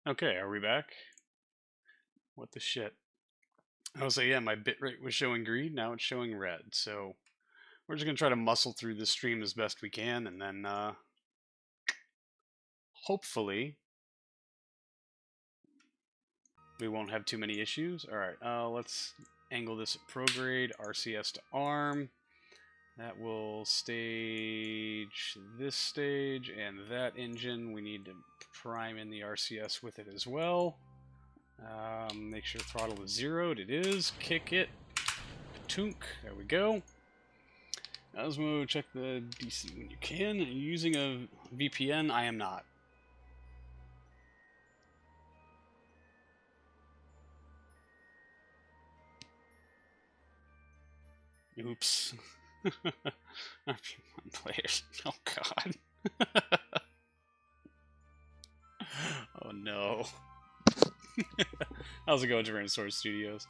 Okay, are we back? What the shit? Oh, so yeah, my bitrate was showing green, now it's showing red. So we're just gonna try to muscle through this stream as best we can, and then hopefully we won't have too many issues. All right, let's angle this at prograde, RCS to ARM. That will stage this stage and that engine. We need to prime in the RCS with it as well. Make sure throttle is zeroed. It is. Kick it. Tunk. There we go. Osmo, check the DC when you can. Are you using a VPN? I am not. Oops. One players. Oh god. Oh no. How's it going, Tyrannosaurus Studios?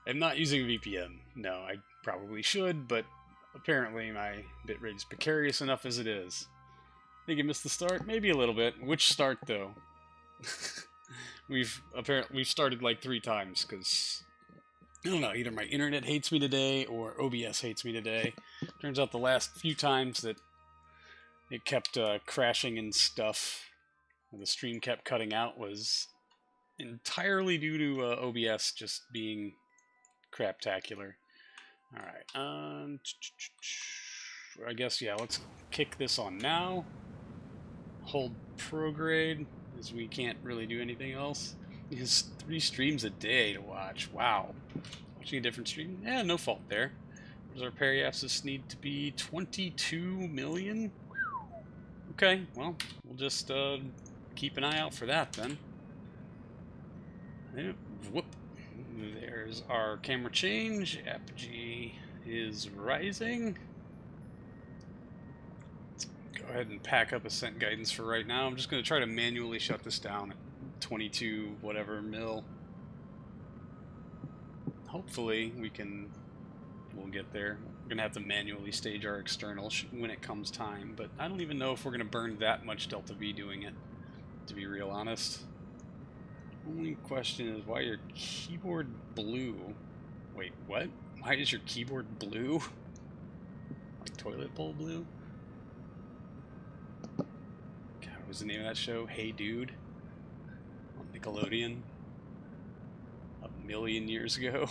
I'm not using VPN. No, I probably should, but apparently my bitrate is precarious enough as it is. Think you missed the start? Maybe a little bit. Which start though? we've started like 3 times because I don't know, either my internet hates me today or OBS hates me today. Turns out the last few times that it kept crashing and stuff, and the stream kept cutting out, was entirely due to OBS just being craptacular. Alright, I guess, yeah, let's kick this on now. Hold prograde, as we can't really do anything else. It's 3 streams a day to watch. Wow. Watching a different stream? Yeah, no fault there. Does our periapsis need to be 22 million? Okay, well, we'll just keep an eye out for that then. Whoop. There's our camera change. Apogee is rising. Go ahead and pack up ascent guidance for right now. I'm just going to try to manually shut this down at 22 whatever mil. Hopefully we'll get there. We're going to have to manually stage our external when it comes time, but I don't even know if we're going to burn that much delta V doing it, to be real honest. Only question is why your keyboard blue. Wait, what? Why is your keyboard blue? Like toilet bowl blue? God, what was the name of that show? Hey Dude? On Nickelodeon? A million years ago?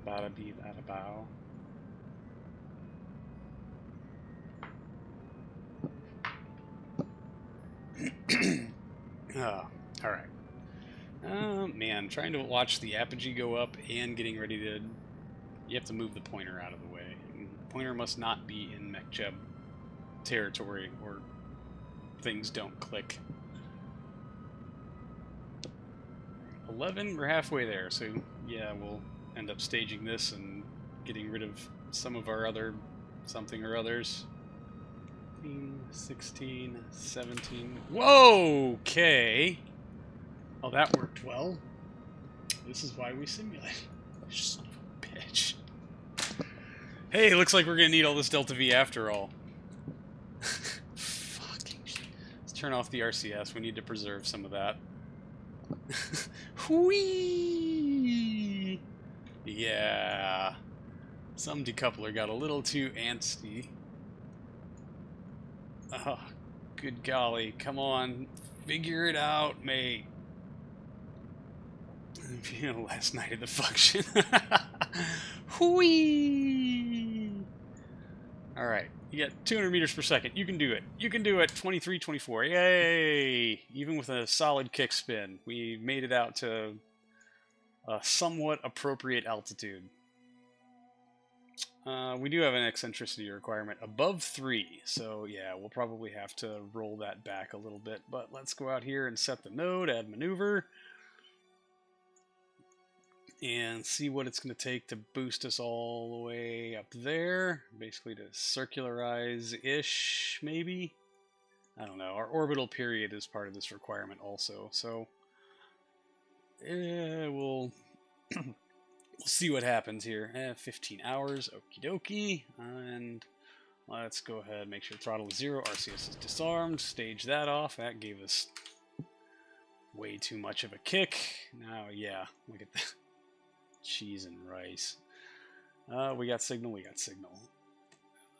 Bada bee, bada bow. Oh, alright. Man, trying to watch the apogee go up and getting ready to... You have to move the pointer out of the way. And the pointer must not be in MechJeb territory, or things don't click. 11, we're halfway there, so yeah, we'll end up staging this and getting rid of some of our other something or others. 15, 16, 17. Whoa! Okay. Oh, that worked well. This is why we simulate. Son of a bitch. Hey, looks like we're gonna need all this Delta V after all. Fucking shit. Let's turn off the RCS. We need to preserve some of that. Whee! Yeah. Some decoupler got a little too antsy. Oh, good golly. Come on. Figure it out, mate. You know, last night at the function. Whee! Alright. You get 200 meters per second. You can do it. You can do it. 23, 24. Yay! Even with a solid kick spin, we made it out to a somewhat appropriate altitude. We do have an eccentricity requirement above 3, so yeah, we'll probably have to roll that back a little bit. But let's go out here and set the node, add maneuver, and see what it's going to take to boost us all the way up there. Basically to circularize-ish, maybe? I don't know. Our orbital period is part of this requirement also, so we'll we'll see what happens here. 15 hours, okie dokie, and Let's go ahead and make sure throttle is 0. RCS is disarmed. Stage that off. That gave us way too much of a kick. Now, yeah, look at that. Cheese and rice. We got signal.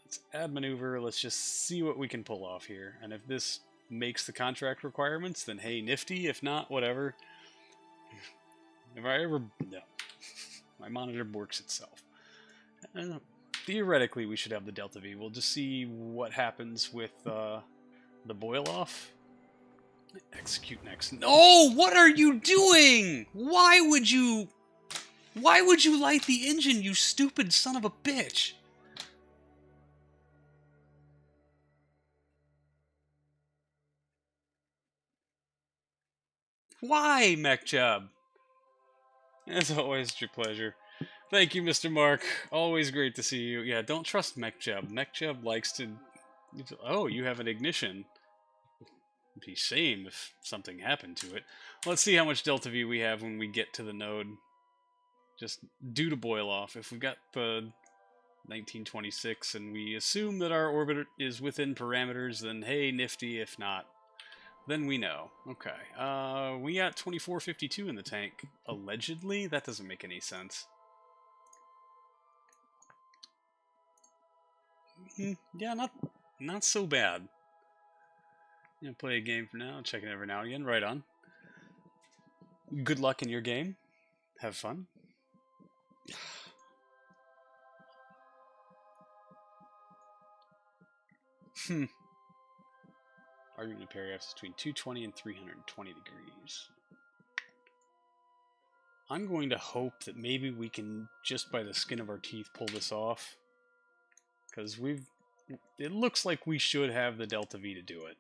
Let's add maneuver. Let's just see what we can pull off here. And if this makes the contract requirements, then hey, nifty. If not, whatever. If I ever... No. My monitor works itself. Theoretically, we should have the Delta V. We'll just see what happens with the boil off. Execute next. No! What are you doing? Why would you light the engine, you stupid son of a bitch? Why, MechJob? As always, it's your pleasure. Thank you, Mr. Mark. Always great to see you. Yeah, don't trust MechJob. MechJob likes to... Oh, you have an ignition. It'd be shame if something happened to it. Let's see how much Delta V we have when we get to the node. Just due to boil off. If we've got the 1926 and we assume that our orbit is within parameters, then hey, nifty. If not, then we know. Okay. We got 2452 in the tank. Allegedly? That doesn't make any sense. Yeah, not so bad. You know, play a game for now, check it every now and again. Right on. Good luck in your game. Have fun. Argument of paragraphs between 220 and 320 degrees. I'm going to hope that maybe we can, just by the skin of our teeth, pull this off. Because it looks like we should have the Delta V to do it.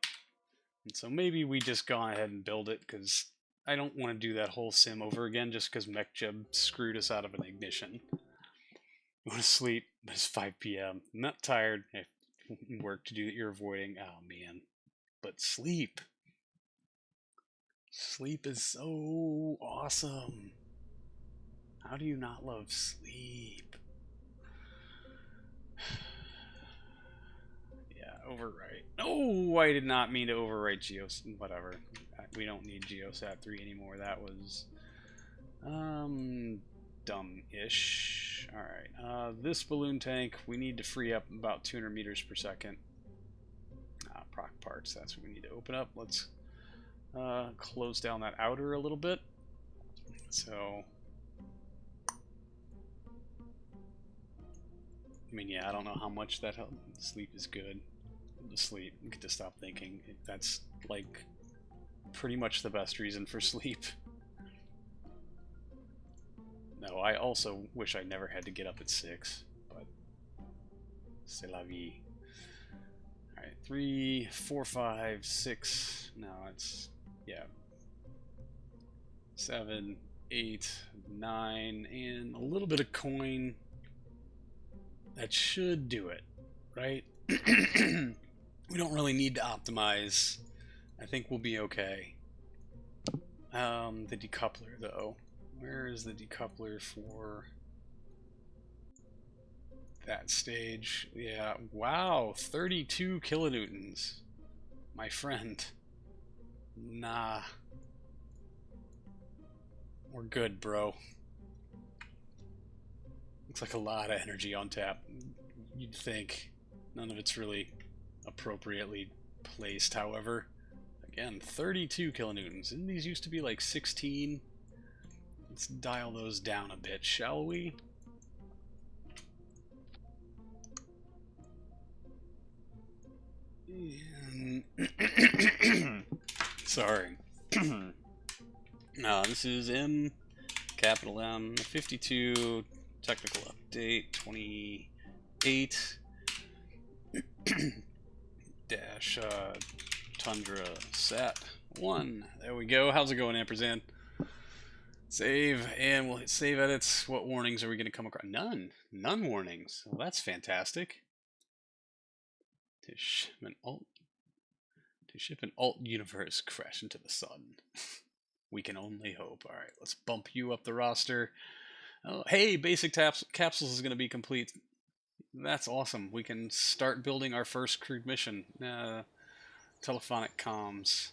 And so maybe we just go ahead and build it, because I don't want to do that whole sim over again just because MechJub screwed us out of an ignition. I want to sleep, but it's 5 p.m. I'm not tired. I have work to do that you're avoiding. Oh, man. But sleep. Sleep is so awesome. How do you not love sleep? Overwrite. Oh, I did not mean to overwrite Geos. Whatever. We don't need Geosat 3 anymore. That was dumb-ish. Alright. This balloon tank, we need to free up about 200 meters per second. Proc parts, that's what we need to open up. Let's close down that outer a little bit. So... I mean, yeah, I don't know how much that helps. Sleep is good. To sleep, get to stop thinking. That's like pretty much the best reason for sleep. No, I also wish I never had to get up at 6, but c'est la vie. Alright, 3, 4, 5, 6. No, it's, yeah. 7, 8, 9, and a little bit of coin. That should do it, right? We don't really need to optimize. I think we'll be okay. The decoupler, though. Where is the decoupler for that stage? Yeah, wow, 32 kilonewtons. My friend. Nah. We're good, bro. Looks like a lot of energy on tap. You'd think. None of it's really appropriately placed, however. Again, 32 kilonewtons. Didn't these used to be like 16? Let's dial those down a bit, shall we? Sorry. No, this is M, capital M, 52, technical update, 28, dash, Tundra sat 1. There we go. How's it going, Ampersand? Save, and we'll hit save edits. What warnings are we going to come across? None. None warnings. Well, that's fantastic. To ship an alt universe crash into the sun. We can only hope. Alright, let's bump you up the roster. Oh, hey, basic capsules is going to be complete That's awesome. We can start building our first crewed mission. Telephonic comms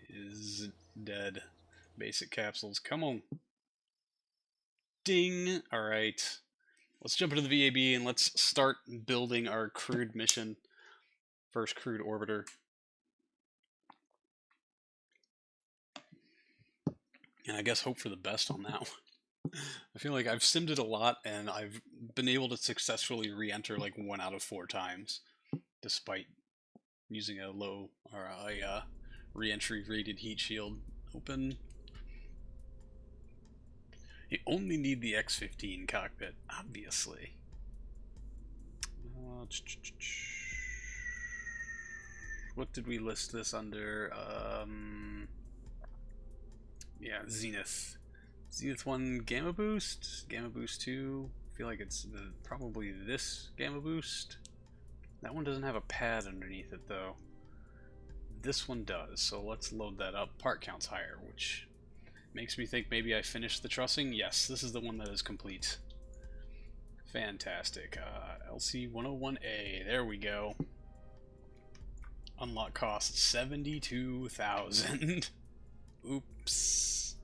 is dead. Basic capsules. Come on. Ding. All right. Let's jump into the VAB and let's start building our crewed mission. First crewed orbiter. And I guess hope for the best on that one. I feel like I've simmed it a lot, and I've been able to successfully re-enter like 1 out of 4 times, despite using a low or a re-entry rated heat shield. Open. You only need the X-15 cockpit, obviously. What did we list this under? Yeah, Zenith. Zenith 1 Gamma Boost, Gamma Boost 2. I feel like it's probably this Gamma Boost. That one doesn't have a pad underneath it though. This one does, so let's load that up. Part count's higher, which makes me think maybe I finished the trussing. Yes, this is the one that is complete. Fantastic. LC101A, there we go. Unlock cost 72,000. Oops.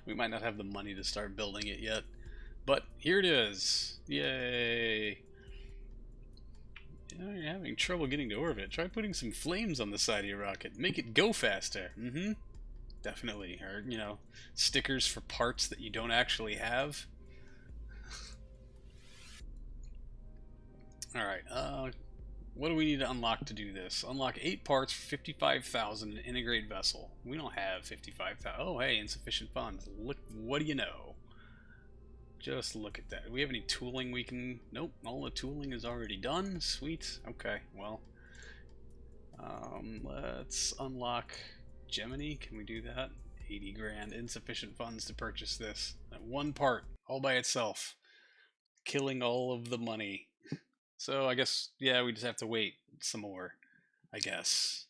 We might not have the money to start building it yet, but here it is. Yay. You're having trouble getting to orbit. Try putting some flames on the side of your rocket. Make it go faster. Definitely. Or, you know, stickers for parts that you don't actually have. Alright, what do we need to unlock to do this? Unlock 8 parts for 55,000 and integrate vessel. We don't have 55,000. Oh, hey, insufficient funds. Look, what do you know? Just look at that. Do we have any tooling we can... Nope, all the tooling is already done. Sweet. Okay, well. Let's unlock Gemini. Can we do that? 80 grand. Insufficient funds to purchase this. That one part, all by itself. Killing all of the money. So I guess, yeah, we just have to wait some more, I guess.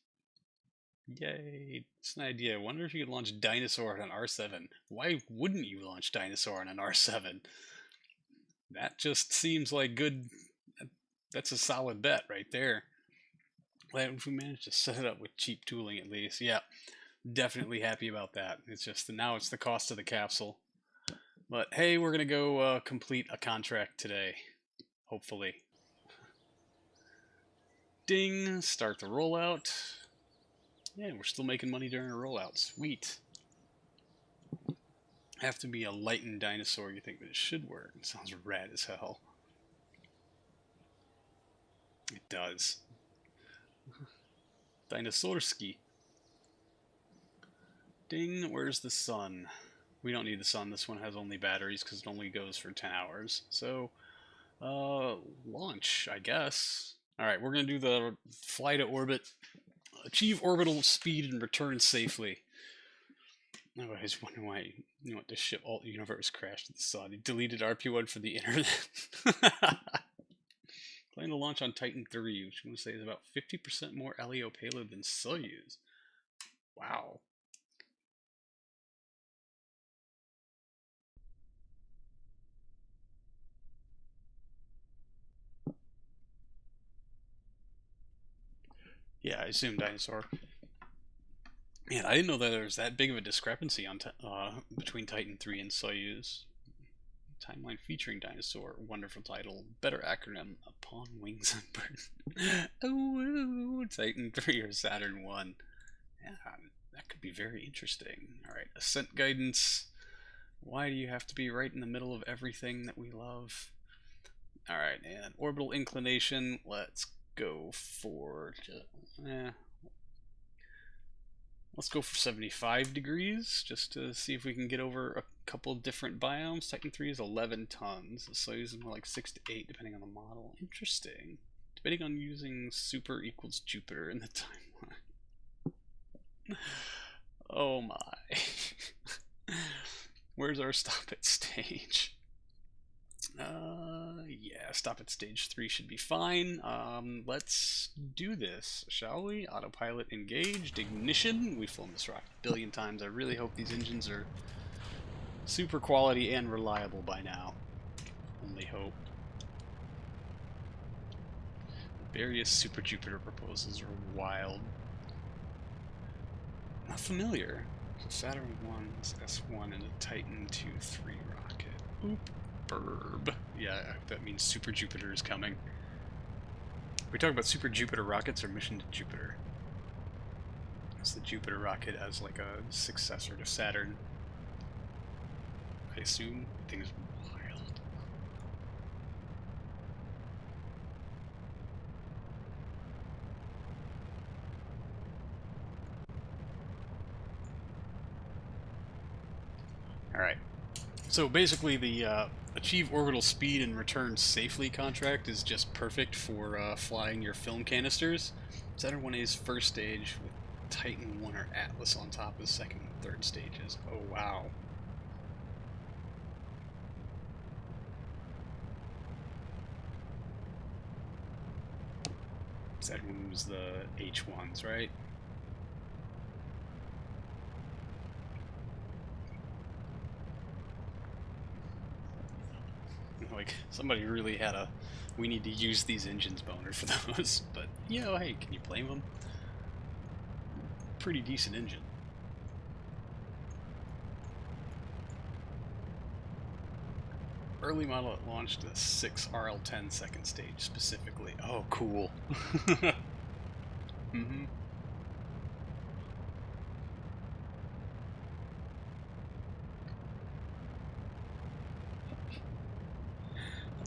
Yay. It's an idea. I wonder if you could launch Dinosaur on an R7. Why wouldn't you launch Dinosaur on an R7? That just seems like good... That's a solid bet right there. Glad if we managed to set it up with cheap tooling at least. Yeah, definitely happy about that. It's just now it's the cost of the capsule. But hey, we're going to go complete a contract today. Hopefully. Ding! Start the rollout. Yeah, we're still making money during a rollout. Sweet. Have to be a lightened dinosaur, you think, but it should work. It sounds rad as hell. It does. Dinosaurski. Ding, where's the sun? We don't need the sun. This one has only batteries because it only goes for 10 hours. So, launch, I guess. Alright, we're going to do the fly to orbit, achieve orbital speed, and return safely. I was wondering why you want this ship alt universe crashed to the sun. He deleted RP1 for the internet. Plan to launch on Titan 3, which I'm going to say is about 50% more LEO payload than Soyuz. Wow. Yeah, I assume dinosaur. Man, I didn't know that there was that big of a discrepancy on between Titan 3 and Soyuz. Timeline featuring dinosaur. Wonderful title. Better acronym. Upon wings and bird. Oh, Titan 3 or Saturn 1. Yeah, that could be very interesting. Alright, ascent guidance. Why do you have to be right in the middle of everything that we love? Alright, and orbital inclination. Let's go for... Let's go for 75 degrees, just to see if we can get over a couple different biomes. Titan 3 is 11 tons, so Soyuz is more like 6 to 8, depending on the model. Interesting. Debating on using super equals Jupiter in the timeline. Oh my. Where's our stop at stage? Yeah, stop at stage 3 should be fine. Let's do this, shall we? Autopilot engaged, ignition. We've flown this rocket a billion times. I really hope these engines are super quality and reliable by now. Only hope. Various Super Jupiter proposals are wild. Not familiar. So Saturn 1's S1 and a Titan 2-3 rocket. Oop. Burb. Yeah, I hope that means Super Jupiter is coming. We talk about Super Jupiter rockets or Mission to Jupiter. It's the Jupiter rocket as like a successor to Saturn. I assume. I think it's wild. Alright. So basically the achieve orbital speed and return safely contract is just perfect for flying your film canisters. Saturn 1A's first stage with Titan 1 or Atlas on top of the second and third stages. Oh wow. Saturn 1 was the H1s, right? Like, somebody really had a we need to use these engines boner for those. But, you know, hey, can you blame them? Pretty decent engine. Early model that launched the 6 RL10 second stage specifically. Oh, cool. Mm-hmm.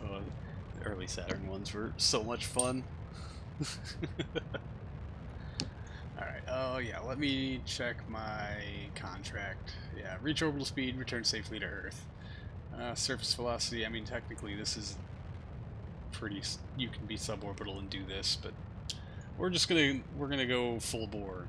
Oh, the early Saturn ones were so much fun. Alright, oh yeah, let me check my contract. Yeah, reach orbital speed, return safely to Earth. Surface velocity, I mean, technically this is pretty... You can be suborbital and do this, but we're gonna go full bore.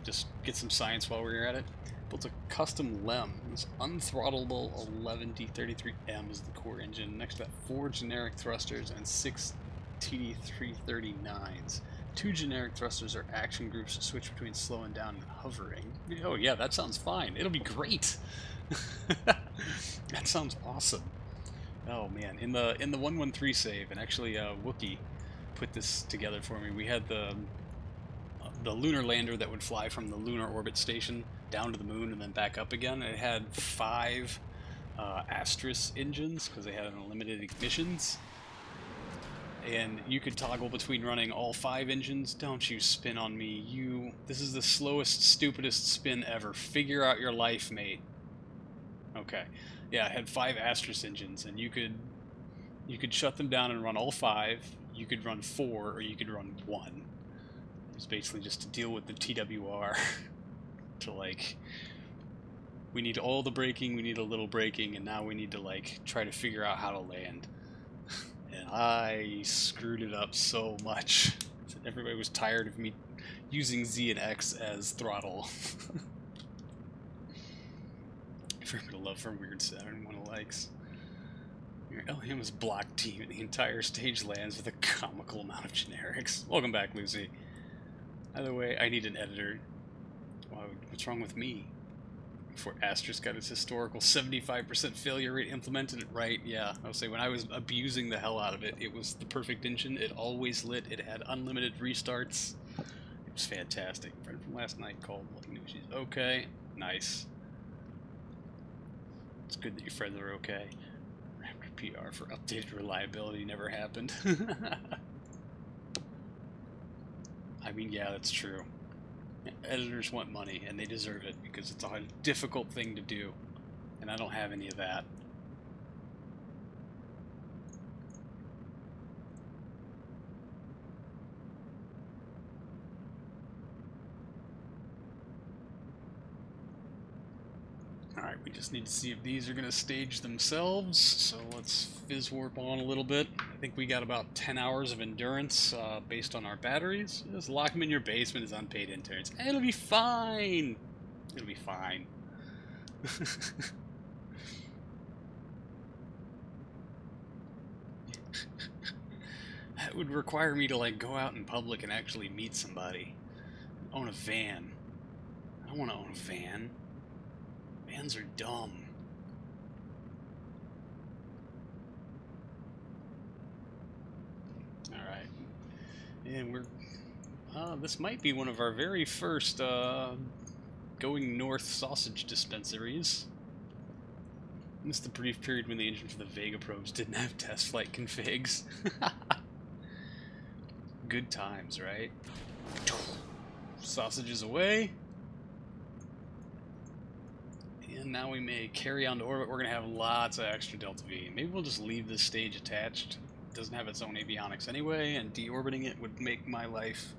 Just get some science while we're at it. Built a custom LEM. This unthrottleable 11D33M is the core engine. Next to that, 4 generic thrusters and 6 TD339s. 2 generic thrusters are action groups to switch between slowing down and hovering. Oh yeah, that sounds fine. It'll be great. That sounds awesome. Oh man, in the 113 save, and actually Wookie put this together for me. We had the lunar lander that would fly from the lunar orbit station down to the moon and then back up again. It had 5 Astris engines because they had unlimited ignitions, and you could toggle between running all 5 engines. Don't you spin on me, you! This is the slowest, stupidest spin ever. Figure out your life, mate. Okay, yeah, it had 5 Astris engines, and you could shut them down and run all 5. You could run 4, or you could run 1. It's basically just to deal with the TWR. To like, we need all the braking, we need a little braking, and now we need to like try to figure out how to land. And I screwed it up so much. Everybody was tired of me using Z and X as throttle. For a love for weird Saturn one likes. Your LM's block team and the entire stage lands with a comical amount of generics. Welcome back, Lucy. Either way, I need an editor. What's wrong with me? Before Astros got its historical 75% failure rate implemented it right. Yeah, I would say when I was abusing the hell out of it, it was the perfect engine. It always lit. It had unlimited restarts. It was fantastic. Friend from last night called. Let me know she's okay. Nice. It's good that your friends are okay. Raptor PR for updated reliability never happened. I mean, yeah, that's true. Editors want money, and they deserve it because it's a difficult thing to do, and I don't have any of that. Alright, we just need to see if these are going to stage themselves, so let's fizz warp on a little bit. I think we got about 10 hours of endurance based on our batteries. Just lock them in your basement as unpaid interns. It'll be fine! It'll be fine. That would require me to like go out in public and actually meet somebody. Own a van. I don't want to own a van. Vans are dumb. Alright. And we're... this might be one of our very first going north sausage dispensaries. This is the brief period when the engine for the Vega probes didn't have test flight configs. Good times, right? Sausages away. And now we may carry on to orbit. We're going to have lots of extra Delta V. Maybe we'll just leave this stage attached. It doesn't have its own avionics anyway, and deorbiting it would make my life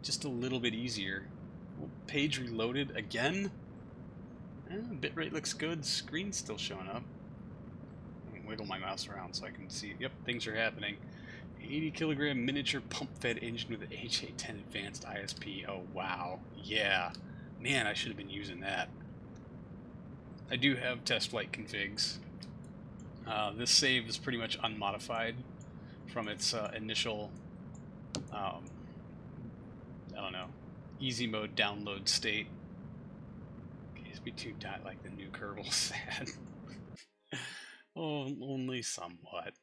just a little bit easier. Page reloaded again. Bitrate looks good. Screen's still showing up. Wiggle my mouse around so I can see. Yep, things are happening. 80 kilogram miniature pump fed engine with an H810 advanced ISP. Oh wow, yeah, man, I should have been using that. I do have test flight configs. This save is pretty much unmodified from its initial I don't know, easy mode download state. KSP2 died like the new Kerbal. Sad. Oh, only somewhat.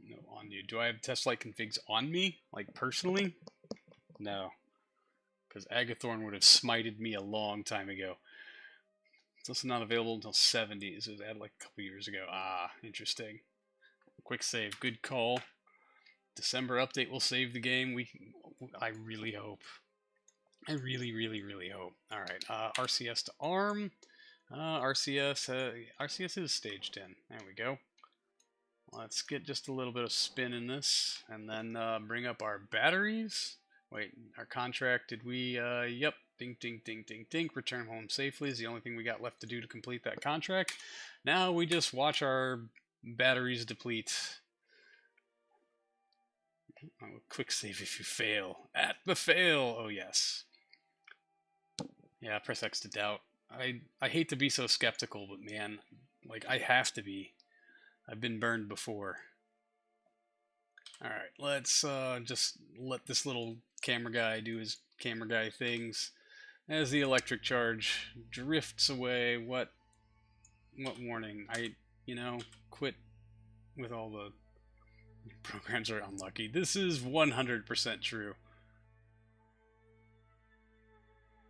No, on you. Do I have test flight configs on me? Like, personally? No. Because Agathorn would have smited me a long time ago. It's also not available until 70s. It was added like a couple years ago. Ah, interesting. Quick save. Good call. December update will save the game. I really hope. I really, really, really hope. Alright, RCS to ARM. RCS is staged in. There we go. Let's get just a little bit of spin in this, and then bring up our batteries. Wait, our contract, did we, yep, ding, ding, ding, ding, ding, return home safely is the only thing we got left to do to complete that contract. Now we just watch our batteries deplete. Oh, quick save if you fail. At the fail! Oh, yes. Yeah, press X to doubt. I hate to be so skeptical, but man, like, I have to be. I've been burned before. Alright, let's just let this little camera guy do his camera guy things. As the electric charge drifts away, what warning? Quit with all the programs are unlucky. This is 100% true.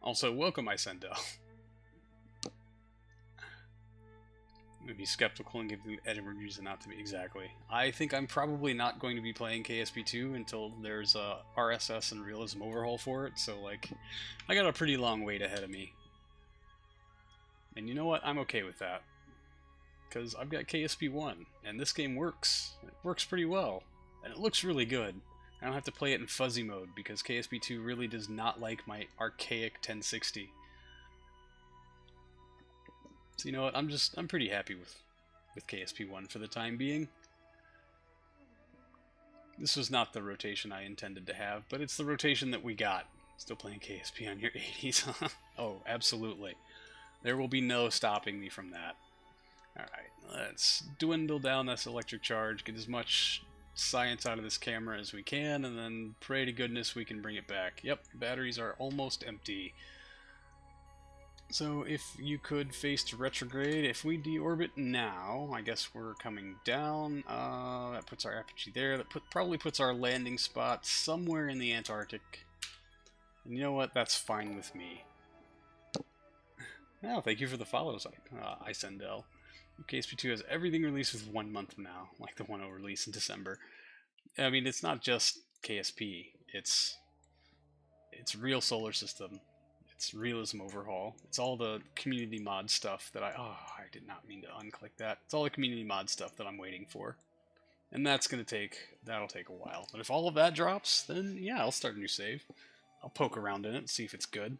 Also, welcome, Isendel. Be skeptical and give the Edinburgh reason not to be. Exactly. I think I'm probably not going to be playing KSP2 until there's a RSS and realism overhaul for it, so like I got a pretty long wait ahead of me. And you know what? I'm okay with that. Because I've got KSP1, and this game works. It works pretty well. And it looks really good. I don't have to play it in fuzzy mode, because KSP2 really does not like my archaic 1060. So you know what, I'm pretty happy with KSP1 for the time being. This was not the rotation I intended to have, but it's the rotation that we got. Still playing KSP on your 80s? Oh, absolutely. There will be no stopping me from that. Alright, let's dwindle down this electric charge, get as much science out of this camera as we can, and then pray to goodness we can bring it back. Yep, batteries are almost empty. So if you could face to retrograde, if we deorbit now, I guess we're coming down. That puts our apogee there. That probably puts our landing spot somewhere in the Antarctic. And you know what? That's fine with me. Oh, thank you for the follows, Isendel. KSP2 has everything released with 1 month from now, like the one will release in December. I mean, it's not just KSP. It's real solar system. It's realism overhaul. It's all the community mod stuff that I did not mean to unclick that. It's all the community mod stuff that I'm waiting for. And that'll take a while. But if all of that drops, then yeah, I'll start a new save. I'll poke around in it and see if it's good.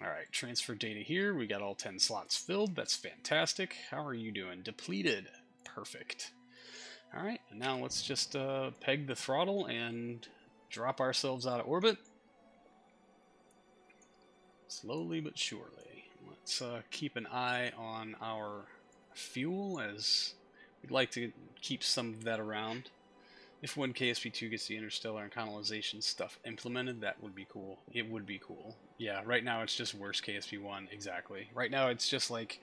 Alright, transfer data here. We got all 10 slots filled. That's fantastic. How are you doing? Depleted. Perfect. Alright, and now let's just peg the throttle and drop ourselves out of orbit. Slowly but surely. Let's keep an eye on our fuel, as we'd like to keep some of that around. If when KSP2 gets the interstellar and colonization stuff implemented, that would be cool. It would be cool. Yeah, right now it's just worse KSP1, exactly. Right now it's just like,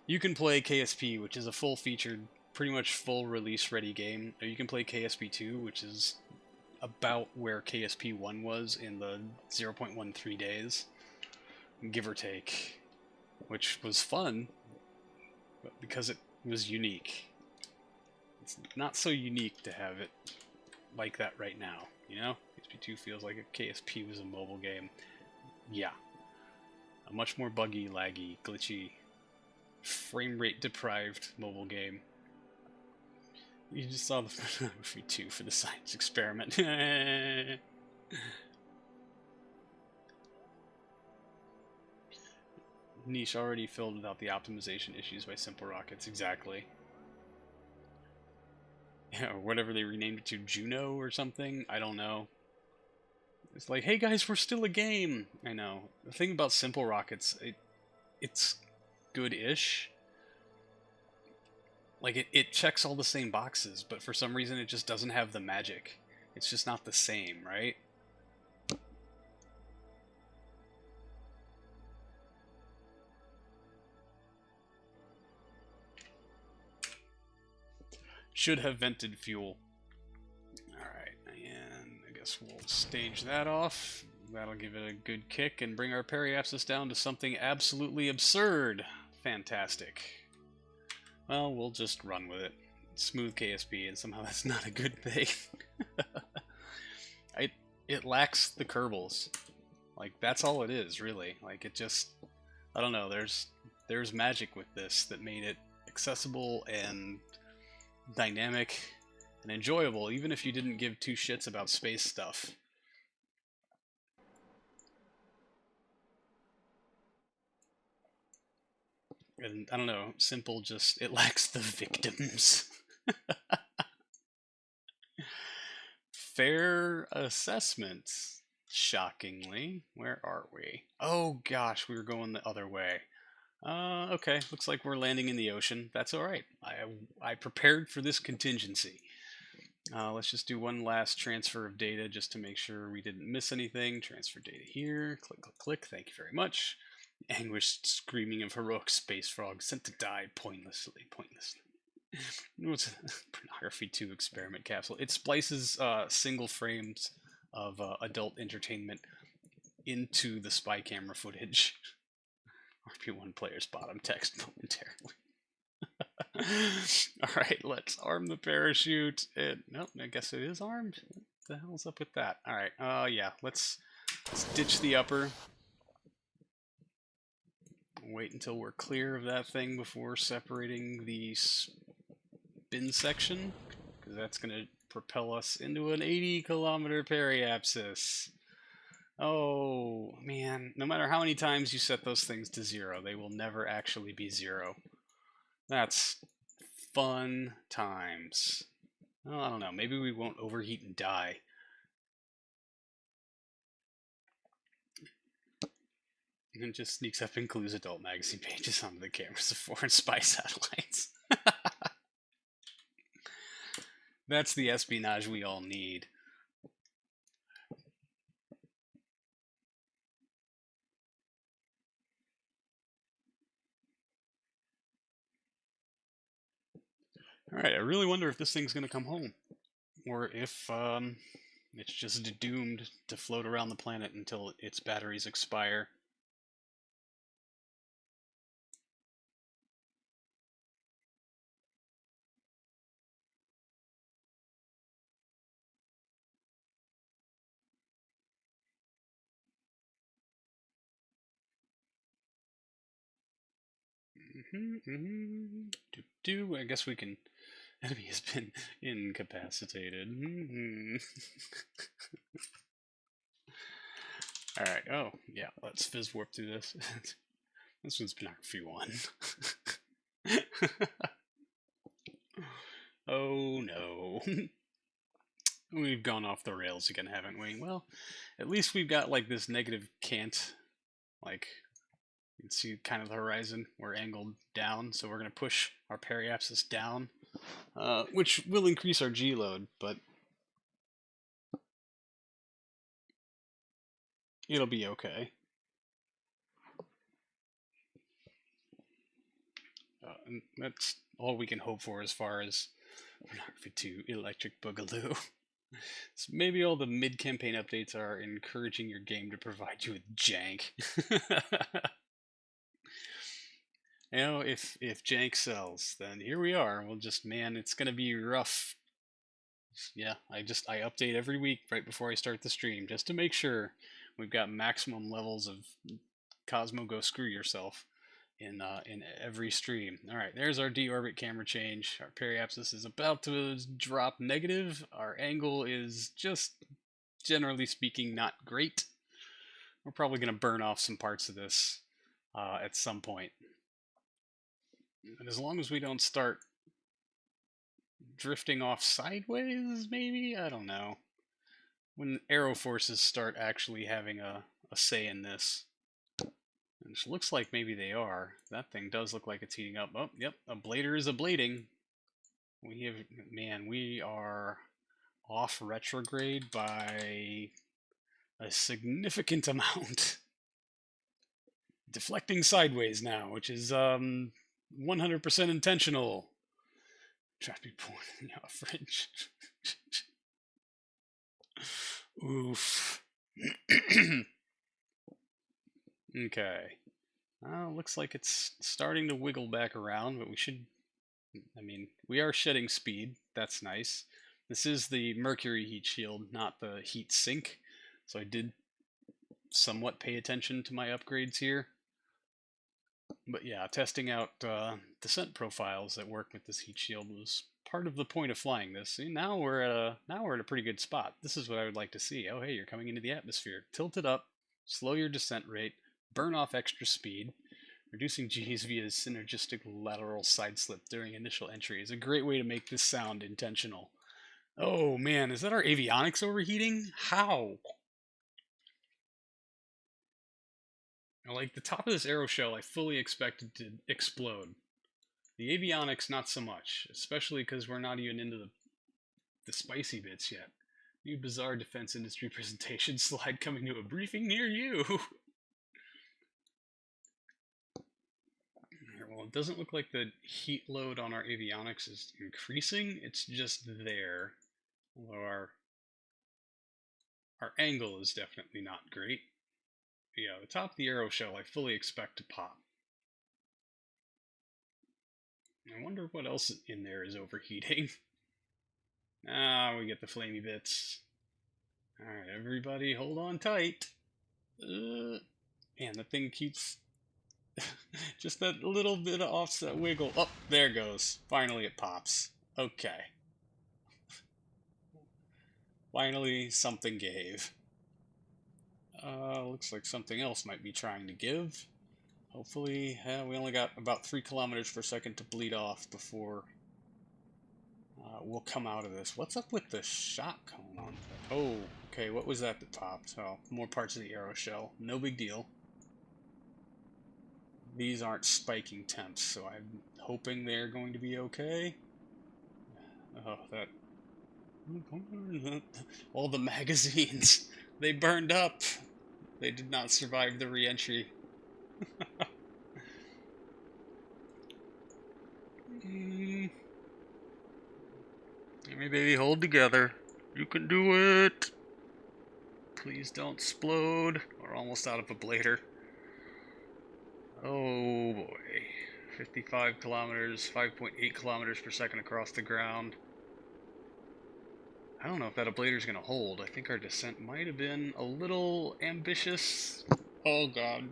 you can play KSP, which is a full-featured pretty much full release ready game. You can play KSP2, which is about where KSP1 was in the 0.13 days, give or take, which was fun, but because it was unique. It's not so unique to have it like that right now, you know? KSP2 feels like if KSP was a mobile game. Yeah. A much more buggy, laggy, glitchy, frame rate deprived mobile game. You just saw the photography too for the science experiment. Niche already filled without the optimization issues by Simple Rockets. Exactly. Yeah, or whatever they renamed it to, Juno or something. I don't know. It's like, hey guys, we're still a game. I know. The thing about Simple Rockets, it's good-ish. Like, it checks all the same boxes, but for some reason it just doesn't have the magic. It's just not the same, right? Should have vented fuel. Alright, and I guess we'll stage that off. That'll give it a good kick and bring our periapsis down to something absolutely absurd. Fantastic. Well, we'll just run with it. Smooth KSP, and somehow that's not a good thing. It lacks the Kerbals. Like, that's all it is, really. Like, it just... I don't know, there's magic with this that made it accessible and dynamic and enjoyable, even if you didn't give two shits about space stuff. And, I don't know, Simple just... it lacks the victims. Fair assessment. Shockingly. Where are we? Oh gosh, we were going the other way. Okay, looks like we're landing in the ocean. That's alright. I prepared for this contingency. Let's just do one last transfer of data just to make sure we didn't miss anything. Transfer data here. Click, click, click. Thank you very much. Anguished screaming of heroic space frog sent to die pointlessly. What's pornography 2 experiment capsule? It splices single frames of adult entertainment into the spy camera footage. RP1 player's bottom text momentarily. Alright, let's arm the parachute. Nope, I guess it is armed. What the hell's up with that? Alright, yeah, let's ditch the upper. Wait until we're clear of that thing before separating the spin section, because that's going to propel us into an 80-kilometer periapsis. Oh, man. No matter how many times you set those things to 0, they will never actually be 0. That's fun times. Well, I don't know. Maybe we won't overheat and die. And it just sneaks up and glues adult magazine pages onto the cameras of foreign spy satellites. That's the espionage we all need. Alright, I really wonder if this thing's going to come home. Or if it's just doomed to float around the planet until its batteries expire. I guess we can... Enemy has been incapacitated. Alright, oh, yeah, let's fizz warp through this. This one's pornography 1. Oh no. We've gone off the rails again, haven't we? Well, at least we've got like this negative cant. Like, you can see kind of the horizon. We're angled down, so we're going to push our periapsis down, which will increase our G load, but it'll be okay. And that's all we can hope for as far as Pornography 2 Electric Boogaloo. So maybe all the mid-campaign updates are encouraging your game to provide you with jank. You know, if jank sells, then here we are. We'll just, man, it's gonna be rough. Yeah, I update every week right before I start the stream just to make sure we've got maximum levels of Cosmo Go Screw Yourself in every stream. All right, there's our deorbit camera change. Our periapsis is about to drop negative. Our angle is just, generally speaking, not great. We're probably going to burn off some parts of this at some point. And as long as we don't start drifting off sideways, maybe? I don't know. When aero forces start actually having a say in this. And it looks like maybe they are. That thing does look like it's heating up. Oh, yep, a blader is ablating. We are off retrograde by a significant amount. Deflecting sideways now, which is 100% intentional. Try to be born in the off-fridge. Oof. Okay. Looks like it's starting to wiggle back around, but we should... I mean, we are shedding speed. That's nice. This is the mercury heat shield, not the heat sink. So I did somewhat pay attention to my upgrades here. But yeah, testing out descent profiles that work with this heat shield was part of the point of flying this. See, now we're at a pretty good spot. This is what I would like to see. Oh, hey, you're coming into the atmosphere. Tilt it up, slow your descent rate, burn off extra speed. Reducing G's via synergistic lateral side slip during initial entry is a great way to make this sound intentional. Oh man, is that our avionics overheating? How? Like, the top of this aeroshell I fully expected to explode. The avionics, not so much, especially because we're not even into the spicy bits yet. New bizarre defense industry presentation slide coming to a briefing near you. Well, it doesn't look like the heat load on our avionics is increasing, it's just there. Although our angle is definitely not great. But yeah, the top of the aeroshell I fully expect to pop. I wonder what else in there is overheating. We get the flamey bits. Alright, everybody, hold on tight. Man, the thing keeps... just that little bit of offset wiggle. Oh, there it goes. Finally it pops. Okay. Finally, something gave. Looks like something else might be trying to give. Hopefully, we only got about 3 kilometers per second to bleed off before we'll come out of this. What's up with the shot going on? Oh, okay, what was that that popped? Oh, more parts of the aeroshell. No big deal. These aren't spiking temps, so I'm hoping they're going to be okay. Oh, that... all the magazines, they burned up. They did not survive the re-entry. Baby, hold together. You can do it. Please don't explode. We're almost out of a blader. Oh boy. 55 kilometers, 5.8 kilometers per second across the ground. I don't know if that ablader's gonna hold. I think our descent might have been a little ambitious. Oh god.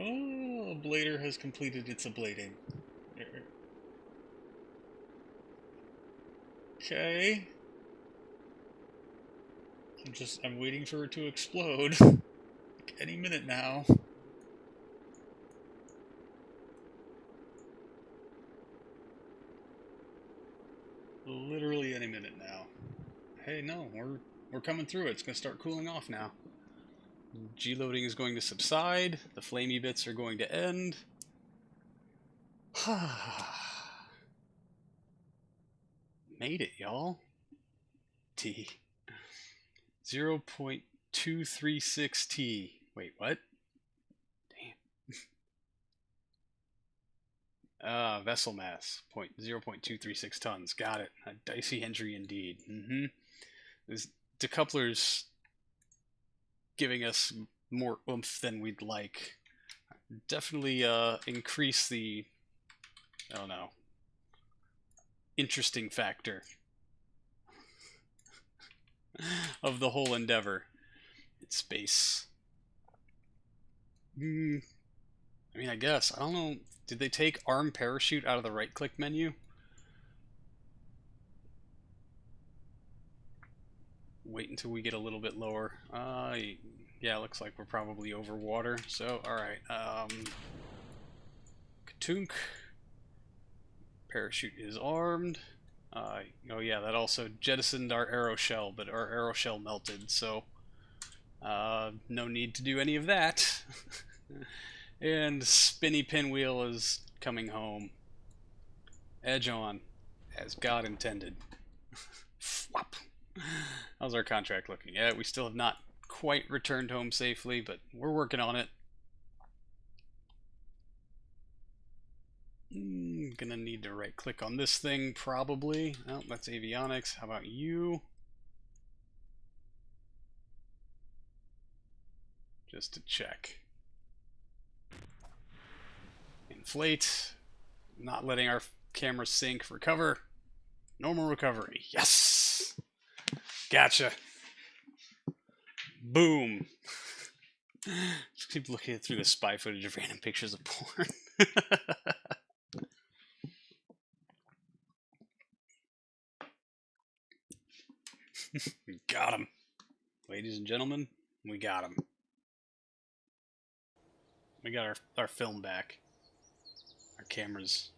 Oh, ablader has completed its ablating. Okay. I'm waiting for it to explode. Any minute now. Literally any minute now. Hey, no, we're coming through it. It's going to start cooling off now. G-loading is going to subside. The flamey bits are going to end. Made it, y'all. T. 0.236 T. Wait, what? Damn. Vessel mass, 0.236 tons. Got it. A dicey entry indeed. This decoupler's giving us more oomph than we'd like. Definitely increase the, I don't know, interesting factor of the whole endeavor. It's space. I mean, I guess. I don't know. Did they take arm parachute out of the right-click menu? Wait until we get a little bit lower. Yeah, looks like we're probably over water. So, alright. Katunk. Parachute is armed. Oh yeah, that also jettisoned our arrow shell, but our arrow shell melted, so no need to do any of that. And spinny pinwheel is coming home. Edge on, as God intended. Flop. How's our contract looking? Yeah, we still have not quite returned home safely, but we're working on it. Gonna need to right click on this thing probably. Oh, that's avionics. How about you? Just to check. Inflate. Not letting our camera sink. Recover. Normal recovery. Yes! Gotcha. Boom. Just keep looking through the spy footage of random pictures of porn. Got him. Ladies and gentlemen, we got him. We got our film back. Our cameras.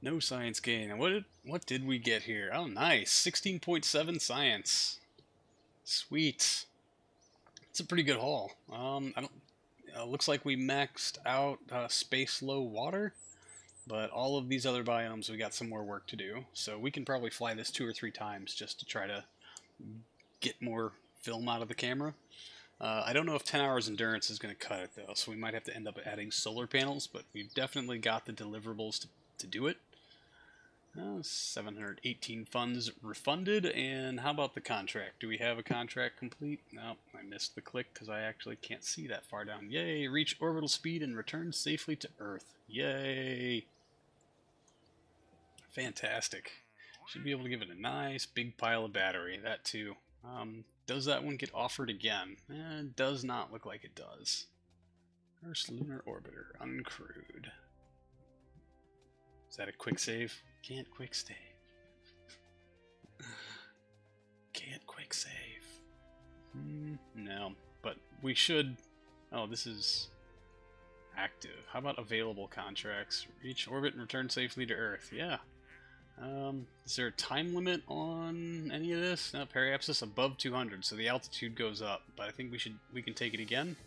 No science gain. And what did we get here? Oh, nice. 16.7 science. Sweet. It's a pretty good haul. I don't. Looks like we maxed out space low water, but all of these other biomes we got some more work to do. So we can probably fly this 2 or 3 times just to try to get more film out of the camera. I don't know if 10 hours endurance is going to cut it though, so we might have to end up adding solar panels, but we've definitely got the deliverables to do it. 718 funds refunded, and how about the contract? Do we have a contract complete? No, I missed the click because I actually can't see that far down. Yay, reach orbital speed and return safely to Earth. Yay! Fantastic. Should be able to give it a nice big pile of battery, that too. Does that one get offered again? Does not look like it does. First lunar orbiter, uncrewed. Is that a quick save? Can't quick save. Can't quick save. No, but we should... Oh, this is active. How about available contracts? Reach orbit and return safely to Earth. Yeah. Is there a time limit on any of this? No, periapsis above 200, so the altitude goes up. But I think we can take it again.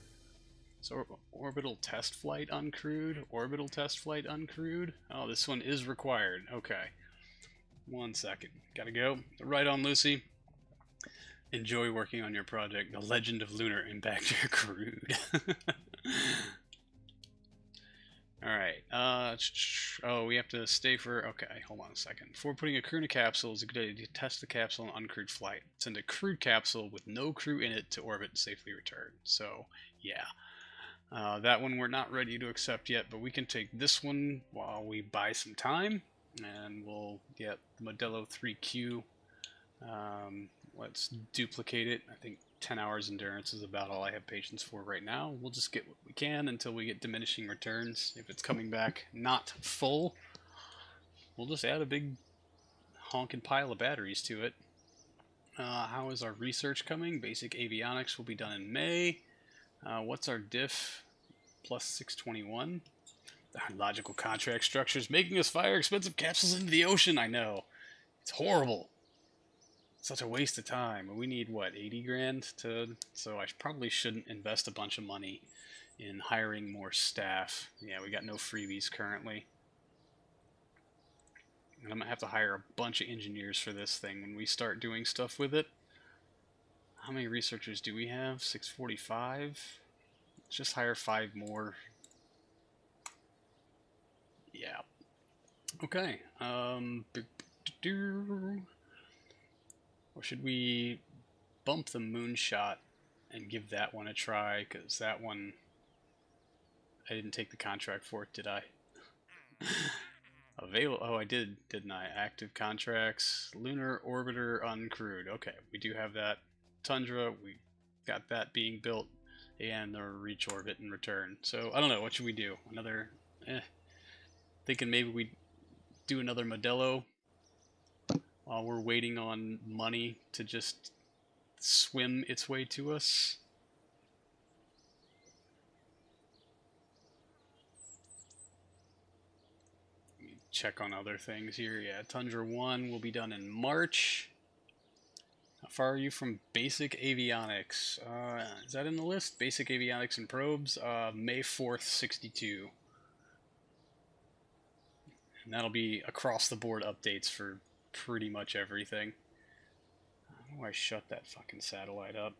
So orbital test flight uncrewed, orbital test flight uncrewed. Oh, this one is required. Okay. 1 second. Gotta go. Right on, Lucy. Enjoy working on your project, The Legend of Lunar Impactor Crude. Alright. Oh, we have to stay for... Okay, hold on a second. Before putting a crew in a capsule, it's a good idea to test the capsule on uncrewed flight. Send a crewed capsule with no crew in it to orbit and safely return. So, yeah. That one we're not ready to accept yet, but we can take this one while we buy some time, and we'll get the Modelo 3Q. Let's duplicate it. I think 10 hours endurance is about all I have patience for right now. We'll just get what we can until we get diminishing returns. If it's coming back not full, we'll just add a big honking pile of batteries to it. How is our research coming? Basic avionics will be done in May. What's our diff? Plus 621. Our logical contract structures making us fire expensive capsules into the ocean. I know. It's horrible. Such a waste of time. We need, what, 80 grand to... So I probably shouldn't invest a bunch of money in hiring more staff. Yeah, we got no freebies currently. And I'm going to have to hire a bunch of engineers for this thing when we start doing stuff with it. How many researchers do we have? 645? Let's just hire 5 more. Okay. Or should we bump the moonshot and give that one a try? Because that one, I didn't take the contract for it, did I? Oh, I did, didn't I? Active contracts, lunar orbiter uncrewed. Okay, we do have that. Tundra, we got that being built, and the reach orbit in return. So I don't know. What should we do? Another? Thinking maybe we do another Modelo while we're waiting on money to just swim its way to us. Check on other things here. Yeah, Tundra 1 will be done in March. How far are you from basic avionics? Is that in the list? Basic avionics and probes? May 4th, 62. And that'll be across the board updates for pretty much everything. How do I shut that fucking satellite up?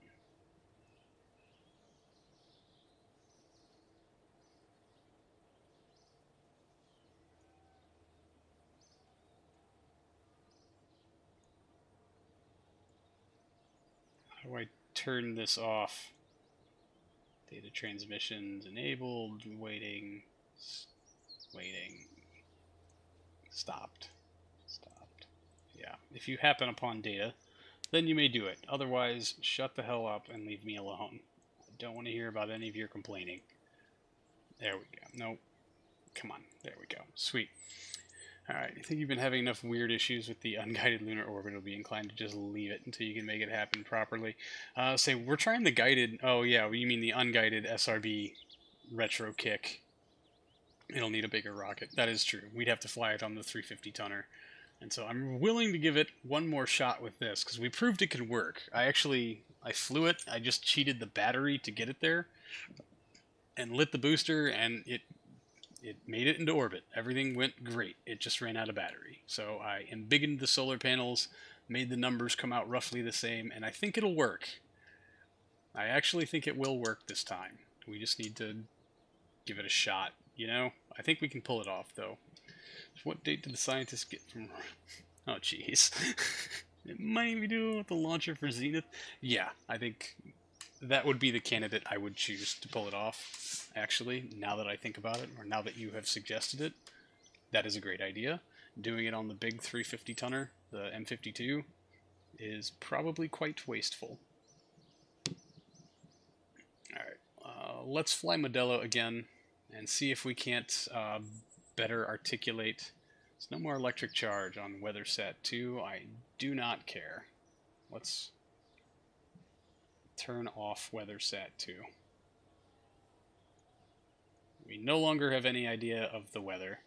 How do I turn this off? Data transmissions enabled, waiting, waiting, stopped. Yeah, if you happen upon data, then you may do it. Otherwise, shut the hell up and leave me alone. I don't want to hear about any of your complaining. There we go. Nope. Come on. There we go. Sweet. Alright, I think you've been having enough weird issues with the unguided lunar orbit. I'll be inclined to just leave it until you can make it happen properly. Say, we're trying the guided... Oh, yeah, you mean the unguided SRB retro kick. It'll need a bigger rocket. That is true. We'd have to fly it on the 350-tonner. And so I'm willing to give it one more shot with this, because we proved it could work. I flew it. I just cheated the battery to get it there, and lit the booster, and it made it into orbit. Everything went great. It just ran out of battery. So I embiggened the solar panels, made the numbers come out roughly the same, and I think it'll work. I actually think it will work this time. We just need to give it a shot, you know? I think we can pull it off, though. What date did the scientists get from... Oh, jeez. It might be doing with the launcher for Zenith. Yeah, I think that would be the candidate I would choose to pull it off, actually, now that I think about it, or now that you have suggested it. That is a great idea. Doing it on the big 350-tonner, the M52, is probably quite wasteful. Alright, let's fly Modelo again, and see if we can't better articulate. There's no more electric charge on WeatherSat 2. I do not care. Let's turn off WeatherSat 2. We no longer have any idea of the weather.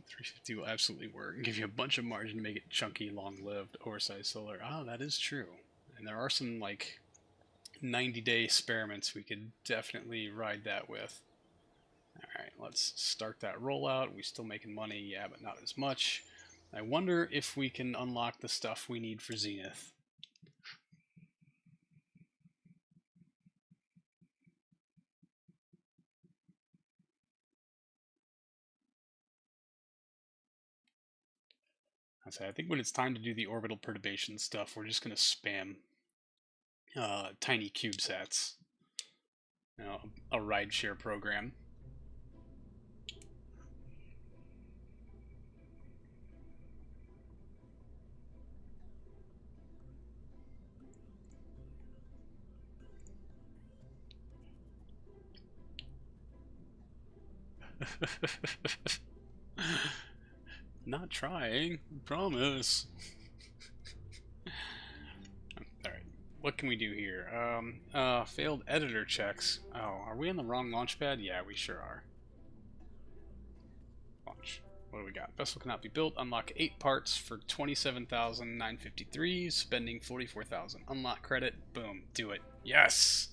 350 will absolutely work. Give you a bunch of margin to make it chunky, long-lived, oversized solar. Ah, that is true. And there are some, like, 90-day experiments we could definitely ride that with. Alright, let's start that rollout. We still making money, yeah, but not as much. I wonder if we can unlock the stuff we need for Zenith. I think when it's time to do the orbital perturbation stuff, we're just going to spam tiny CubeSats. You know, a rideshare program. Not trying, promise. Alright, what can we do here? Failed editor checks. Oh, are we in the wrong launch pad? Yeah, we sure are. Launch. What do we got? Vessel cannot be built. Unlock 8 parts for 27,953. Spending 44,000. Unlock credit. Boom. Do it. Yes!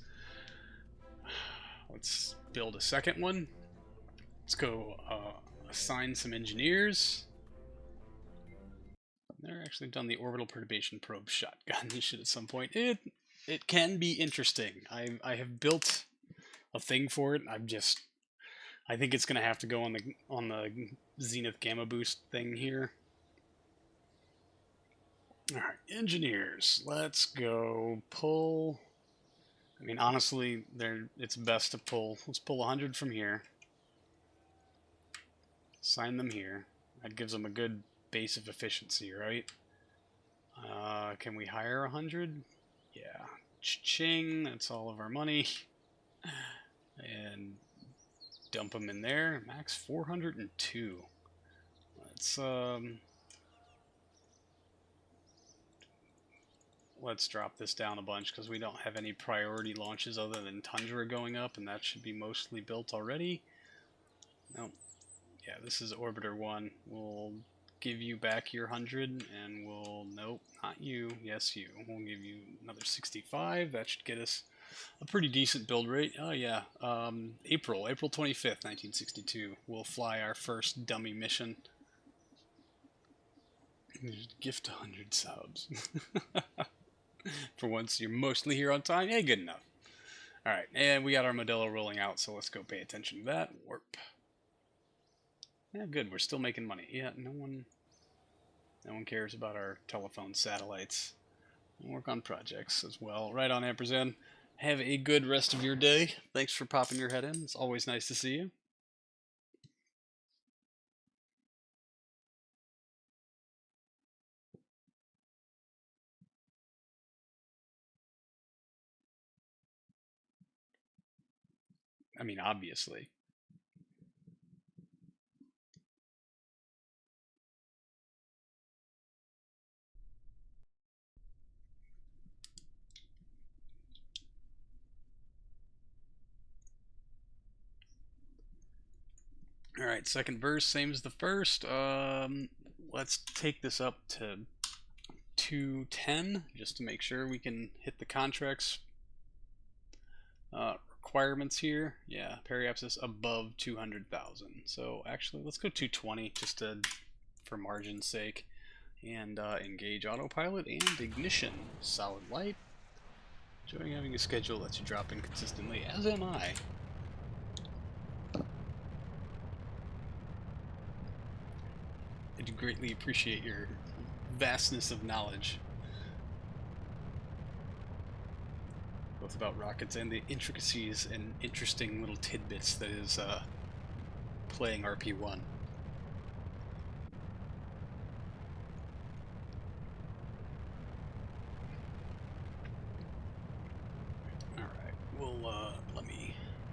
Let's build a second one. Let's go assign some engineers. Never actually done the orbital perturbation probe shotgun. You should at some point. It can be interesting. I have built a thing for it. I think it's gonna have to go on the Zenith Gamma Boost thing here. All right, engineers. Let's go pull. I mean, honestly, it's best to pull. Let's pull 100 from here. Sign them here. That gives them a good base of efficiency, right? Can we hire 100? Yeah. Ching, that's all of our money. And dump them in there. Max 402. Let's drop this down a bunch because we don't have any priority launches other than Tundra going up, and that should be mostly built already. Nope. Yeah, this is Orbiter 1. We'll give you back your 100, and we'll... Nope, not you. Yes, you. We'll give you another 65. That should get us a pretty decent build rate. Oh, yeah. April 25th, 1962. We'll fly our first dummy mission. Gift 100 subs. For once, you're mostly here on time. Yeah, good enough. Alright, and we got our Modelo rolling out, so let's go pay attention to that. Warp. Yeah, good. We're still making money. Yeah, no one cares about our telephone satellites. We'll work on projects as well. Right on, Ampersand. Have a good rest of your day. Thanks for popping your head in. It's always nice to see you. I mean, obviously. Alright, second verse, same as the first. Let's take this up to 210 just to make sure we can hit the contracts requirements here. Yeah, periapsis above 200,000. So actually, let's go 220 just for margin's sake. And engage autopilot and ignition. Solid light. Enjoying having a schedule that you drop in consistently, as am I. I do greatly appreciate your vastness of knowledge, both about rockets and the intricacies and interesting little tidbits that is playing RP1. Alright,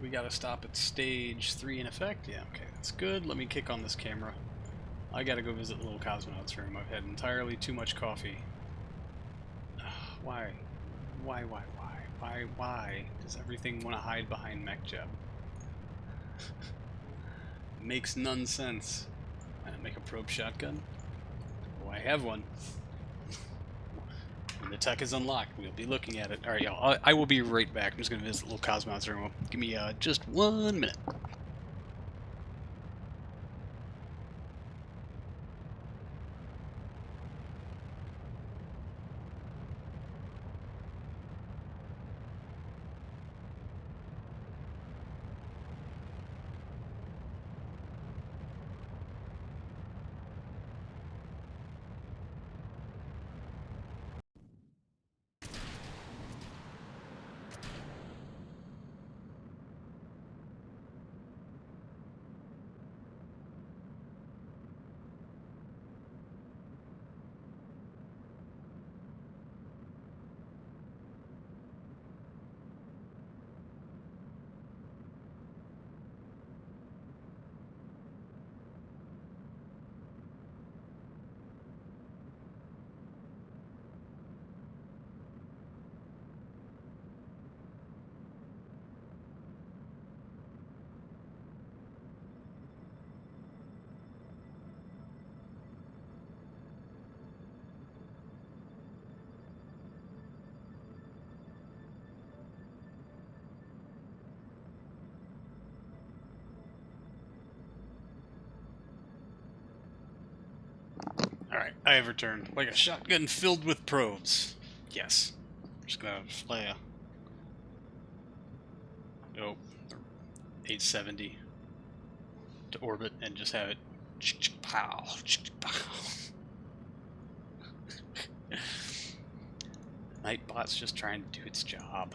we gotta stop at stage 3 in effect. Yeah, okay, that's good. Let me kick on this camera. I gotta go visit the little cosmonaut's room. I've had entirely too much coffee. Why? Why does everything want to hide behind MechJeb? Makes none sense. Make a probe shotgun? Oh, I have one. When the tech is unlocked, we'll be looking at it. Alright, y'all, I will be right back. I'm just gonna visit the little cosmonaut's room. Give me just 1 minute. Alright, I have returned. Like a shotgun filled with probes. Yes. I'm just gonna fly a... Nope. 870. to orbit and just have it pow, pow. Nightbot's just trying to do its job.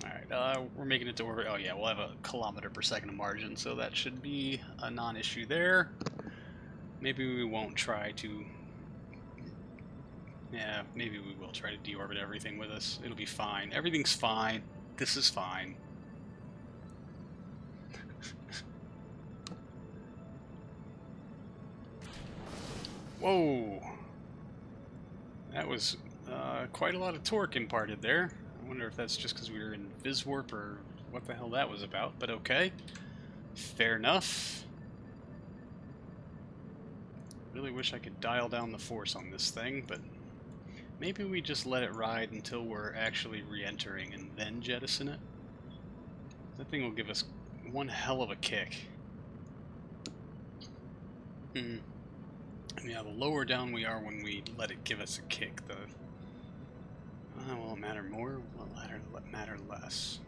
Alright, we're making it to orbit. Oh yeah, we'll have a kilometer per second of margin, so that should be a non-issue there. Maybe we won't try to... Yeah, maybe we will try to deorbit everything with us. It'll be fine. Everything's fine. This is fine. Whoa! That was quite a lot of torque imparted there. I wonder if that's just because we were in Viswarp or what the hell that was about, but okay. Fair enough. Really wish I could dial down the force on this thing, but maybe we just let it ride until we're actually re-entering and then jettison it. That thing will give us one hell of a kick. Yeah, the lower down we are when we let it give us a kick, the will it matter more? Will it matter less?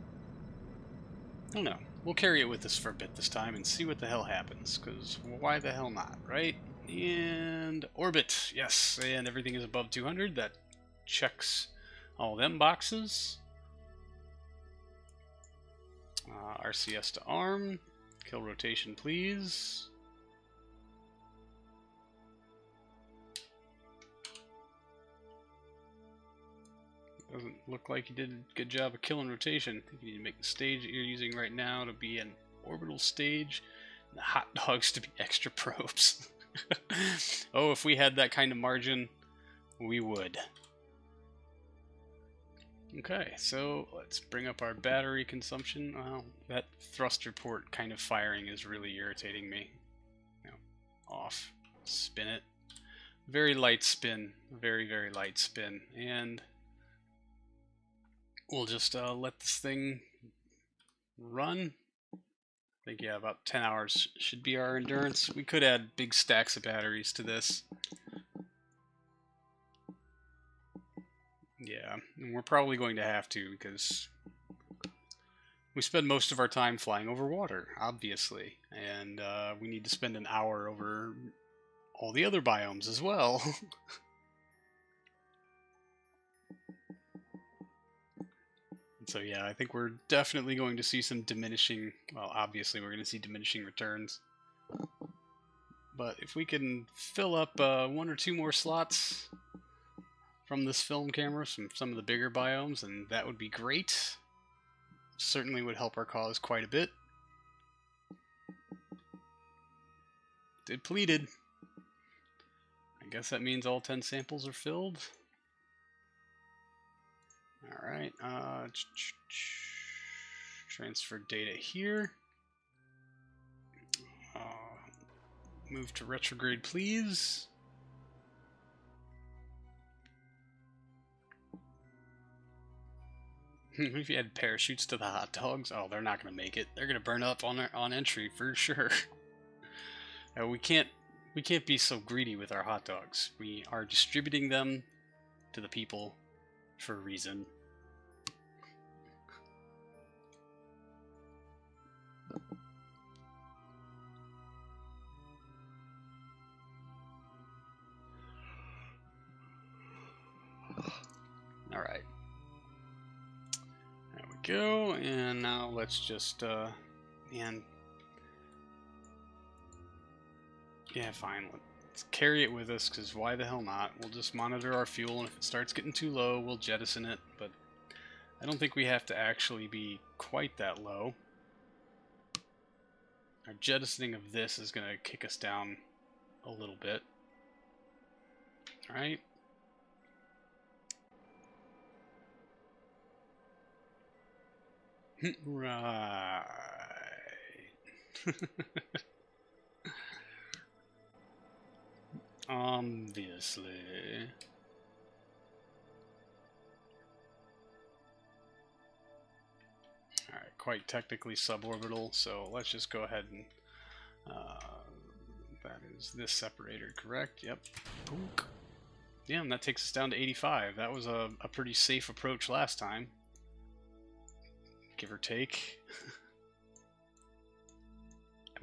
I don't know. We'll carry it with us for a bit this time and see what the hell happens, because why the hell not, right? And orbit, yes, and everything is above 200. That checks all them boxes. RCS to arm. Kill rotation, please. Doesn't look like you did a good job of killing rotation. I think you need to make the stage that you're using right now to be an orbital stage, and the hot dogs to be extra probes. Oh, if we had that kind of margin, we would. Okay, so let's bring up our battery consumption. Well, that thruster port kind of firing is really irritating me. No, off. Spin it. Very light spin. Very, very light spin. And we'll just let this thing run. I think, yeah, about 10 hours should be our endurance. We could add big stacks of batteries to this. Yeah, and we're probably going to have to, because we spend most of our time flying over water, obviously. And we need to spend an hour over all the other biomes as well. So yeah, I think we're definitely going to see some diminishing, well, obviously we're going to see diminishing returns. But if we can fill up 1 or 2 more slots from this film camera, from some of the bigger biomes, then that would be great. Certainly would help our cause quite a bit. Depleted. I guess that means all 10 samples are filled. Alright, transfer data here. Move to retrograde, please. If you add parachutes to the hot dogs, oh, they're not going to make it. They're going to burn up on entry for sure. We can't be so greedy with our hot dogs. We are distributing them to the people for a reason. Alright. There we go, and now let's just, man. Yeah, fine. Let's carry it with us, because why the hell not? We'll just monitor our fuel, and if it starts getting too low, we'll jettison it, but I don't think we have to actually be quite that low. Our jettisoning of this is going to kick us down a little bit. Alright. Right. Obviously. Alright, quite technically suborbital, so let's just go ahead and that is this separator, correct? Yep. Boom. Yeah, and that takes us down to 85. That was a pretty safe approach last time. Give or take.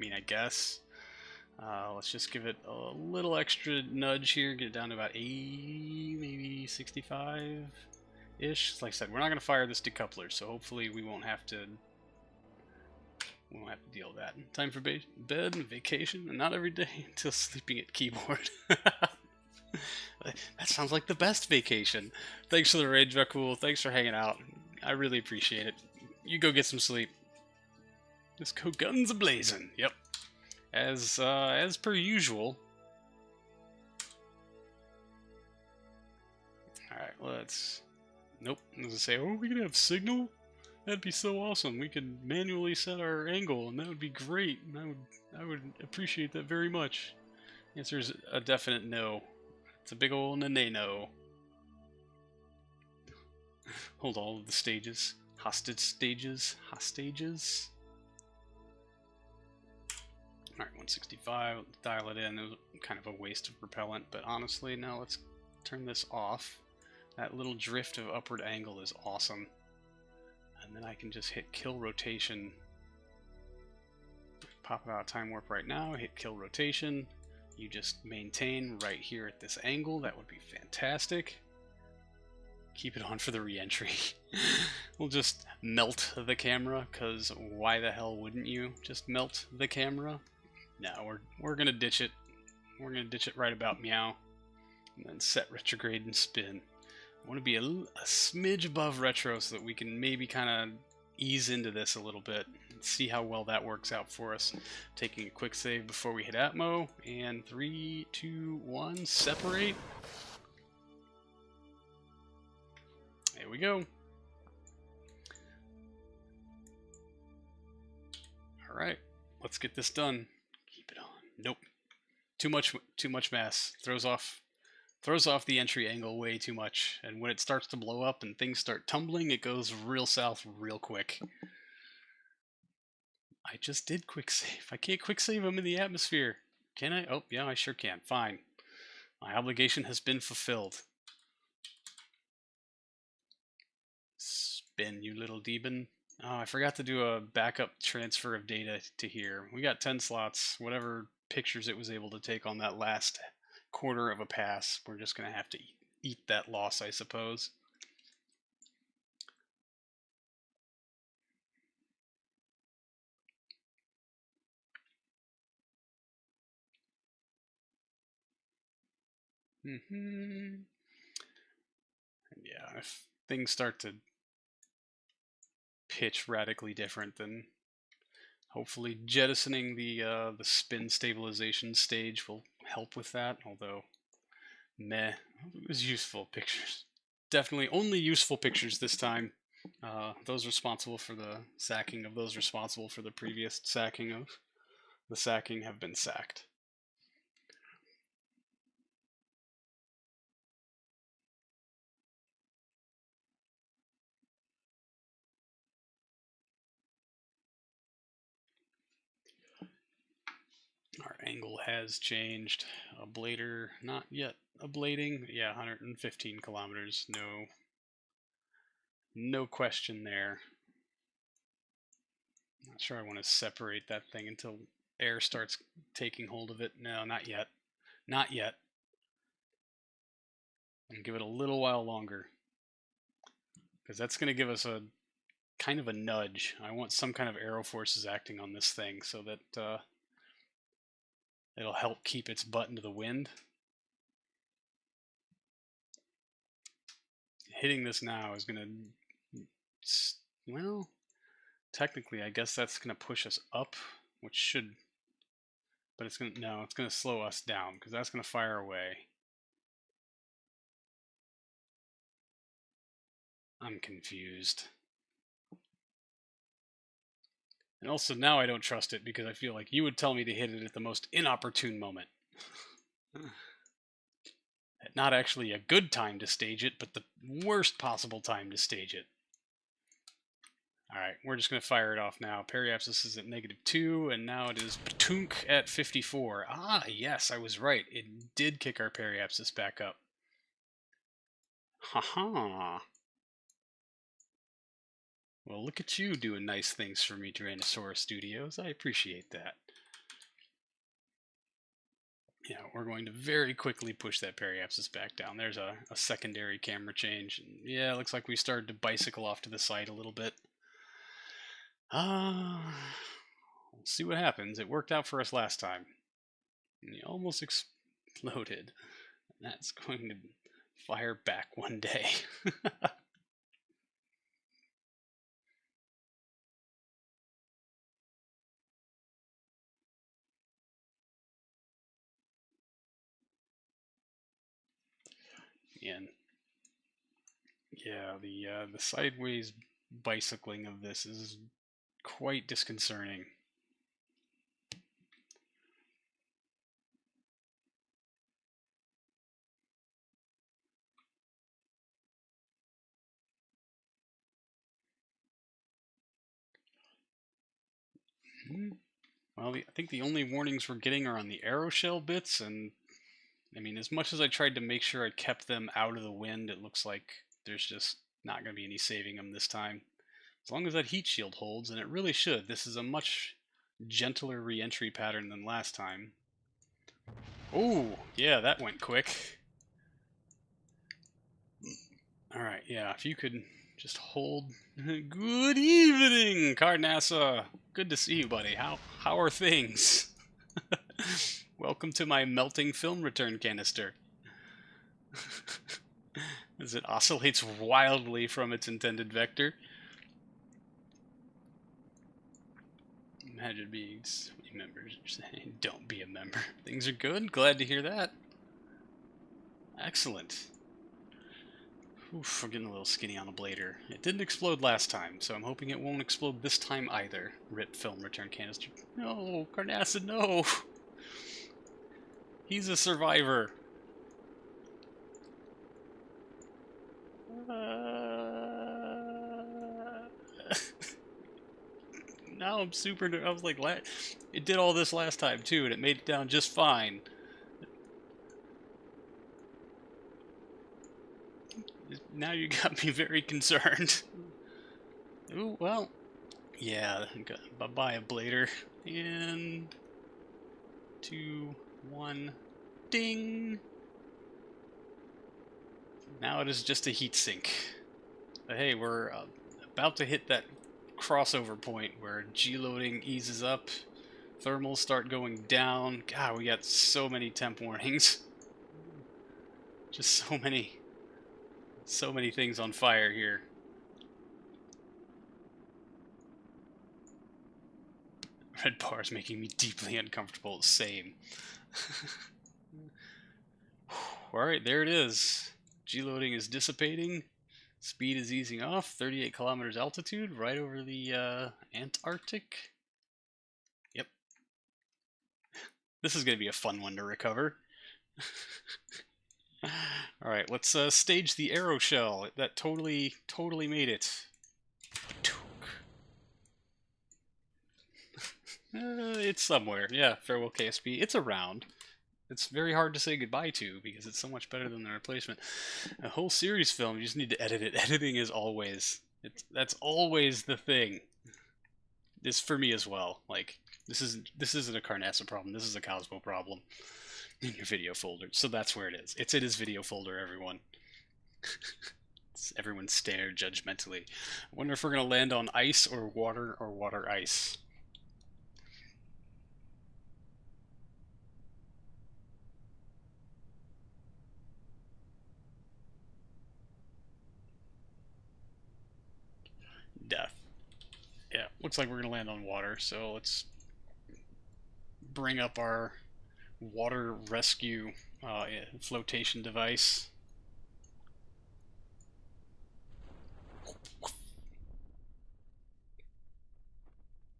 mean, I guess. Let's just give it a little extra nudge here, get it down to about 80, maybe 65-ish. Like I said, we're not going to fire this decoupler, so hopefully we won't have to deal with that. Time for bed and vacation, and not every day until sleeping at keyboard. That sounds like the best vacation. Thanks for the raid, Dracul. Thanks for hanging out. I really appreciate it. You go get some sleep. Let's go guns a-blazing. Yep. As per usual. Alright, let's... Nope. I was gonna say, oh, we can have signal? That'd be so awesome. We could manually set our angle, and that would be great. And I would appreciate that very much. The answer is a definite no. It's a big ol' no. Hold all of the stages. Hostage stages. Hostages. Alright, 165. Dial it in. It was kind of a waste of repellent, but honestly, now let's turn this off. That little drift of upward angle is awesome. And then I can just hit kill rotation. Pop it out of time warp right now, hit kill rotation. You just maintain right here at this angle. That would be fantastic. Keep it on for the re-entry. We'll just melt the camera, because why the hell wouldn't you just melt the camera? No, we're gonna ditch it. We're gonna ditch it right about meow. And then set retrograde and spin. I want to be a smidge above retro so that we can maybe kind of ease into this a little bit and see how well that works out for us. Taking a quick save before we hit Atmo, and 3, 2, 1, separate. There we go. Alright, let's get this done. Keep it on. Nope. Too much mass. Throws off the entry angle way too much, and when it starts to blow up and things start tumbling, it goes real south real quick. I just did quick save. I can't quick save them in the atmosphere. Can I? Oh, yeah, I sure can. Fine. My obligation has been fulfilled. Spin, you little demon. Oh, I forgot to do a backup transfer of data to here. We got 10 slots, whatever pictures it was able to take on that last quarter of a pass. We're just going to have to eat that loss, I suppose. Yeah, if things start to pitch radically different, then hopefully jettisoning the spin stabilization stage will help with that, although meh, it was useful pictures. Definitely only useful pictures this time. Those responsible for the sacking of those responsible for the previous sacking of the sacking have been sacked. Our angle has changed. Ablator, not yet ablating. Yeah, 115 kilometers. No question there. Not sure I want to separate that thing until air starts taking hold of it. No, not yet. Not yet. And give it a little while longer, because that's going to give us a kind of a nudge. I want some kind of aero forces acting on this thing so that it'll help keep its butt into the wind. Hitting this now is going to, well, technically I guess that's going to push us up, which should, but it's going to, no, it's going to slow us down, because that's going to fire away. I'm confused. And also now I don't trust it, because I feel like you would tell me to hit it at the most inopportune moment. Not actually a good time to stage it, but the worst possible time to stage it. Alright, we're just going to fire it off now. Periapsis is at -2, and now it is Patunk at 54. Ah, yes, I was right. It did kick our Periapsis back up. Haha. Well, look at you doing nice things for me, Tyrannosaurus Studios. I appreciate that. Yeah, we're going to very quickly push that periapsis back down. There's a secondary camera change. And yeah, it looks like we started to bicycle off to the side a little bit. We'll see what happens. It worked out for us last time. And he almost exploded. And that's going to fire back one day. And yeah, the sideways bicycling of this is quite disconcerting. Well, I think the only warnings we're getting are on the aeroshell bits, and I mean, as much as I tried to make sure I kept them out of the wind, it looks like there's just not going to be any saving them this time. As long as that heat shield holds, and it really should. This is a much gentler re-entry pattern than last time. Oh, yeah, that went quick. Alright, yeah, if you could just hold... Good evening, Carnassa! Good to see you, buddy. How are things? Welcome to my melting film return canister. As it oscillates wildly from its intended vector. Imagine being members saying, don't be a member. Things are good. Glad to hear that. Excellent. Oof, we're getting a little skinny on the blader. It didn't explode last time, so I'm hoping it won't explode this time either. Rip film return canister. No, Carnassa, no! He's a survivor. Now I'm super... I was like, it did all this last time too, and it made it down just fine. Now you got me very concerned. Ooh, well, yeah, bye-bye a blader. And 2, 1, ding! Now it is just a heat sink. But hey, we're about to hit that crossover point where G-loading eases up, thermals start going down. God, we got so many temp warnings. Just so many things on fire here. Red bar is making me deeply uncomfortable. Same. Alright, there it is. G-loading is dissipating. Speed is easing off. 38 kilometers altitude, right over the Antarctic. Yep. This is going to be a fun one to recover. Alright, let's stage the aeroshell. That totally made it. It's somewhere. Yeah, farewell KSP. It's around. It's very hard to say goodbye to because it's so much better than the replacement. A whole series film, you just need to edit it. Editing is always... that's always the thing. It's for me as well. Like, this isn't a Carnassa problem. This is a Cosmo problem in your video folder. So that's where it is. It's in his video folder, everyone. Everyone stare judgmentally. I wonder if we're going to land on ice or water ice. Death. Yeah, looks like we're going to land on water, so let's bring up our water rescue flotation device.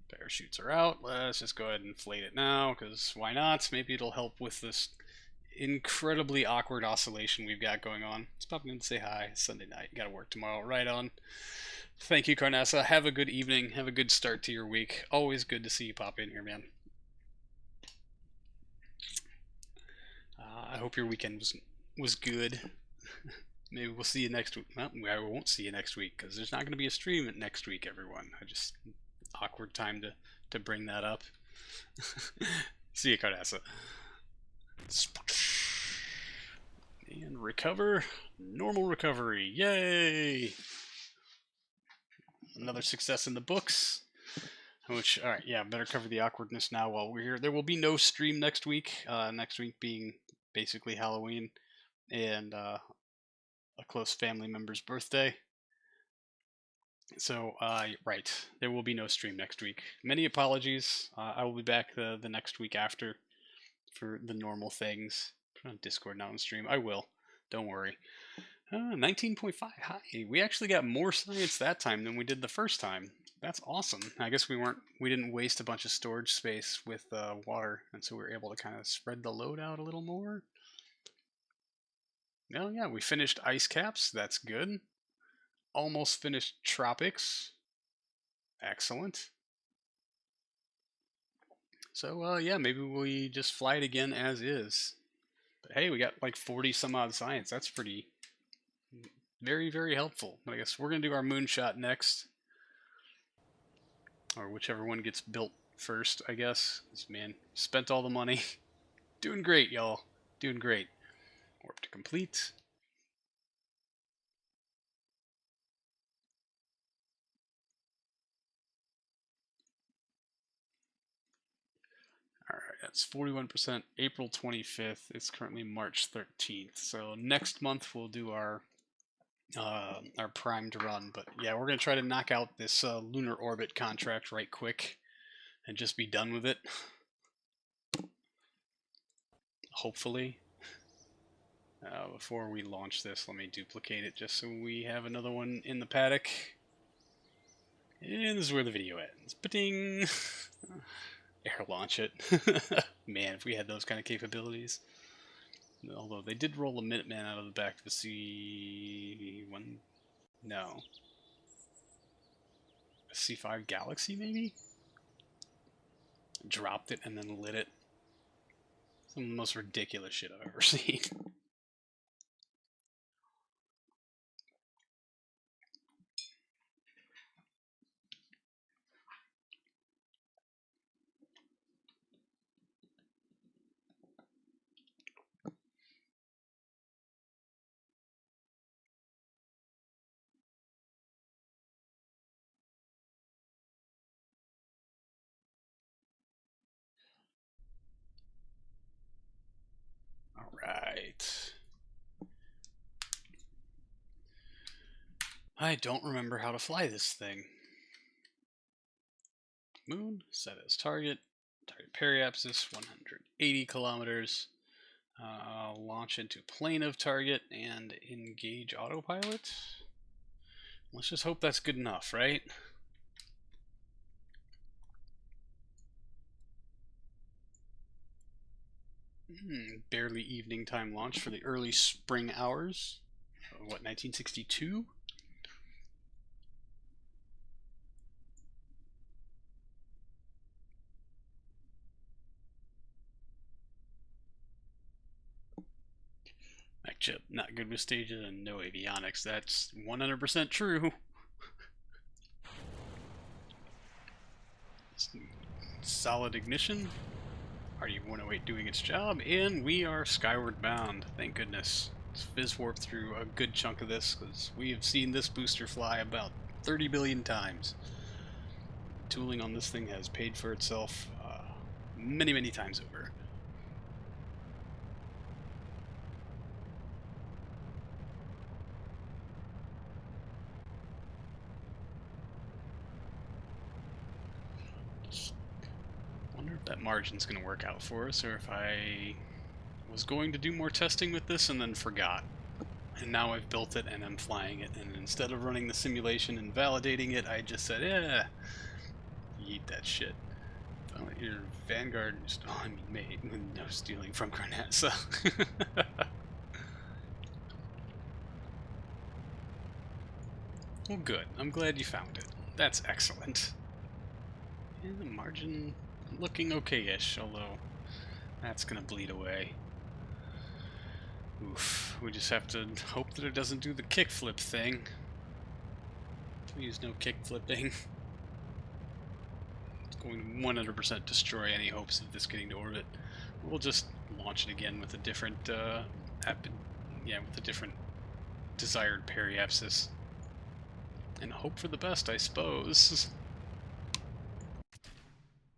Parachutes are out. Let's just go ahead and inflate it now, because why not? Maybe it'll help with this incredibly awkward oscillation we've got going on. Let's pop in and say hi. It's Sunday night. You gotta work tomorrow. Right on. Thank you, Carnassa. Have a good evening. Have a good start to your week. Always good to see you pop in here, man. I hope your weekend was good. Maybe we'll see you next week. Well, I won't see you next week because there's not going to be a stream next week, everyone. Awkward time to bring that up. See you, Carnassa. And recover. Normal recovery. Yay! Another success in the books. Which, alright, yeah, better cover the awkwardness now while we're here. There will be no stream next week. Next week being basically Halloween and a close family member's birthday. So, right, there will be no stream next week. Many apologies. I will be back the next week after for the normal things. Put on Discord, not on stream. I will. Don't worry. 19.5. Hi. We actually got more science that time than we did the first time. That's awesome. I guess we didn't waste a bunch of storage space with water, and so we were able to kind of spread the load out a little more. Oh yeah, we finished ice caps. That's good. Almost finished tropics. Excellent. So yeah, maybe we just fly it again as is. But hey, we got like 40 some odd science. That's pretty very, very helpful. I guess we're gonna do our moonshot next. Or whichever one gets built first, I guess. Man, spent all the money. Doing great, y'all. Doing great. Warp to complete. Alright, that's 41%. April 25th. It's currently March 13th. So next month we'll do our primed run. But yeah, we're going to try to knock out this lunar orbit contract right quick and just be done with it. Hopefully. Before we launch this, let me duplicate it just so we have another one in the paddock. And this is where the video ends. Ba-ding! Air launch it. Man, if we had those kind of capabilities. Although they did roll a Minuteman out of the back of the C1. No. A C5 Galaxy, maybe? Dropped it and then lit it. Some of the most ridiculous shit I've ever seen. Alright. I don't remember how to fly this thing. Moon, set as target. Target periapsis, 180 kilometers. Launch into plane of target and engage autopilot. Let's just hope that's good enough, right? Barely evening time launch for the early spring hours. What, 1962? Mac chip, not good with stages and no avionics. That's 100% true. Solid ignition. RD-108 doing its job, and we are skyward bound. Thank goodness. Let's fizz warp through a good chunk of this, because we have seen this booster fly about 30 billion times. Tooling on this thing has paid for itself many, many times over. Wonder if that margin's going to work out for us, or if I was going to do more testing with this and then forgot. And now I've built it and I'm flying it, and instead of running the simulation and validating it, I just said, eh, eat that shit. Your Vanguard, oh, I mean, mate, no stealing from Carnassa. Well, good. I'm glad you found it. That's excellent. And the margin looking okay-ish, although that's gonna bleed away. Oof. We just have to hope that it doesn't do the kickflip thing. Please, no kick flipping. going to 100% destroy any hopes of this getting to orbit. We'll just launch it again with a different, with a different desired periapsis. And hope for the best, I suppose.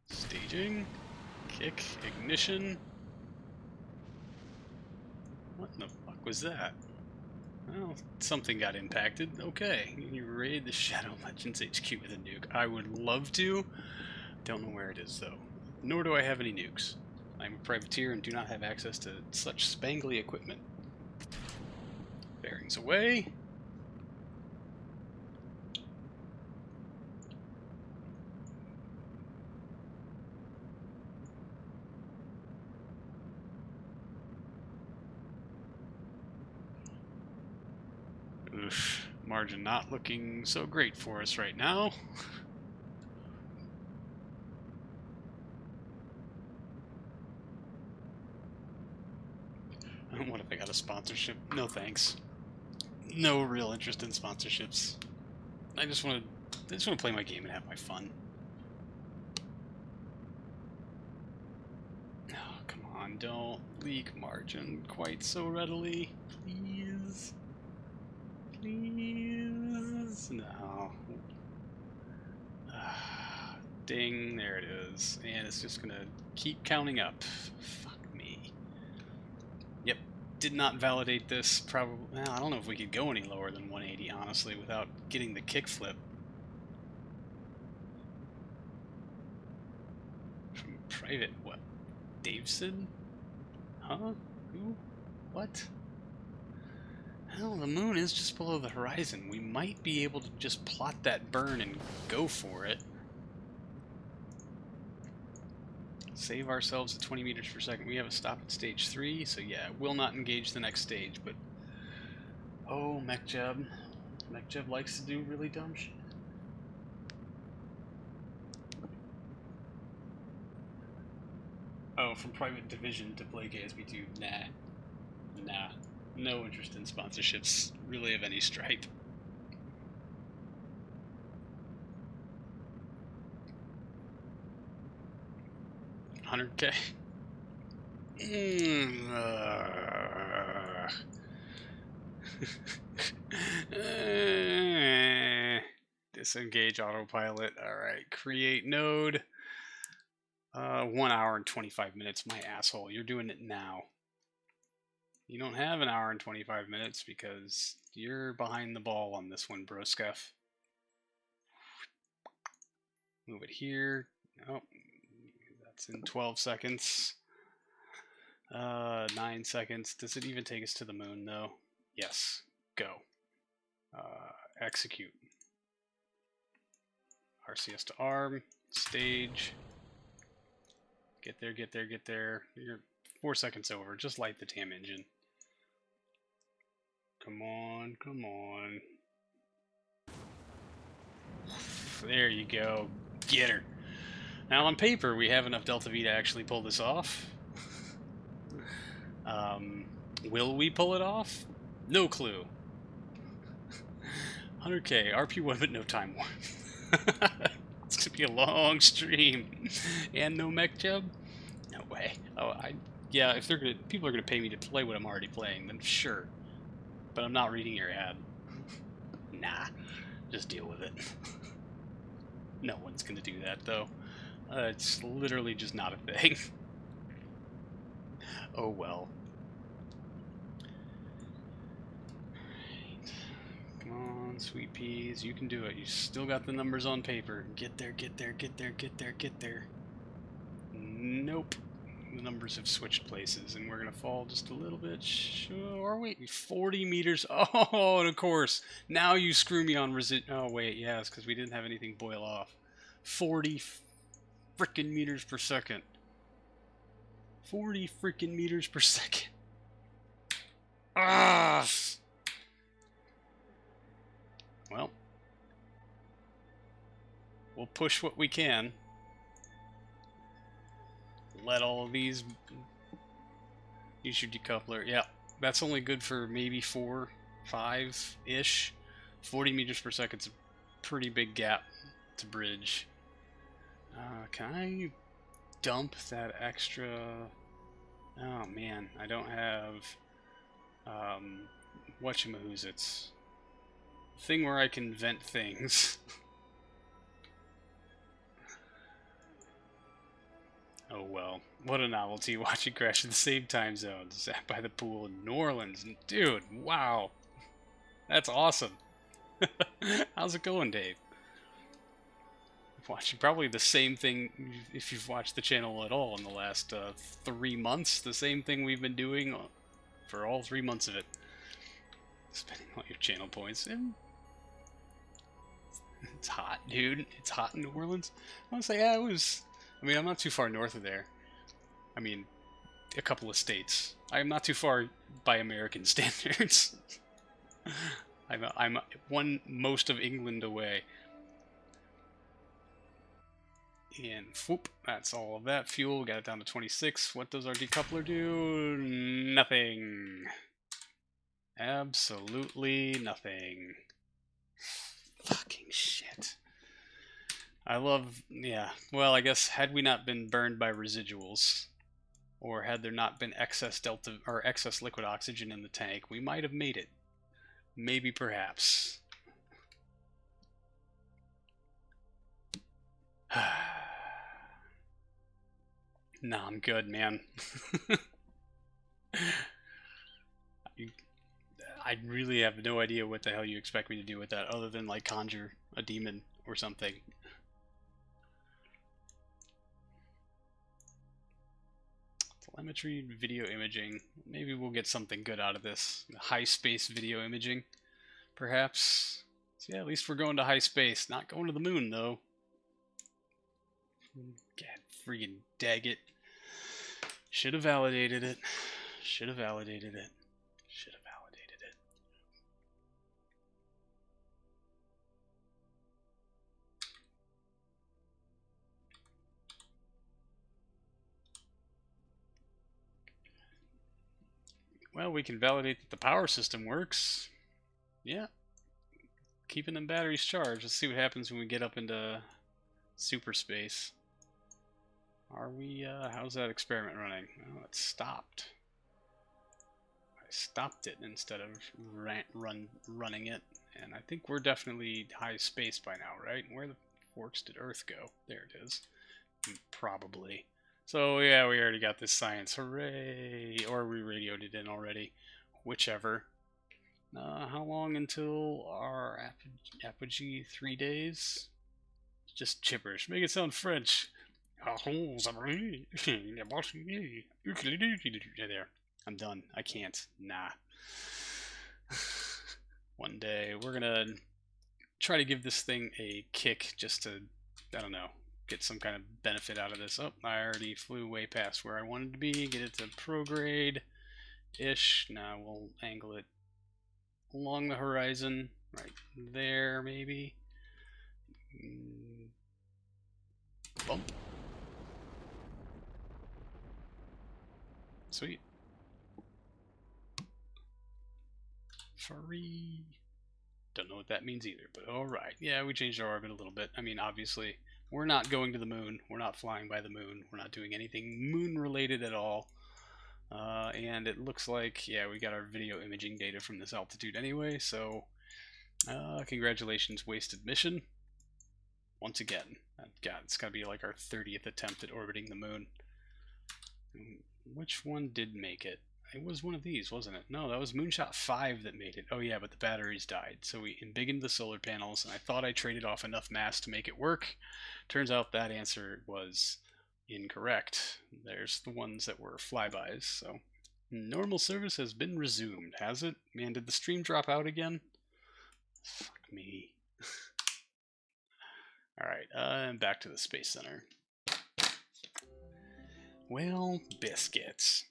Staging. Kick. Ignition. What in the fuck was that? Well, something got impacted. Okay, you raid the Shadow Legends HQ with a nuke. I would love to. Don't know where it is, though. Nor do I have any nukes. I'm a privateer and do not have access to such spangly equipment. Bearings away. Oof, margin not looking so great for us right now. What if I got a sponsorship? No thanks. No real interest in sponsorships. I just want to play my game and have my fun. Oh, come on, don't leak margin quite so readily. Please. Please. No. Ding, there it is. And it's just gonna keep counting up. Fuck me. Yep, did not validate this. Probably, well, I don't know if we could go any lower than 180, honestly, without getting the kickflip. From private, what? Daveson? Huh? Who? What? Hell, the moon is just below the horizon. We might be able to just plot that burn and go for it. Save ourselves at 20 meters per second. We have a stop at stage 3, so yeah, will not engage the next stage, but... Oh, Mechjeb. Mechjeb likes to do really dumb shit. Oh, from Private Division to play KSP2. Nah. Nah. No interest in sponsorships, really, of any stripe. $100K? Disengage autopilot. Alright, create node. 1 hour and 25 minutes, my asshole. You're doing it now. You don't have an hour and 25 minutes because you're behind the ball on this one, broskef. Move it here. Oh, that's in 12 seconds. 9 seconds. Does it even take us to the moon, though? Yes. Go. Execute. RCS to arm. Stage. Get there, get there, get there. You're 4 seconds over. Just light the damn engine. Come on, come on. There you go. Get her. Now, on paper, we have enough Delta V to actually pull this off. Will we pull it off? No clue. 100K, RP1, but no time warp. It's gonna be a long stream. And no Mechjeb? No way. Oh, yeah, if people are gonna pay me to play what I'm already playing, then sure. But I'm not reading your ad. Nah, just deal with it. No one's gonna do that, though. It's literally just not a thing. Oh well. Come on, sweet peas. You can do it. You still got the numbers on paper. Get there, get there, get there, get there, get there. Nope. The numbers have switched places, and we're going to fall just a little bit. Sure, are we? 40 meters. Oh, and of course. Now you screw me on Oh, wait, yes, because we didn't have anything boil off. 40 frickin' meters per second. 40 frickin' meters per second. Ah! Well, we'll push what we can. Let all of these... Use your decoupler. Yeah, that's only good for maybe 4, 5-ish. 40 meters per second's a pretty big gap to bridge. Can I dump that extra... Oh man, I don't have... whatchamahoots. Thing where I can vent things. Oh well, what a novelty watching crash in the same time zone. Sat by the pool in New Orleans. Dude, wow. That's awesome. How's it going, Dave? Watching probably the same thing if you've watched the channel at all in the last 3 months. The same thing we've been doing for all 3 months of it. Spending all your channel points. And it's hot, dude. It's hot in New Orleans. I want to say, yeah, it was... I mean, I'm not too far north of there. I mean, a couple of states. I'm not too far by American standards. I'm most of England away. And whoop, that's all of that fuel. Got it down to 26. What does our decoupler do? Nothing. Absolutely nothing. Fucking shit. I love, yeah. Well, I guess had we not been burned by residuals, or had there not been excess delta or excess liquid oxygen in the tank, we might have made it. Maybe, perhaps. Nah, I'm good, man. I really have no idea what the hell you expect me to do with that, other than, like, conjure a demon or something. Telemetry, video imaging. Maybe we'll get something good out of this. High space video imaging, perhaps. So yeah, at least we're going to high space. Not going to the moon, though. God, freaking dag it. Should have validated it. Should have validated it. Should have validated it. Well, we can validate that the power system works. Yeah. Keeping them batteries charged. Let's see what happens when we get up into super space. Are we, how's that experiment running? Oh, it stopped. I stopped it instead of running it. And I think we're definitely high space by now, right? Where the forks did Earth go? There it is. Probably. So, yeah, we already got this science. Hooray! Or we radioed it in already. Whichever. How long until our apogee? 3 days? Just gibberish. Make it sound French. There. I'm done. I can't. Nah. One day we're gonna try to give this thing a kick just to, I don't know, get some kind of benefit out of this. Oh, I already flew way past where I wanted to be. Get it to prograde-ish. Now we'll angle it along the horizon. Right there, maybe. Bump. Sweet. Free. Don't know what that means either, but alright. Yeah, we changed our orbit a little bit. I mean, obviously, we're not going to the moon. We're not flying by the moon. We're not doing anything moon-related at all. And it looks like, yeah, we got our video imaging data from this altitude anyway, so congratulations, wasted mission. Once again. God, it's gotta be like our 30th attempt at orbiting the moon. Which one did make it? It was one of these, wasn't it? No, that was Moonshot 5 that made it. Oh yeah, but the batteries died. So we embiggened the solar panels, and I thought I traded off enough mass to make it work. Turns out that answer was incorrect. There's the ones that were flybys, so... Normal service has been resumed, has it? Man, did the stream drop out again? Fuck me. Alright, and back to the Space Center. Well, biscuits.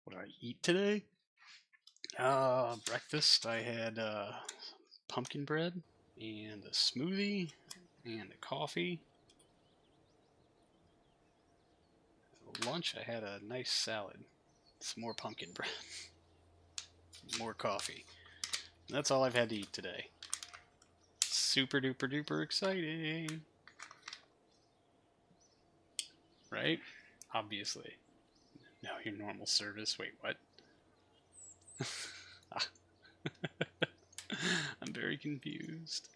What did I eat today? Breakfast, I had pumpkin bread and a smoothie and a coffee. Lunch, I had a nice salad. Some more pumpkin bread. More coffee. That's all I've had to eat today. Super duper duper exciting. Right? Obviously. No, your normal service. Wait, what? I'm very confused.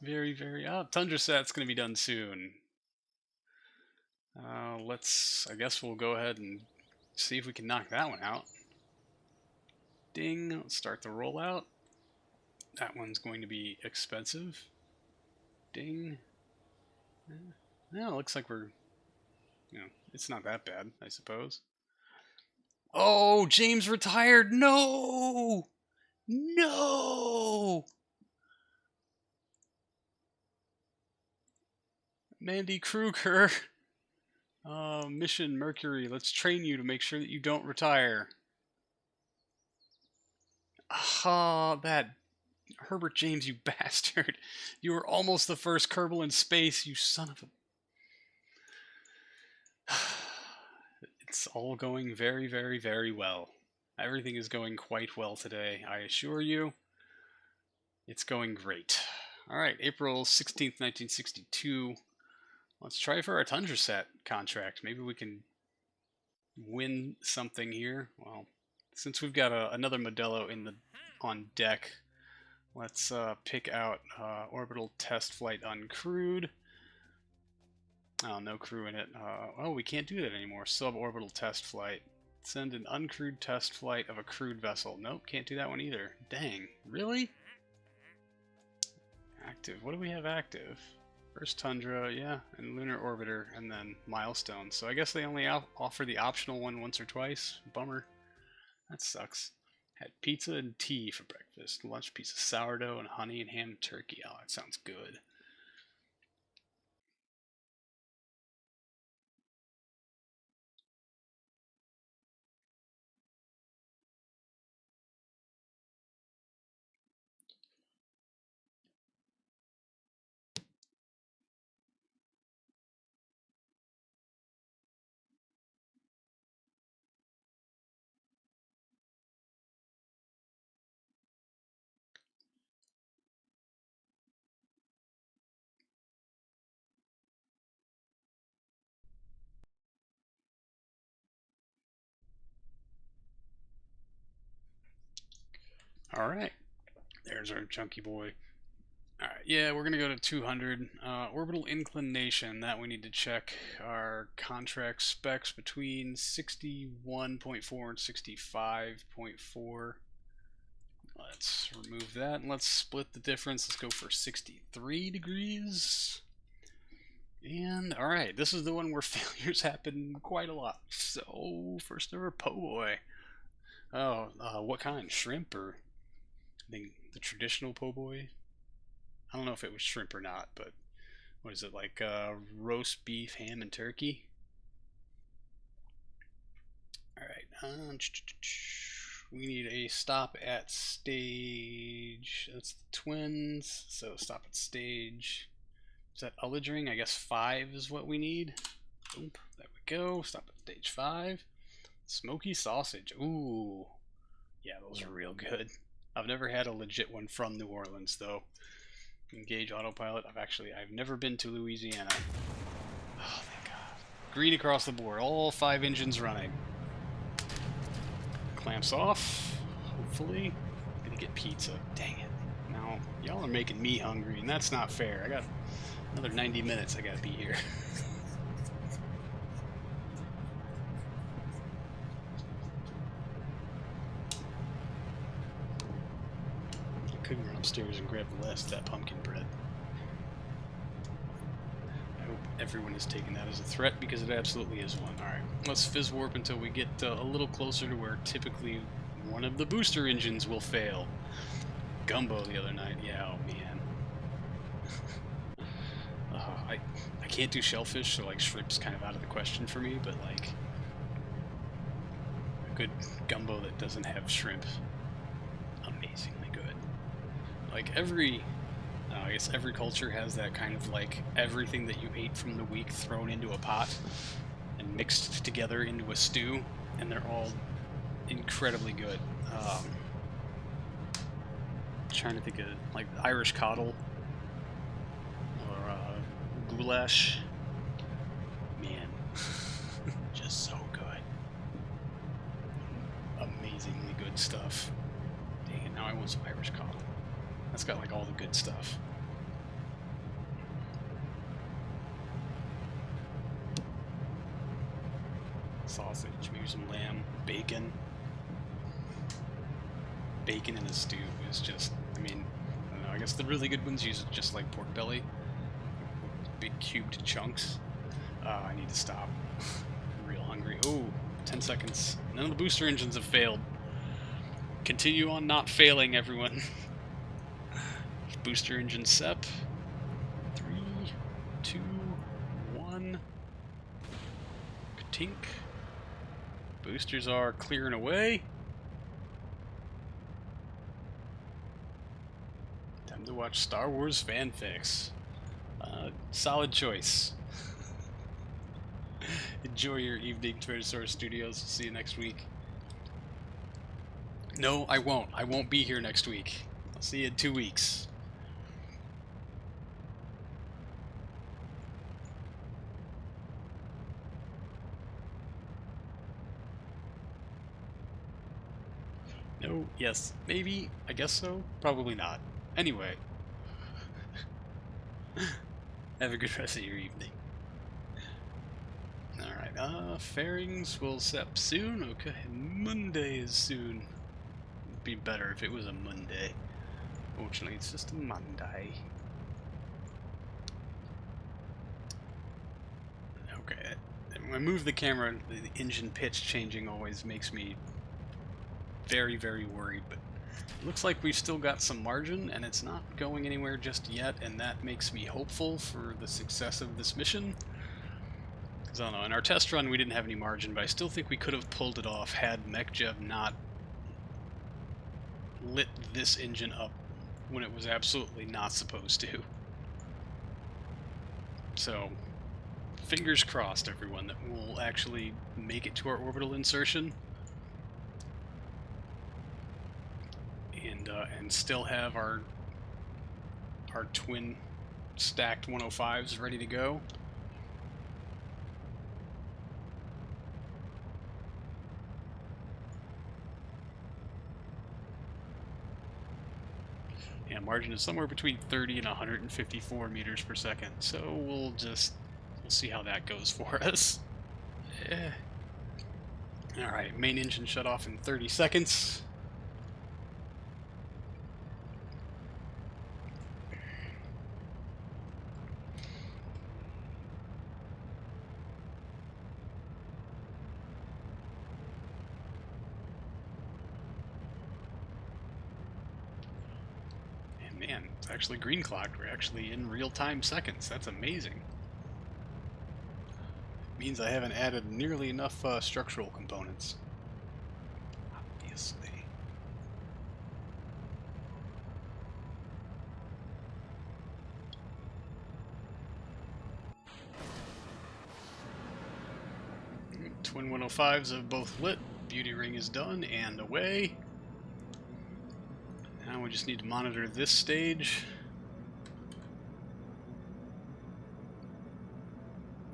Very, very... Oh, Tundra Sat's going to be done soon. I guess we'll go ahead and see if we can knock that one out. Ding. Let's start the rollout. That one's going to be expensive. Ding. Yeah, it looks like we're... it's not that bad, I suppose. Oh, James retired! No! No! Mandy Kruger. Mission Mercury. Let's train you to make sure that you don't retire. Ah, that Herbert James, you bastard. You were almost the first Kerbal in space, you son of a... It's all going very, very, very well. Everything is going quite well today, I assure you. It's going great. Alright, April 16th, 1962. Let's try for our Tundra Sat contract. Maybe we can win something here. Well, since we've got another Modelo on deck, let's pick out orbital test flight uncrewed. Oh, no crew in it. Oh, we can't do that anymore. Suborbital test flight. Send an uncrewed test flight of a crewed vessel. Nope, can't do that one either. Dang, really? Active. What do we have active? First Tundra, yeah, and Lunar Orbiter, and then Milestone. So I guess they only offer the optional one once or twice. Bummer. That sucks. Had pizza and tea for breakfast. Lunch piece of sourdough and honey and ham and turkey. Oh, that sounds good. Alright. There's our chunky boy. Alright, yeah, we're going to go to 200. Orbital inclination, that we need to check our contract specs between 61.4 and 65.4. Let's remove that and let's split the difference. Let's go for 63 degrees. And, alright, this is the one where failures happen quite a lot. So, first ever po' boy. Oh, what kind? Shrimp or... I think the traditional po' boy? I don't know if it was shrimp or not, but what is it, like roast beef, ham, and turkey? Alright, we need a stop at stage. That's the twins, so stop at stage. Is that Ullaging? I guess 5 is what we need. Oop, there we go. Stop at stage 5. Smoky sausage. Ooh. Yeah, those are real good. I've never had a legit one from New Orleans, though. Engage autopilot. I've never been to Louisiana. Oh, thank God. Green across the board. All 5 engines running. Clamps off. Hopefully. I'm gonna get pizza. Dang it. Now, y'all are making me hungry, and that's not fair. I got another 90 minutes I gotta be here. Couldn't run upstairs and grab the last of that pumpkin bread. I hope everyone is taking that as a threat, because it absolutely is one. Alright, let's fizz warp until we get a little closer to where typically one of the booster engines will fail. Gumbo the other night, yeah, oh man. I can't do shellfish, so like shrimp's kind of out of the question for me, but like a good gumbo that doesn't have shrimp, amazingly good. Like I guess every culture has that kind of like everything that you ate from the week thrown into a pot and mixed together into a stew. and they're all incredibly good. Trying to think of like Irish coddle or goulash. Man, just so good. Amazingly good stuff. Dang it, now I want some Irish coddle. That's got like all the good stuff. Sausage, maybe some lamb, bacon. Bacon in a stew is just, I mean, I don't know, I guess the really good ones use just like pork belly. Big cubed chunks. I need to stop. I'm real hungry. Oh, 10 seconds. None of the booster engines have failed. Continue on not failing, everyone. Booster engine sep. 3, 2, 1. Katink. Boosters are clearing away. Time to watch Star Wars fanfics. Solid choice. Enjoy your evening, Tyrannosaurus Studios. See you next week. No, I won't. I won't be here next week. I'll see you in 2 weeks. No, yes, maybe, I guess so, probably not. Anyway. Have a good rest of your evening. Alright, fairings will sep soon. Okay, Monday is soon. It'd be better if it was a Monday. Fortunately, it's just a Monday. Okay, when I move the camera, the engine pitch changing always makes me very, very worried, but it looks like we've still got some margin, and it's not going anywhere just yet, and that makes me hopeful for the success of this mission. Because, I don't know, in our test run we didn't have any margin, but I still think we could have pulled it off had MechJeb not lit this engine up when it was absolutely not supposed to. So, fingers crossed, everyone, that we'll actually make it to our orbital insertion. And still have our twin stacked 105s ready to go. Yeah, margin is somewhere between 30 and 154 meters per second, so we'll see how that goes for us. Alright, main engine shut off in 30 seconds. Man, it's actually green clocked. We're actually in real-time seconds. That's amazing. Means I haven't added nearly enough structural components. Obviously. Twin 105s have both lit. Beauty ring is done and away. Now we just need to monitor this stage.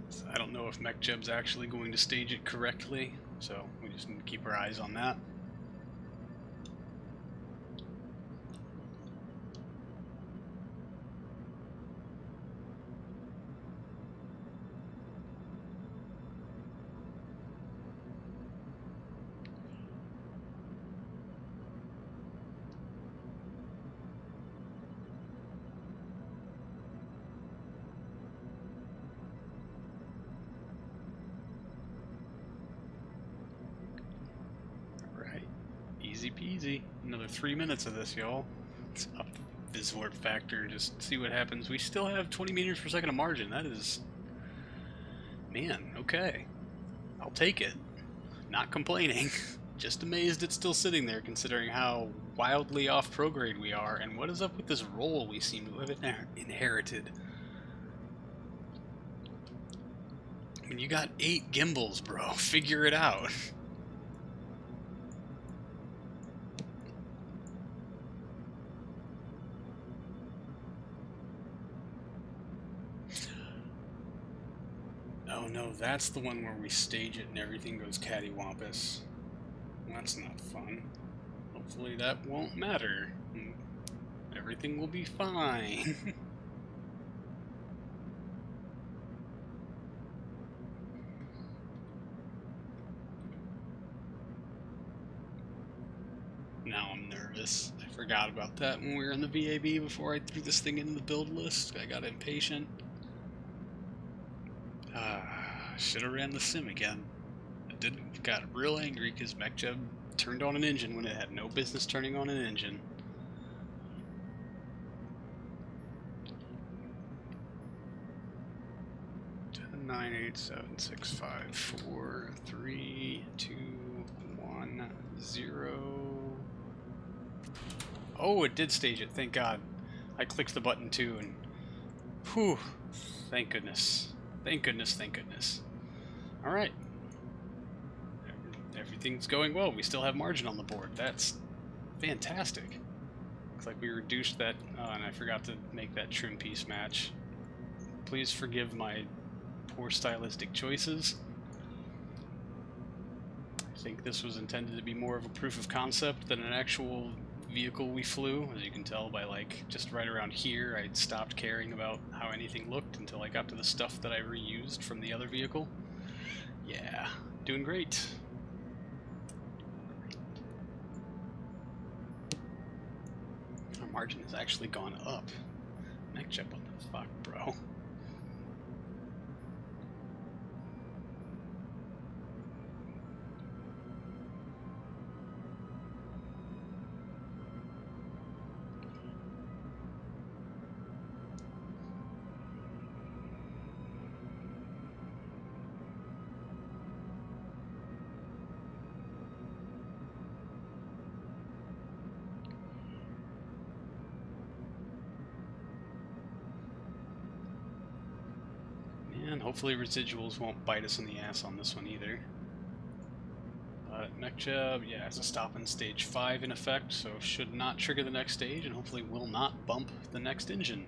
So I don't know if MechJeb's actually going to stage it correctly, so we just need to keep our eyes on that. Easy peasy. Another 3 minutes of this, y'all. Let's up the Viswarp factor, just see what happens. We still have 20 meters per second of margin. That is... Man, okay. I'll take it. Not complaining. Just amazed it's still sitting there, considering how wildly off prograde we are, and what is up with this roll we seem to have inherited. I mean, you got 8 gimbals, bro. Figure it out. no, that's the one where we stage it and everything goes cattywampus. That's not fun. Hopefully that won't matter. Everything will be fine. Now I'm nervous. I forgot about that when we were in the VAB before I threw this thing in the build list. I got impatient. Should have ran the sim again. I got real angry because MechJeb turned on an engine when it had no business turning on an engine. Nine eight seven six five four three two one zero. Oh, it did stage it. Thank God. I clicked the button too, and whew, thank goodness. Thank goodness. Thank goodness. All right. Everything's going well. We still have margin on the board. That's fantastic. Looks like we reduced that, and I forgot to make that trim piece match. Please forgive my poor stylistic choices. I think this was intended to be more of a proof of concept than an actual vehicle we flew. As you can tell by, like, just right around here, I stopped caring about how anything looked until I got to the stuff that I reused from the other vehicle. Yeah, doing great. Our margin has actually gone up. MechJeb, what the fuck, bro? And hopefully residuals won't bite us in the ass on this one either. But MechJeb, yeah, has a stop in stage 5 in effect, so should not trigger the next stage and hopefully will not bump the next engine.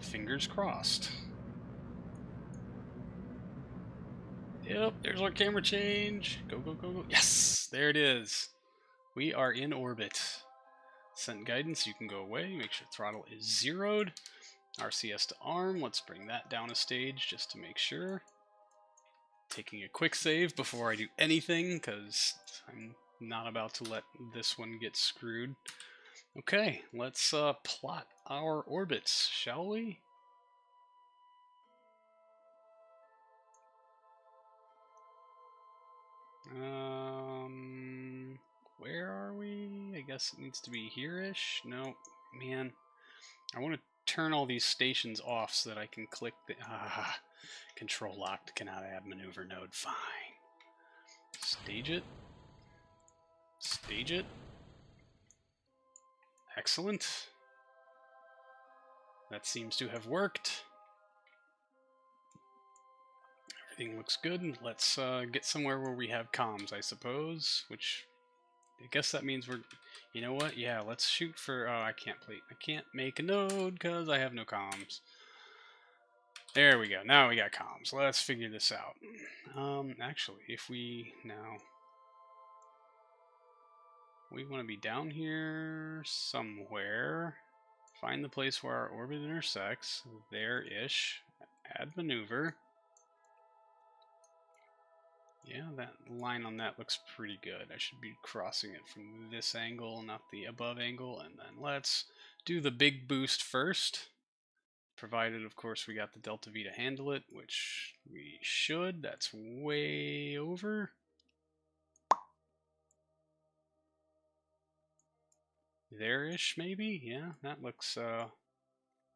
Fingers crossed. Yep, there's our camera change. Go, go, go, go. Yes, there it is. We are in orbit. Send guidance, you can go away. Make sure throttle is zeroed. RCS to arm, let's bring that down a stage just to make sure. Taking a quick save before I do anything, because I'm not about to let this one get screwed. Okay, let's plot our orbits, shall we? Where are we? I guess it needs to be here-ish. No, man. I want to turn all these stations off so that I can click the... control locked, cannot add maneuver node. Fine. Stage it. Stage it. Excellent. That seems to have worked. Everything looks good. Let's get somewhere where we have comms, I suppose, which I guess that means we're... You know what? Yeah, let's shoot for... Oh, I can't make a node because I have no comms. There we go. Now we got comms. Let's figure this out. Actually, if we now... We want to be down here somewhere. Find the place where our orbit intersects. There-ish. Add maneuver. Yeah, that line on that looks pretty good. I should be crossing it from this angle, not the above angle. And then let's do the big boost first. Provided, of course, we got the Delta V to handle it, which we should. That's way over. There-ish, maybe? Yeah, that looks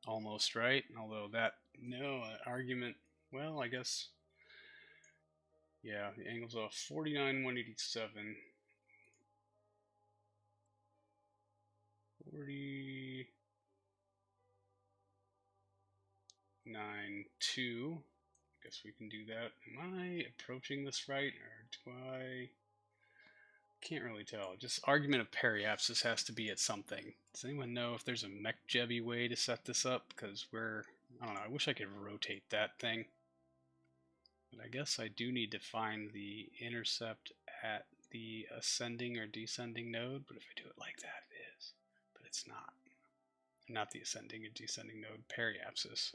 almost right. Although that, no, argument, well, I guess, yeah, the angle's off 49, 187. 49, 2. Guess we can do that. Am I approaching this right, or do I... Can't really tell. Just argument of periapsis has to be at something. Does anyone know if there's a MechJebby way to set this up? Because we're... I don't know. I wish I could rotate that thing. But I guess I do need to find the intercept at the ascending or descending node, but if I do it like that, it is. But it's not. Not the ascending or descending node, periapsis.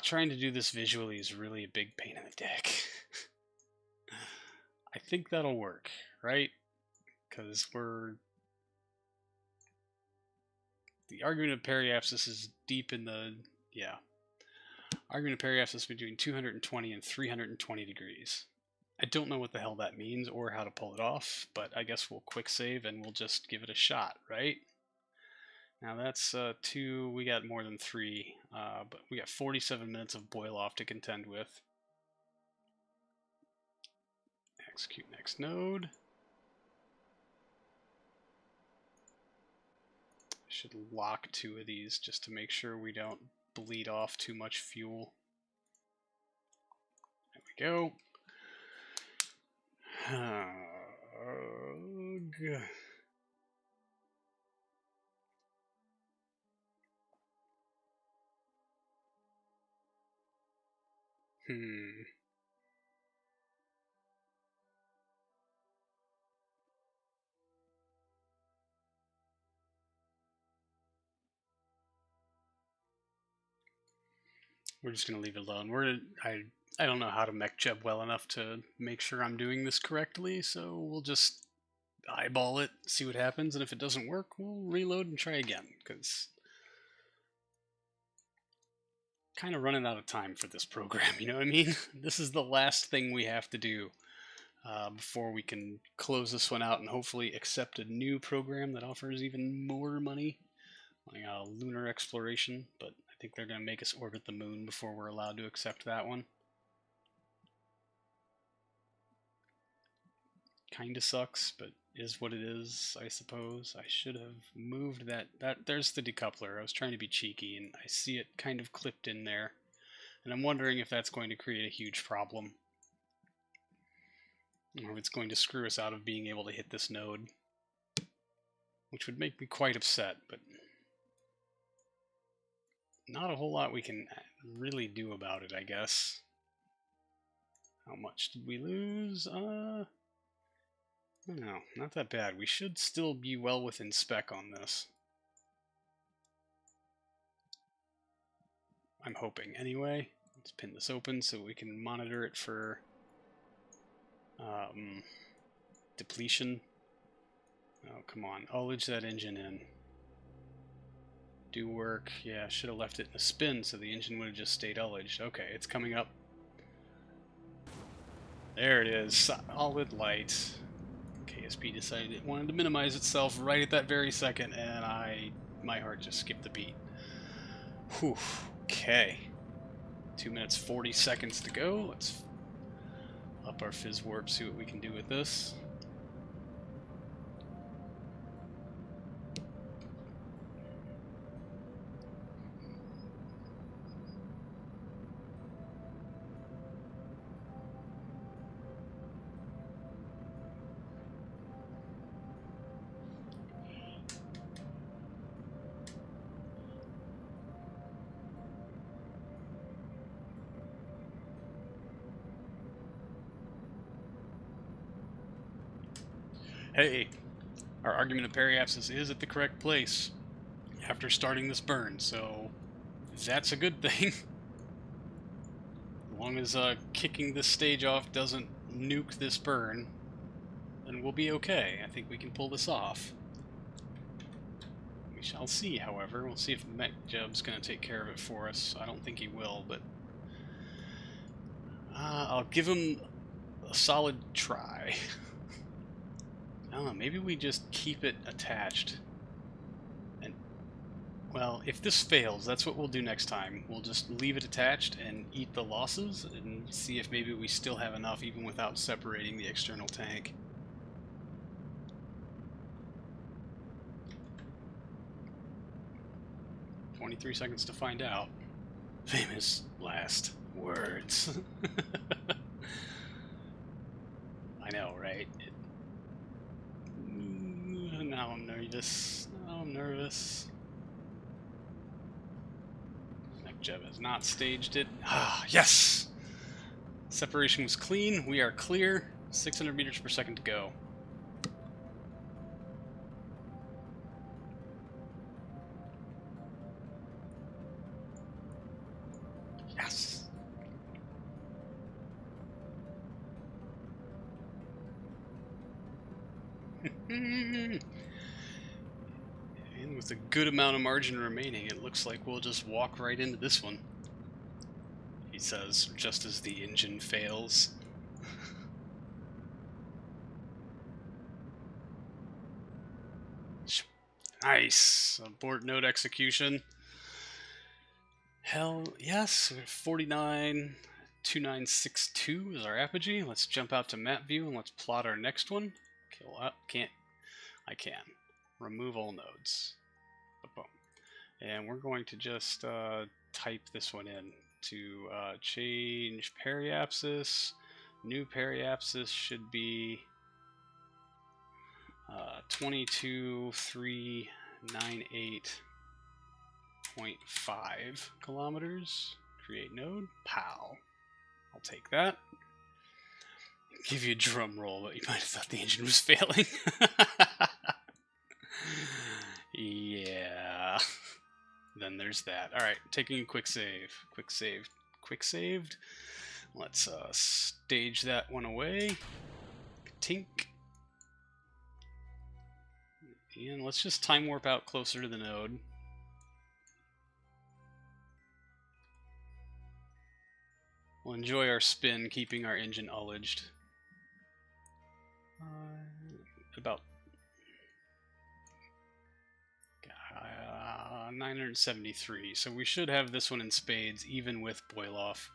Trying to do this visually is really a big pain in the dick. I think that'll work, right? Because the argument of periapsis is deep in the, yeah. Argument of periapsis between 220 and 320 degrees. I don't know what the hell that means or how to pull it off, but I guess we'll quick save and we'll just give it a shot, right? Now that's 2, we got more than 3, but we got 47 minutes of boil off to contend with. Execute next node. I should lock 2 of these just to make sure we don't bleed off too much fuel. There we go. We're just going to leave it alone. I don't know how to mech jeb well enough to make sure I'm doing this correctly, so we'll just eyeball it, see what happens, and if it doesn't work, we'll reload and try again, because kind of running out of time for this program, you know what I mean? This is the last thing we have to do before we can close this one out and hopefully accept a new program that offers even more money, like lunar exploration, but I think they're going to make us orbit the moon before we're allowed to accept that one. Kinda sucks, but is what it is, I suppose. I should have moved that. There's the decoupler. I was trying to be cheeky, and I see it kind of clipped in there. And I'm wondering if that's going to create a huge problem. Or if it's going to screw us out of being able to hit this node. Which would make me quite upset, but not a whole lot we can really do about it, I guess. How much did we lose? No, not that bad. We should still be well within spec on this. I'm hoping. Anyway, let's pin this open so we can monitor it for depletion. Oh, come on. Ullage that engine in. Do work. Yeah, should have left it in a spin so the engine would have just stayed ullaged. Okay, it's coming up. There it is. Solid light. KSP decided it wanted to minimize itself right at that very second, and my heart just skipped a beat. Whew. Okay. 2 minutes 40 seconds to go. Let's up our fizz warp, see what we can do with this. Hey, our argument of periapsis is at the correct place after starting this burn, so that's a good thing. As long as kicking this stage off doesn't nuke this burn, then we'll be okay. I think we can pull this off. We shall see, however. We'll see if Mech Jeb's going to take care of it for us. I don't think he will, but I'll give him a solid try. I don't know, maybe we just keep it attached. And, well, if this fails, that's what we'll do next time. We'll just leave it attached and eat the losses and see if maybe we still have enough even without separating the external tank. "23 seconds to find out." Famous last words. I know, right? Now I'm nervous. Now I'm nervous. Jeb has not staged it. Ah, yes! Separation was clean. We are clear. 600 meters per second to go. Yes! And with a good amount of margin remaining, it looks like we'll just walk right into this one. He says, just as the engine fails. Nice! Abort node execution. Hell yes, 492962 is our apogee. Let's jump out to map view and let's plot our next one. Kill up, can't, I can. Remove all nodes. Boom. And we're going to just type this one in to change periapsis. New periapsis should be 22398.5 kilometers. Create node. Pow. I'll take that. Give you a drum roll, but you might have thought the engine was failing. Yeah. Then there's that. Alright, taking a quick save. Quick saved. Let's stage that one away. Tink. And let's just time warp out closer to the node. We'll enjoy our spin, keeping our engine ullaged. About 973. So we should have this one in spades, even with boil-off,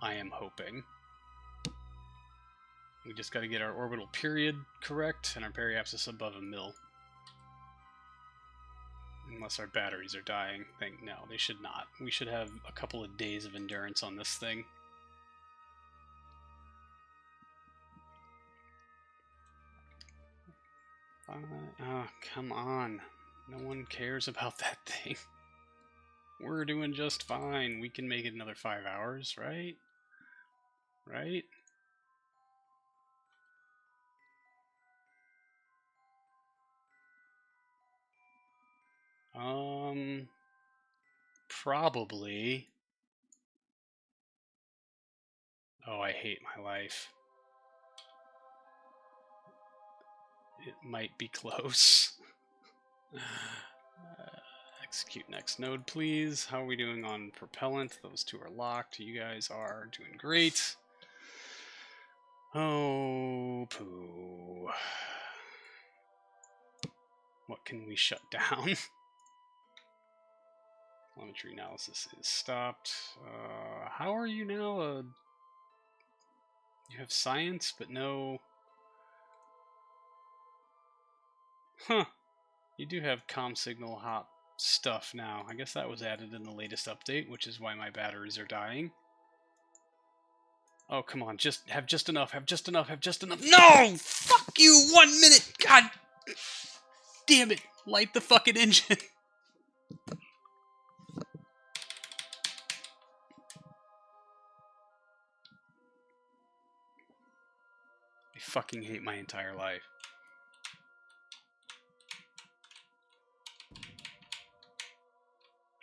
I am hoping. We just got to get our orbital period correct and our periapsis above a mil. Unless our batteries are dying. No, they should not. We should have a couple of days of endurance on this thing. Oh, come on. No one cares about that thing. We're doing just fine. We can make it another 5 hours, right? Right? Probably. Oh, I hate my life. It might be close. Execute next node, please. How are we doing on propellant? Those two are locked. You guys are doing great. Oh, poo. What can we shut down? Telemetry analysis is stopped. How are you now? You have science, but no... Huh. You do have comm signal hop stuff now. I guess that was added in the latest update, which is why my batteries are dying. Oh, come on. Just have just enough. Have just enough. Have just enough. No! Fuck you! 1 minute! God damn it! Light the fucking engine. I fucking hate my entire life.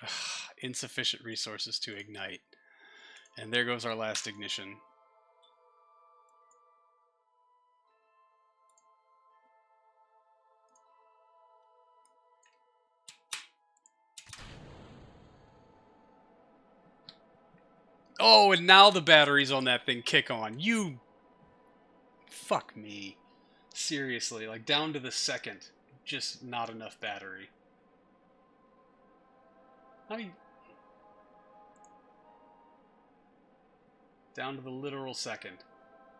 Ugh, insufficient resources to ignite. And there goes our last ignition. Oh, and now the batteries on that thing kick on. You... Fuck me. Seriously, like down to the second. Just not enough battery. How do you... Down to the literal second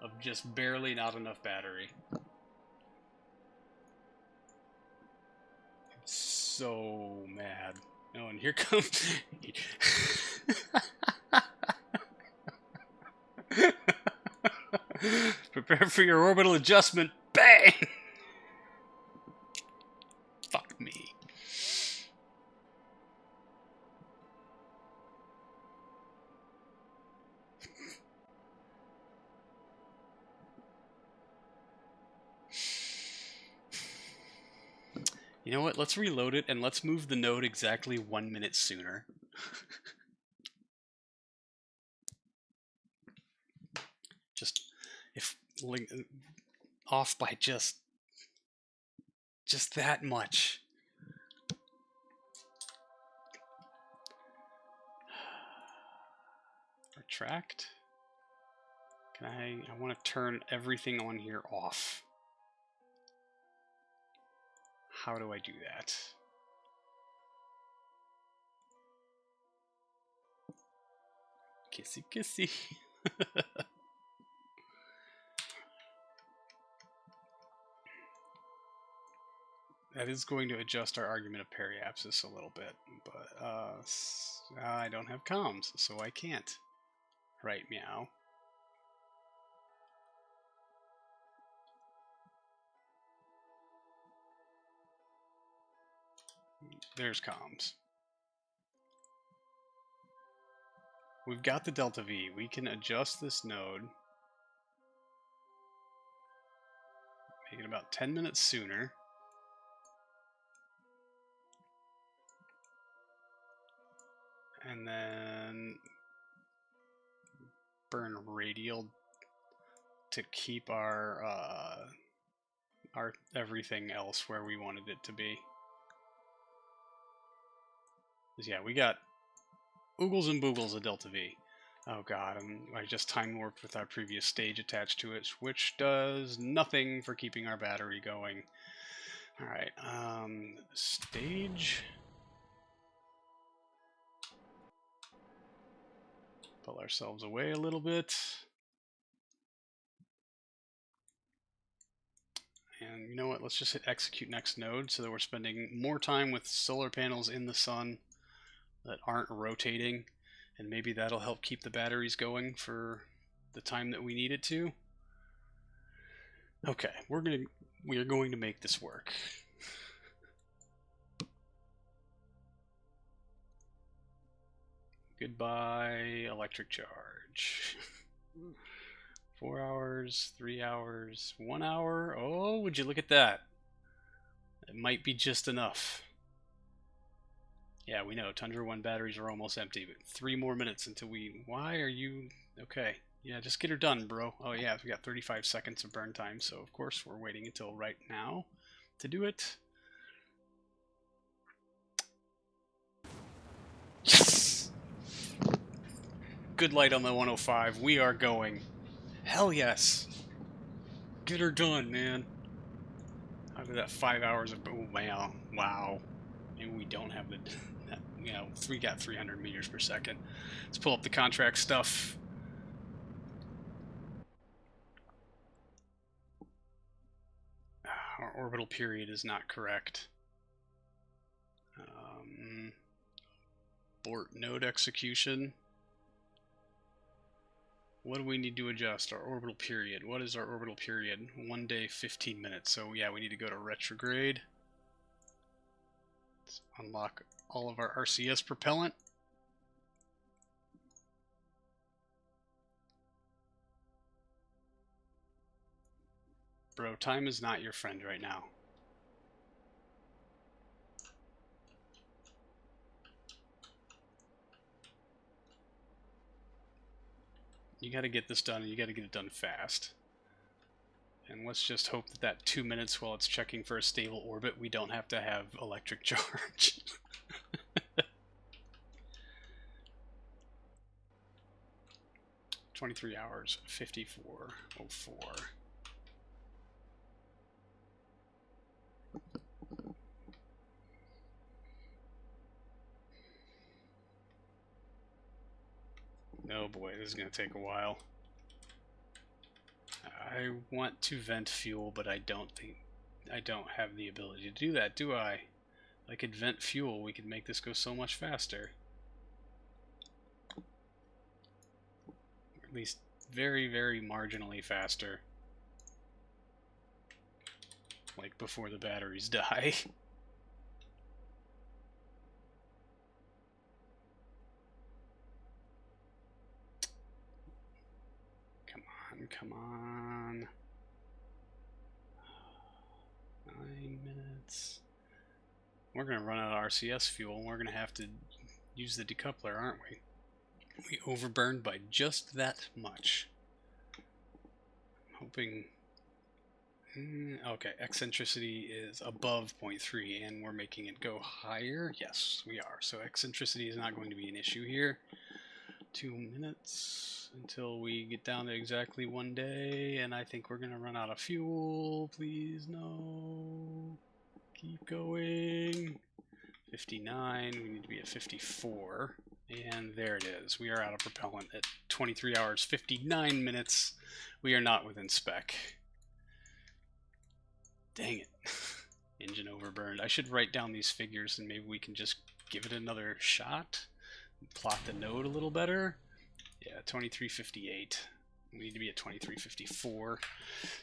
of just barely not enough battery. I'm so mad. Oh, and here comes... Prepare for your orbital adjustment. Bang! Fuck me. You know what? Let's reload it and let's move the node exactly 1 minute sooner. Just if off by just that much. Retract. Can I want to turn everything on here off. How do I do that? Kissy kissy. That is going to adjust our argument of periapsis a little bit, but I don't have comms, so I can't. Right, meow. There's comms. We've got the delta V. We can adjust this node. Make it about 10 minutes sooner. And then burn radial to keep our everything else where we wanted it to be. Yeah, we got oogles and boogles of delta V. Oh god, I just time warped with our previous stage attached to it, which does nothing for keeping our battery going. Alright, stage. Pull ourselves away a little bit. And you know what, let's just hit execute next node so that we're spending more time with solar panels in the sun that aren't rotating, and maybe that'll help keep the batteries going for the time that we need it to. Okay, we are going to make this work. Goodbye, electric charge. 4 hours, 3 hours, 1 hour. Oh, would you look at that? It might be just enough. Yeah, we know. Tundra 1 batteries are almost empty, but 3 more minutes until we... Why are you... Okay. Yeah, just get her done, bro. Oh, yeah, we got 35 seconds of burn time, so of course we're waiting until right now to do it. Yes! Good light on the 105. We are going. Hell yes! Get her done, man. After that 5 hours of... Oh, wow. Wow. Maybe we don't have the... You know, we got 300 meters per second. Let's pull up the contract stuff. Our orbital period is not correct. Abort node execution. What do we need to adjust? Our orbital period. What is our orbital period? 1 day, 15 minutes. So yeah, we need to go to retrograde. Let's unlock all of our RCS propellant. Bro, time is not your friend right now. You gotta get this done, and you gotta get it done fast. And let's just hope that that 2 minutes while it's checking for a stable orbit, we don't have to have electric charge. 23 hours, 54:04. Oh boy, this is going to take a while. I want to vent fuel, but I don't have the ability to do that, do I? If I could vent fuel, we could make this go so much faster. At least very, very marginally faster. Like before the batteries die. Come on. 9 minutes. we're going to run out of RCS fuel, and we're going to have to use the decoupler, aren't we? We overburned by just that much. I'm hoping... okay, eccentricity is above 0.3, and we're making it go higher. Yes, we are. So eccentricity is not going to be an issue here. 2 minutes until we get down to exactly 1 day, and I think we're going to run out of fuel. Please, no. Keep going. 59. We need to be at 54. And there it is. We are out of propellant at 23 hours, 59 minutes. We are not within spec. Dang it. Engine overburned. I should write down these figures and maybe we can just give it another shot. Plot the node a little better. Yeah, 2358. We need to be at 2354.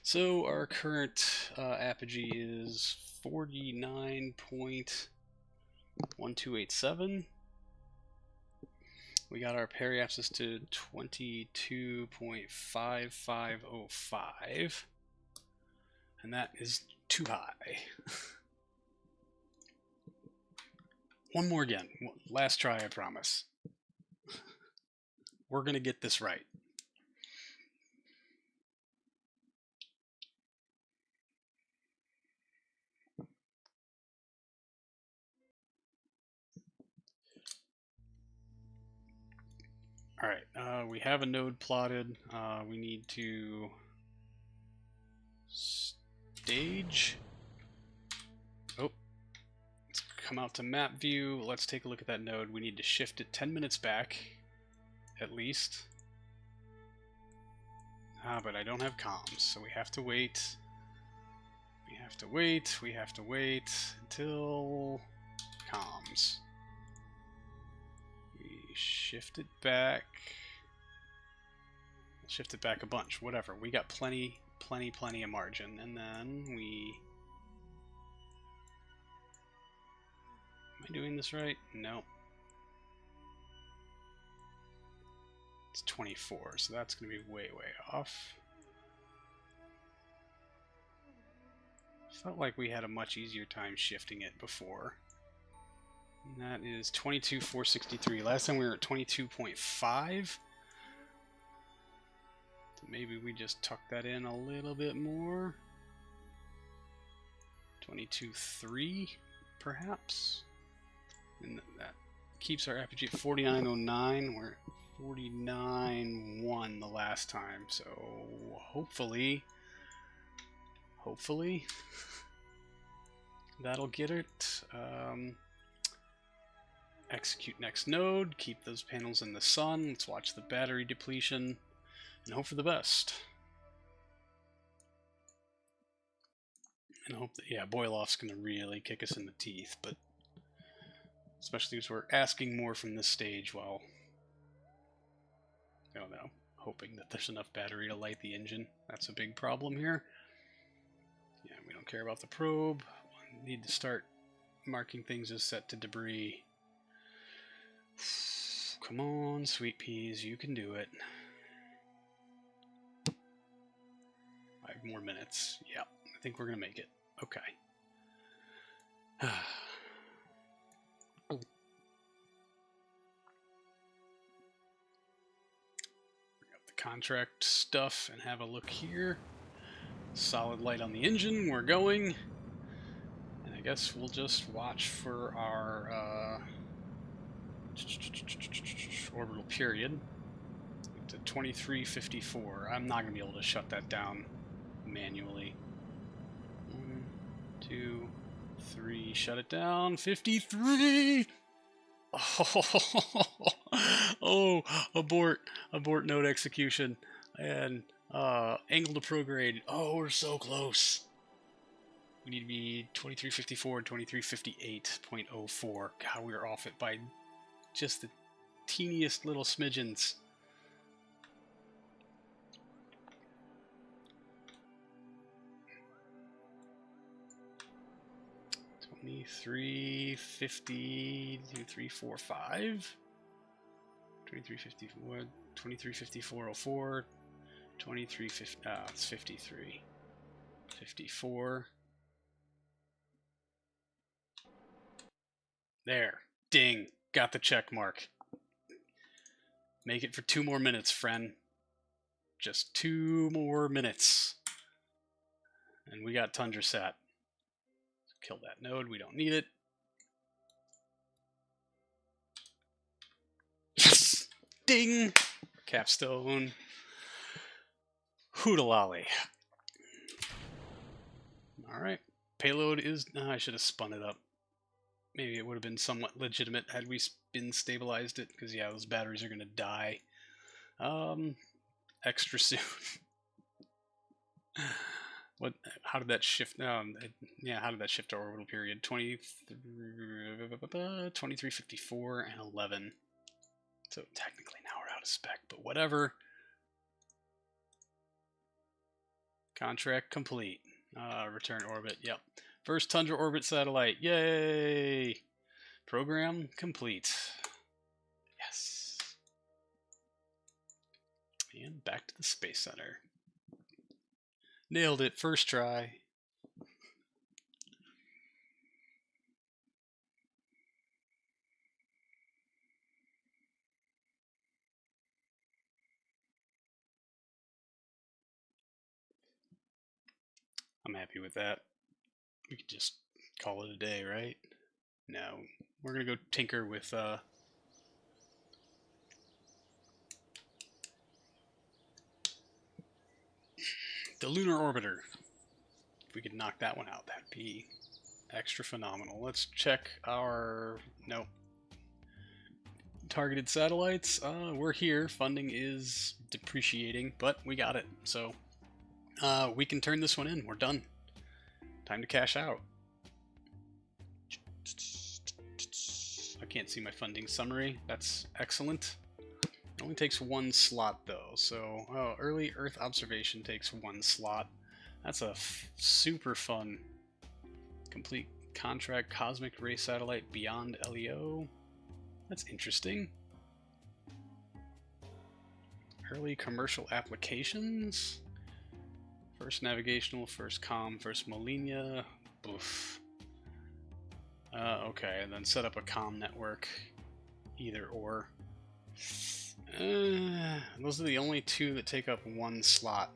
So our current apogee is 49.1287. We got our periapsis to 22.5505. And that is too high. One more again. Last try, I promise. We're going to get this right. All right, we have a node plotted. We need to stage. Oh, let's come out to map view. Let's take a look at that node. We need to shift it 10 minutes back, at least. But I don't have comms, so we have to wait. We have to wait. We have to wait until comms. We shift it back. Shift it back a bunch. Whatever. We got plenty of margin. And then we... Am I doing this right? No. It's 24, so that's going to be way off. Felt like we had a much easier time shifting it before. And that is 22,463. Last time we were at 22.5. So maybe we just tuck that in a little bit more. 22.3, perhaps. And that keeps our apogee at 4909. We're at 49.1 the last time, so hopefully that'll get it. Execute next node, keep those panels in the sun, let's watch the battery depletion, and hope for the best. And hope that, yeah, boil-off's going to really kick us in the teeth, but especially as we're asking more from this stage while, I don't know, hoping that there's enough battery to light the engine. That's a big problem here. Yeah, we don't care about the probe. We need to start marking things as set to debris. Come on, sweet peas, you can do it. 5 more minutes. Yeah, I think we're gonna make it. Okay. We got the contract stuff and have a look here. Solid light on the engine, we're going. And I guess we'll just watch for our orbital period to 2354. I'm not going to be able to shut that down manually. 1, 2, 3, shut it down. 53! Oh, abort node execution. And angle to prograde. Oh, we're so close. We need to be 2354 and 2358.04. God, we are off it by just the teeniest little smidgens. $23.50 to 345. 2354. 2354.04. 2350. It's 53. 54. There. Ding. Got the check mark. Make it for 2 more minutes, friend. Just 2 more minutes. And we got Tundra Sat. Kill that node. We don't need it. Yes! Ding! Capstone. Hoodalolly. Alright. Payload is... I should have spun it up. Maybe it would have been somewhat legitimate had we spin stabilized it, because yeah, those batteries are going to die. Extra soon. What? How did that shift? Yeah, how did that shift to orbital period? 2354 and 11. So technically now we're out of spec, but whatever. Contract complete. Return orbit. Yep. First Tundra orbit satellite. Yay! Program complete. Yes. And back to the Space Center. Nailed it. First try. I'm happy with that. We could just call it a day, right? No. We're going to go tinker with the lunar orbiter. If we could knock that one out, that'd be extra phenomenal. Let's check our... Nope. Targeted satellites. We're here. Funding is depreciating, but we got it. So we can turn this one in. We're done. Time to cash out. I can't see my funding summary. That's excellent. It only takes 1 slot though. So early Earth observation takes 1 slot. That's a super fun complete contract cosmic ray satellite beyond LEO. That's interesting. Early commercial applications. First navigational, first comm, first Molina. Oof. Okay, and then set up a comm network. Either or. Those are the only 2 that take up 1 slot.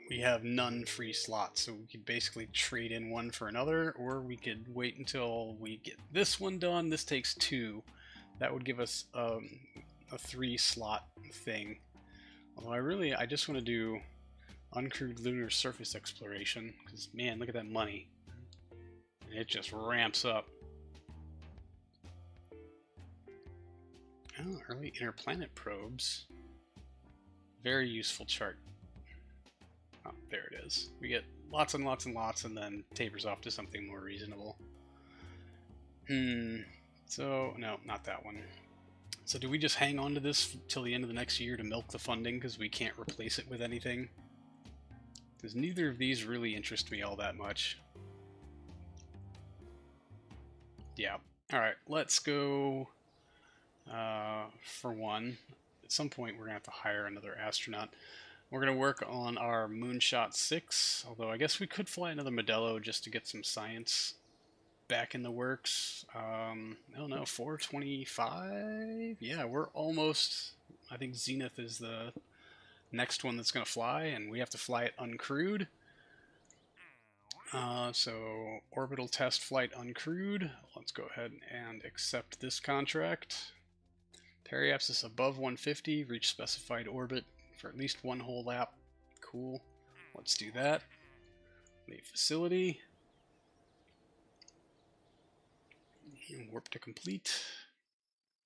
We have none free slots, so we could basically trade in one for another, or we could wait until we get this one done. This takes 2. That would give us a 3 slot thing. Although I just want to do uncrewed lunar surface exploration, because man, look at that money. And it just ramps up. Oh, early interplanet probes. Very useful chart. Oh, there it is. We get lots and lots and lots, and then tapers off to something more reasonable. So, no, not that one. So do we just hang on to this till the end of the next year to milk the funding because we can't replace it with anything? Because neither of these really interest me all that much. Yeah. Alright, let's go for one. At some point we're going to have to hire another astronaut. We're going to work on our Moonshot 6, although I guess we could fly another Modelo just to get some science back in the works. I don't know, 425? Yeah, we're almost... I think Zenith is the next one that's going to fly, and we have to fly it uncrewed. So, orbital test flight uncrewed. Let's go ahead and accept this contract. Periapsis above 150, reach specified orbit for at least 1 whole lap. Cool. Let's do that. Leave facility. And warp to complete.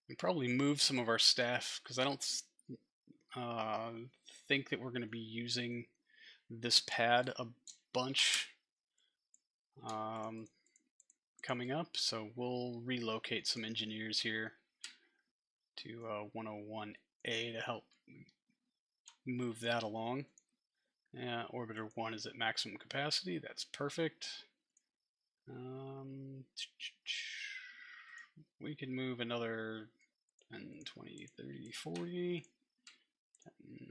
We probably move some of our staff because I don't think that we're going to be using this pad a bunch coming up. So we'll relocate some engineers here to 101A to help move that along. Yeah, Orbiter 1 is at maximum capacity. That's perfect. We can move another 10, 20, 30, 40.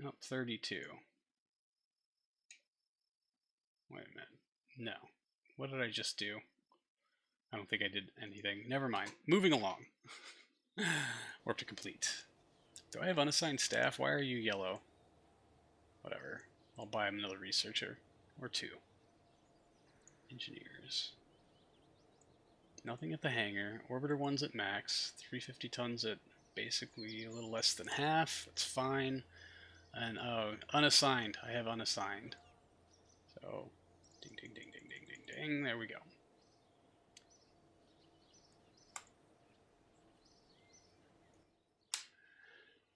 Nope, 32. Wait a minute. No. What did I just do? I don't think I did anything. Never mind. Moving along. Warp to complete. Do I have unassigned staff? Why are you yellow? Whatever. I'll buy another researcher. Or two. Engineers. Nothing at the hangar. Orbiter 1's at max. 350 tons at basically a little less than half. That's fine. And, oh, unassigned. I have unassigned. So, ding, ding, ding, ding, ding, ding, ding. There we go.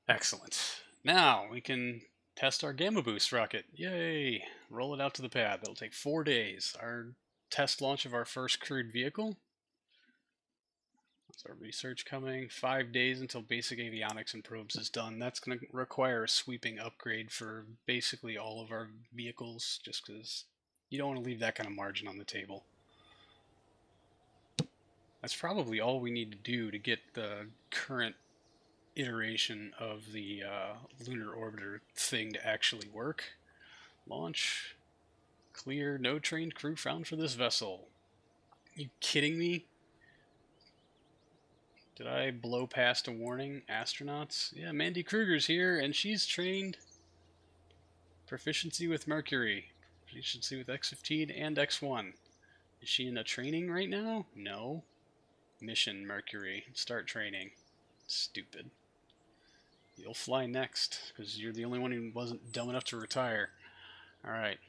Excellent. Now we can test our Gamma Boost rocket. Yay! Roll it out to the pad. That'll take 4 days. Our test launch of our first crewed vehicle. That's our research coming. 5 days until basic avionics and probes is done. That's going to require a sweeping upgrade for basically all of our vehicles, just because you don't want to leave that kind of margin on the table. That's probably all we need to do to get the current iteration of the lunar orbiter thing to actually work. Launch. Clear. No trained crew found for this vessel. You kidding me? Did I blow past a warning? Astronauts? Yeah, Mandy Kruger's here, and she's trained. Proficiency with Mercury. Proficiency with X-15 and X1. Is she in a training right now? No. Mission Mercury. Start training. Stupid. You'll fly next, because you're the only one who wasn't dumb enough to retire. Alright,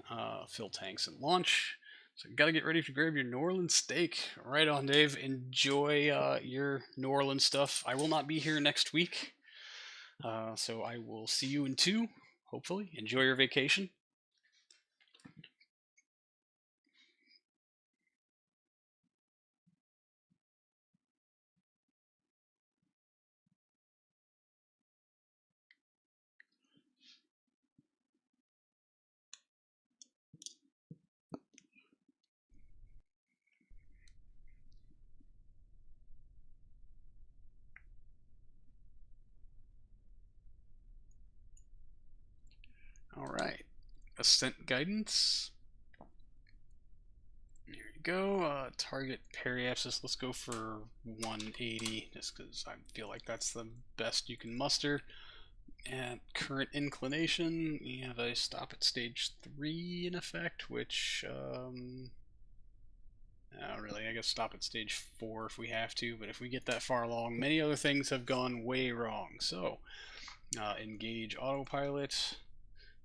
fill tanks and launch. So gotta get ready to grab your New Orleans steak. Right on, Dave. Enjoy your New Orleans stuff. I will not be here next week, so I will see you in 2, hopefully. Enjoy your vacation. Alright, ascent guidance. There you go. Target periapsis, let's go for 180, just because I feel like that's the best you can muster. At current inclination, we have a stop at stage 3 in effect, which, really, I guess stop at stage 4 if we have to, but if we get that far along, many other things have gone way wrong. So, engage autopilot,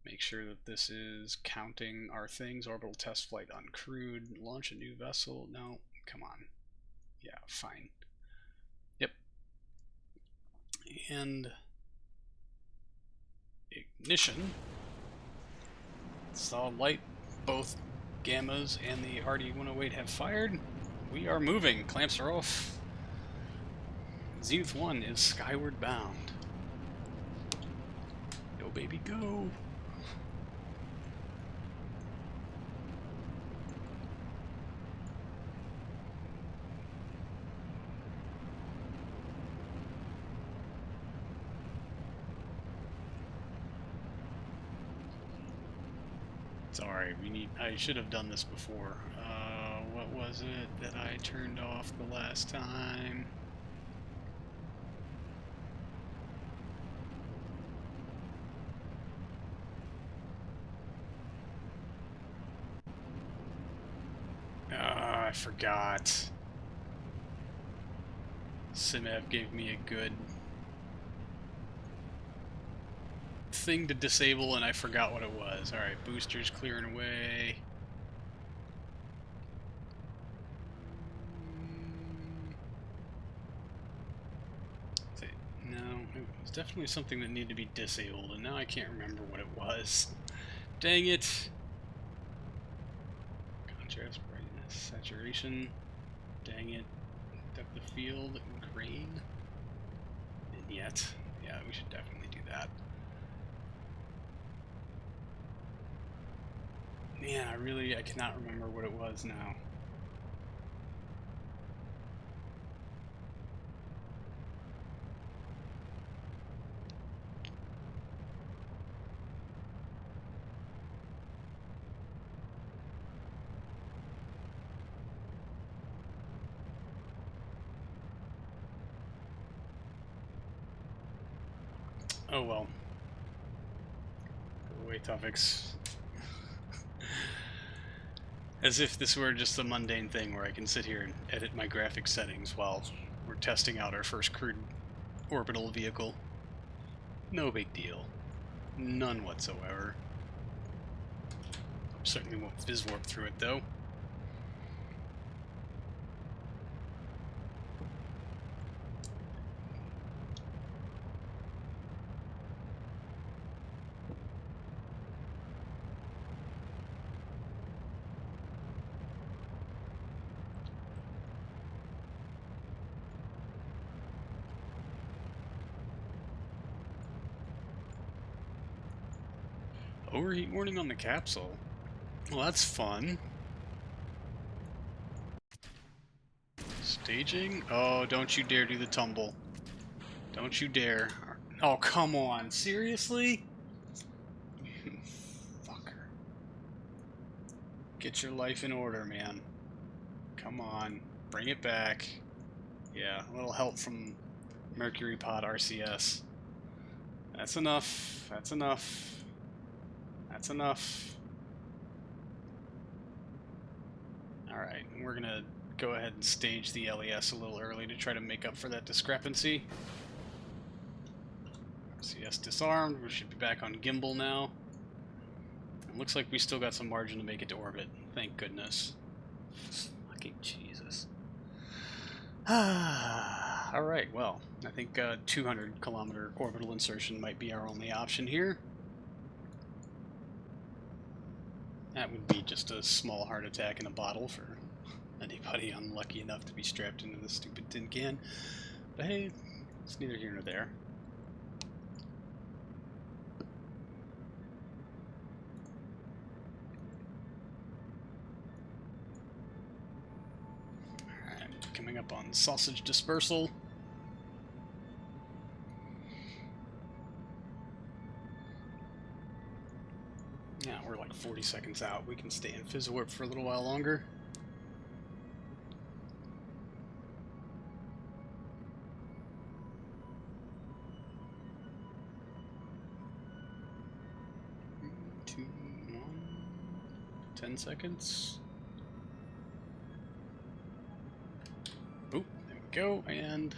make sure that this is counting our things, orbital test flight uncrewed, launch a new vessel, no, come on, yeah, fine, yep, and ignition, solid light, both Gammas and the RD-108 have fired. We are moving. Clamps are off. Zenith 1 is skyward bound. Go, baby, go. Sorry, I should have done this before. What was it that I turned off the last time? I forgot. Simev gave me a good thing to disable and I forgot what it was. Alright, boosters clearing away. No, it was definitely something that needed to be disabled, and now I can't remember what it was. Dang it! Contrast, brightness, saturation. Dang it. Depth of field, grain. Vignette. Yeah, we should definitely do that. Man, I cannot remember what it was now. Oh well. Go away, topics. As if this were just a mundane thing where I can sit here and edit my graphics settings while we're testing out our first crewed orbital vehicle. No big deal. None whatsoever. Certainly won't fizz warp through it though. Overheat warning on the capsule. Well, that's fun. Staging? Oh, don't you dare do the tumble. Don't you dare. Oh, come on. Seriously? Fucker. Get your life in order, man. Come on. Bring it back. Yeah, a little help from Mercury Pod RCS. That's enough. That's enough. That's enough. Alright, we're gonna go ahead and stage the LES a little early to try to make up for that discrepancy. RCS disarmed. We should be back on gimbal now. It looks like we still got some margin to make it to orbit. Thank goodness. Fucking Jesus. Alright, well, I think 200 kilometer orbital insertion might be our only option here. That would be just a small heart attack in a bottle for anybody unlucky enough to be strapped into this stupid tin can. But hey, it's neither here nor there. Alright, coming up on sausage dispersal. Yeah, we're like 40 seconds out. We can stay in fizz warp for a little while longer. Three, two, 1. 10 seconds. Boop, there we go, and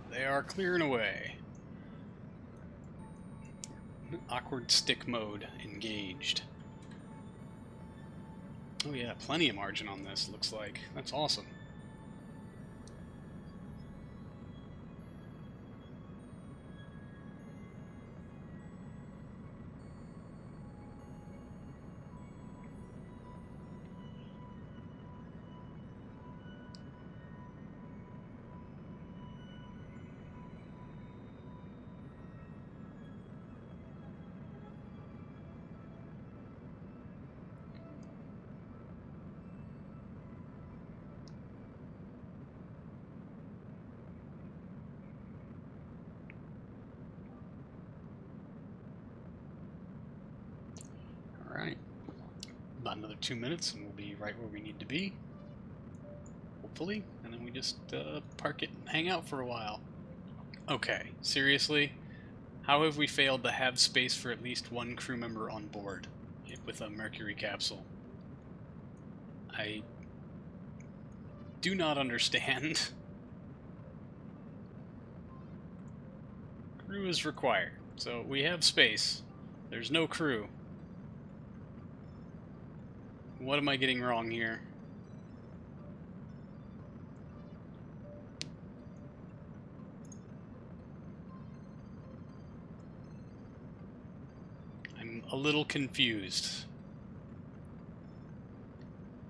they are clearing away. Awkward stick mode engaged. Oh yeah, plenty of margin on this, looks like. That's awesome. Alright. About another 2 minutes and we'll be right where we need to be. Hopefully. And then we just park it and hang out for a while. Okay, seriously? How have we failed to have space for at least one crew member on board with a Mercury capsule? I do not understand. Crew is required. So we have space. There's no crew. What am I getting wrong here? I'm a little confused.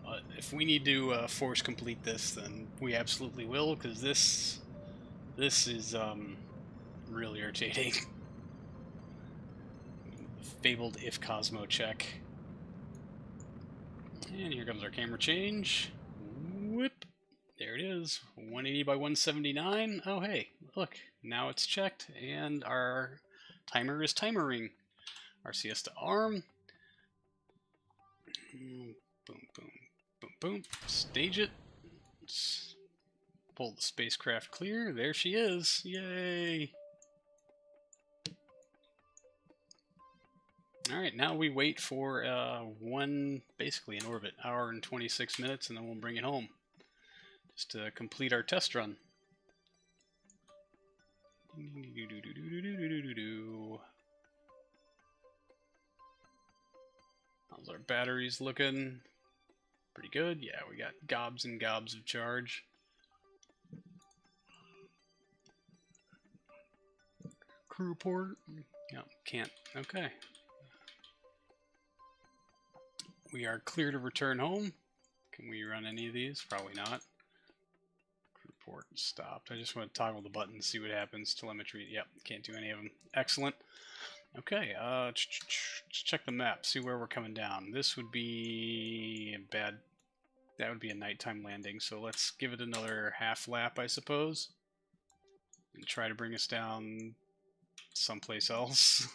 But if we need to force complete this, then we absolutely will, because this is really irritating. The fabled if Cosmo check. And here comes our camera change. Whip. There it is. 180 by 179. Oh hey, look, now it's checked, and our timer is timering. RCS to arm. Boom, boom, boom, boom. Stage it. Let's pull the spacecraft clear. There she is. Yay! All right, now we wait for basically an orbit, hour and 26 minutes, and then we'll bring it home. Just to complete our test run. How's our batteries looking? Pretty good. Yeah, we got gobs and gobs of charge. Crew report. Yep, can't. Okay. We are clear to return home. Can we run any of these? Probably not. Report stopped. I just want to toggle the button, see what happens. Telemetry. Yep, can't do any of them. Excellent. Okay, let's check the map, see where we're coming down. This would be bad. That would be a nighttime landing, so let's give it another half lap, I suppose. And try to bring us down someplace else.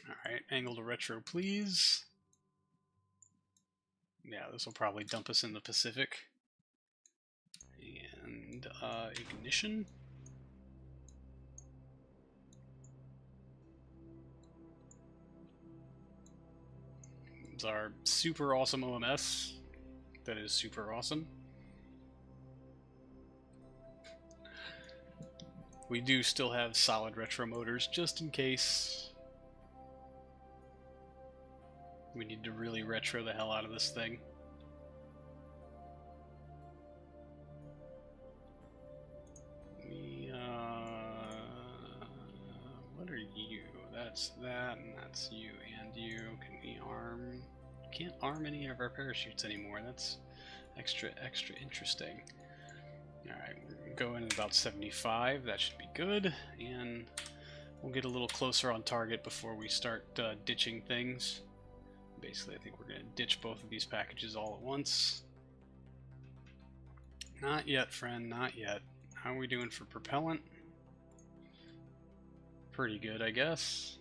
Alright, angle to retro, please. Yeah, this will probably dump us in the Pacific. And ignition. It's our super awesome OMS. That is super awesome. We do still have solid retro motors, just in case we need to really retro the hell out of this thing. What are you? That's that, and that's you, and you. Can we arm? Can't arm any of our parachutes anymore. That's extra interesting. Alright, we're going at about 75. That should be good. And we'll get a little closer on target before we start ditching things. Basically, I think we're going to ditch both of these packages all at once. Not yet, friend. Not yet. How are we doing for propellant? Pretty good, I guess.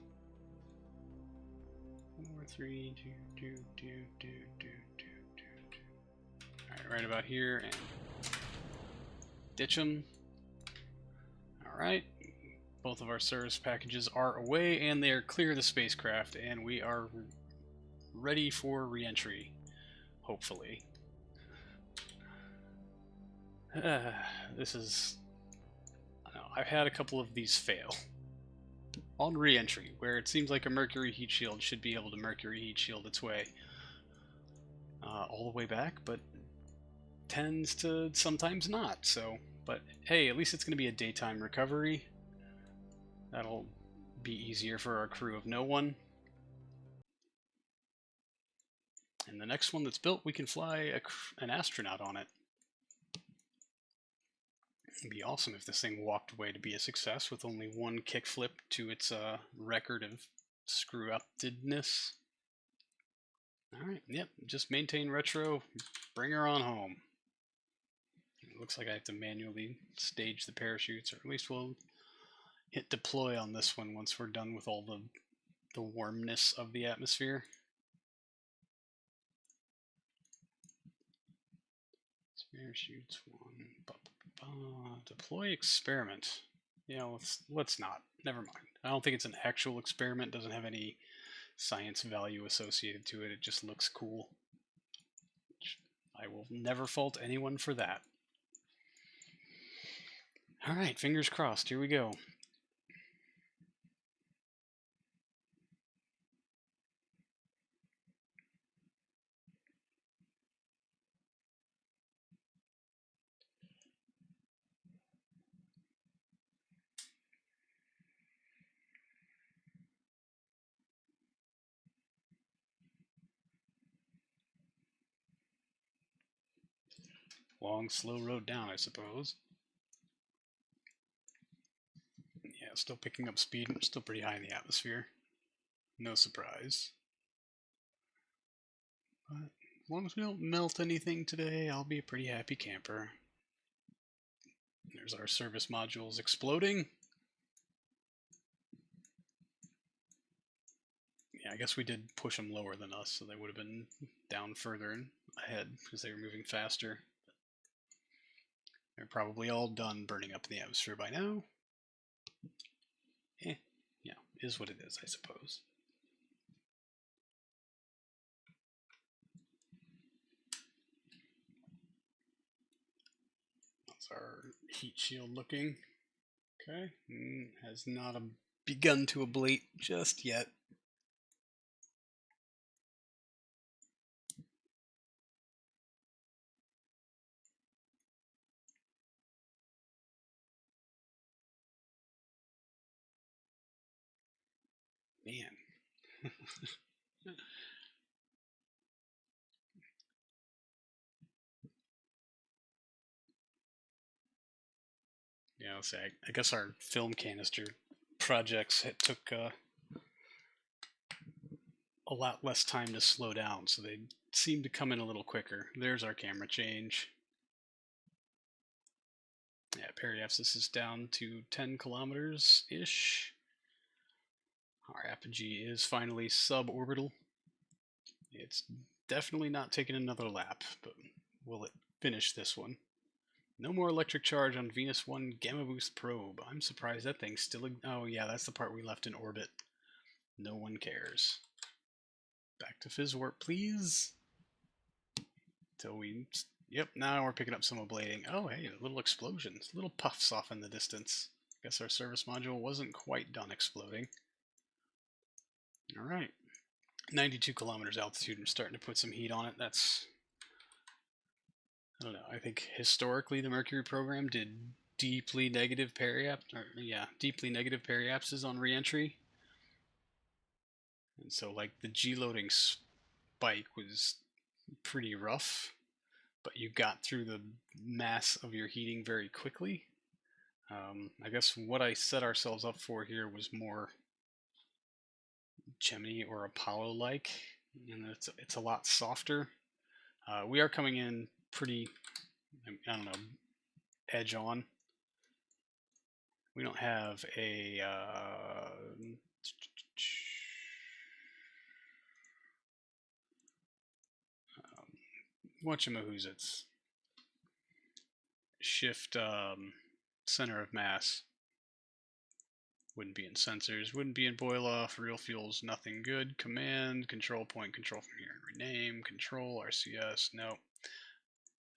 4, 3, 2, 2, 2, 2, 2, 2, 2. Alright, right about here, and ditch them. Alright, both of our service packages are away, and they are clear of the spacecraft, and we are ready for re-entry, hopefully. This is... I've had a couple of these fail. On re-entry, where it seems like a Mercury heat shield should be able to Mercury heat shield its way all the way back, but tends to sometimes not, so... But hey, at least it's going to be a daytime recovery. That'll be easier for our crew of no one. And the next one that's built, we can fly an astronaut on it. It'd be awesome if this thing walked away to be a success with only one kickflip to its record of screw-uptedness. Alright, yep, just maintain retro, bring her on home. It looks like I have to manually stage the parachutes, or at least we'll hit deploy on this one once we're done with all the warmness of the atmosphere. Parachutes 1. Deploy experiment. Yeah, let's not. Never mind. I don't think it's an actual experiment. Doesn't have any science value associated to it. It just looks cool. I will never fault anyone for that. Alright, fingers crossed. Here we go. Long, slow road down, I suppose. Yeah, still picking up speed. I'm still pretty high in the atmosphere. No surprise. But as long as we don't melt anything today, I'll be a pretty happy camper. There's our service modules exploding. Yeah, I guess we did push them lower than us, so they would have been down further and ahead because they were moving faster. They're probably all done burning up in the atmosphere by now. Yeah, is what it is, I suppose. That's our heat shield looking. Okay, has not begun to ablate just yet. Man. Yeah, let's say, I guess our film canister projects, it took a lot less time to slow down, so they seem to come in a little quicker. There's our camera change. Yeah, periapsis is down to 10 kilometers-ish. Our apogee is finally suborbital. It's definitely not taking another lap, but will it finish this one? No more electric charge on Venus 1 Gamma Boost probe. I'm surprised that thing's still... Oh yeah, that's the part we left in orbit. No one cares. Back to fizz warp, please. Till we... Yep, now we're picking up some ablating. Oh, hey, little explosions. Little puffs off in the distance. Guess our service module wasn't quite done exploding. Alright. 92 kilometers altitude. I'm starting to put some heat on it. That's... I don't know. I think historically the Mercury program did deeply negative periapses on reentry. And so, like, the G-loading spike was pretty rough, but you got through the mass of your heating very quickly. I guess what I set ourselves up for here was more Gemini or Apollo-like, and it's a lot softer. We are coming in pretty, I don't know, edge on. We don't have a whatchamahoozits. Shift center of mass. Wouldn't be in sensors, wouldn't be in boil off, real fuels, nothing good. Command, control point, control from here, rename, control, RCS, no.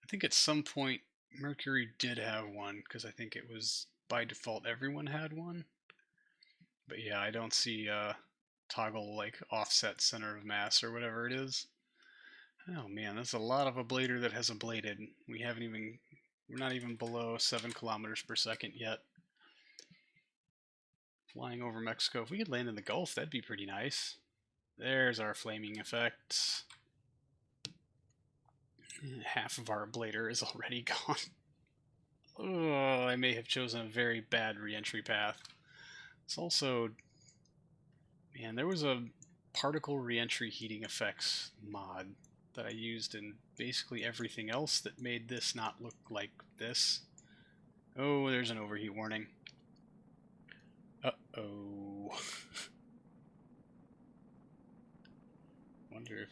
I think at some point Mercury did have one, because I think it was by default everyone had one. But yeah, I don't see toggle like offset center of mass or whatever it is. Oh man, that's a lot of ablator that has ablated. We're not even below 7 kilometers per second yet. Flying over Mexico. If we could land in the Gulf, that'd be pretty nice. There's our flaming effect. Half of our ablator is already gone. Oh, I may have chosen a very bad re-entry path. It's also... Man, there was a particle re-entry heating effects mod that I used in basically everything else that made this not look like this. Oh, there's an overheat warning. Uh-oh. Wonder if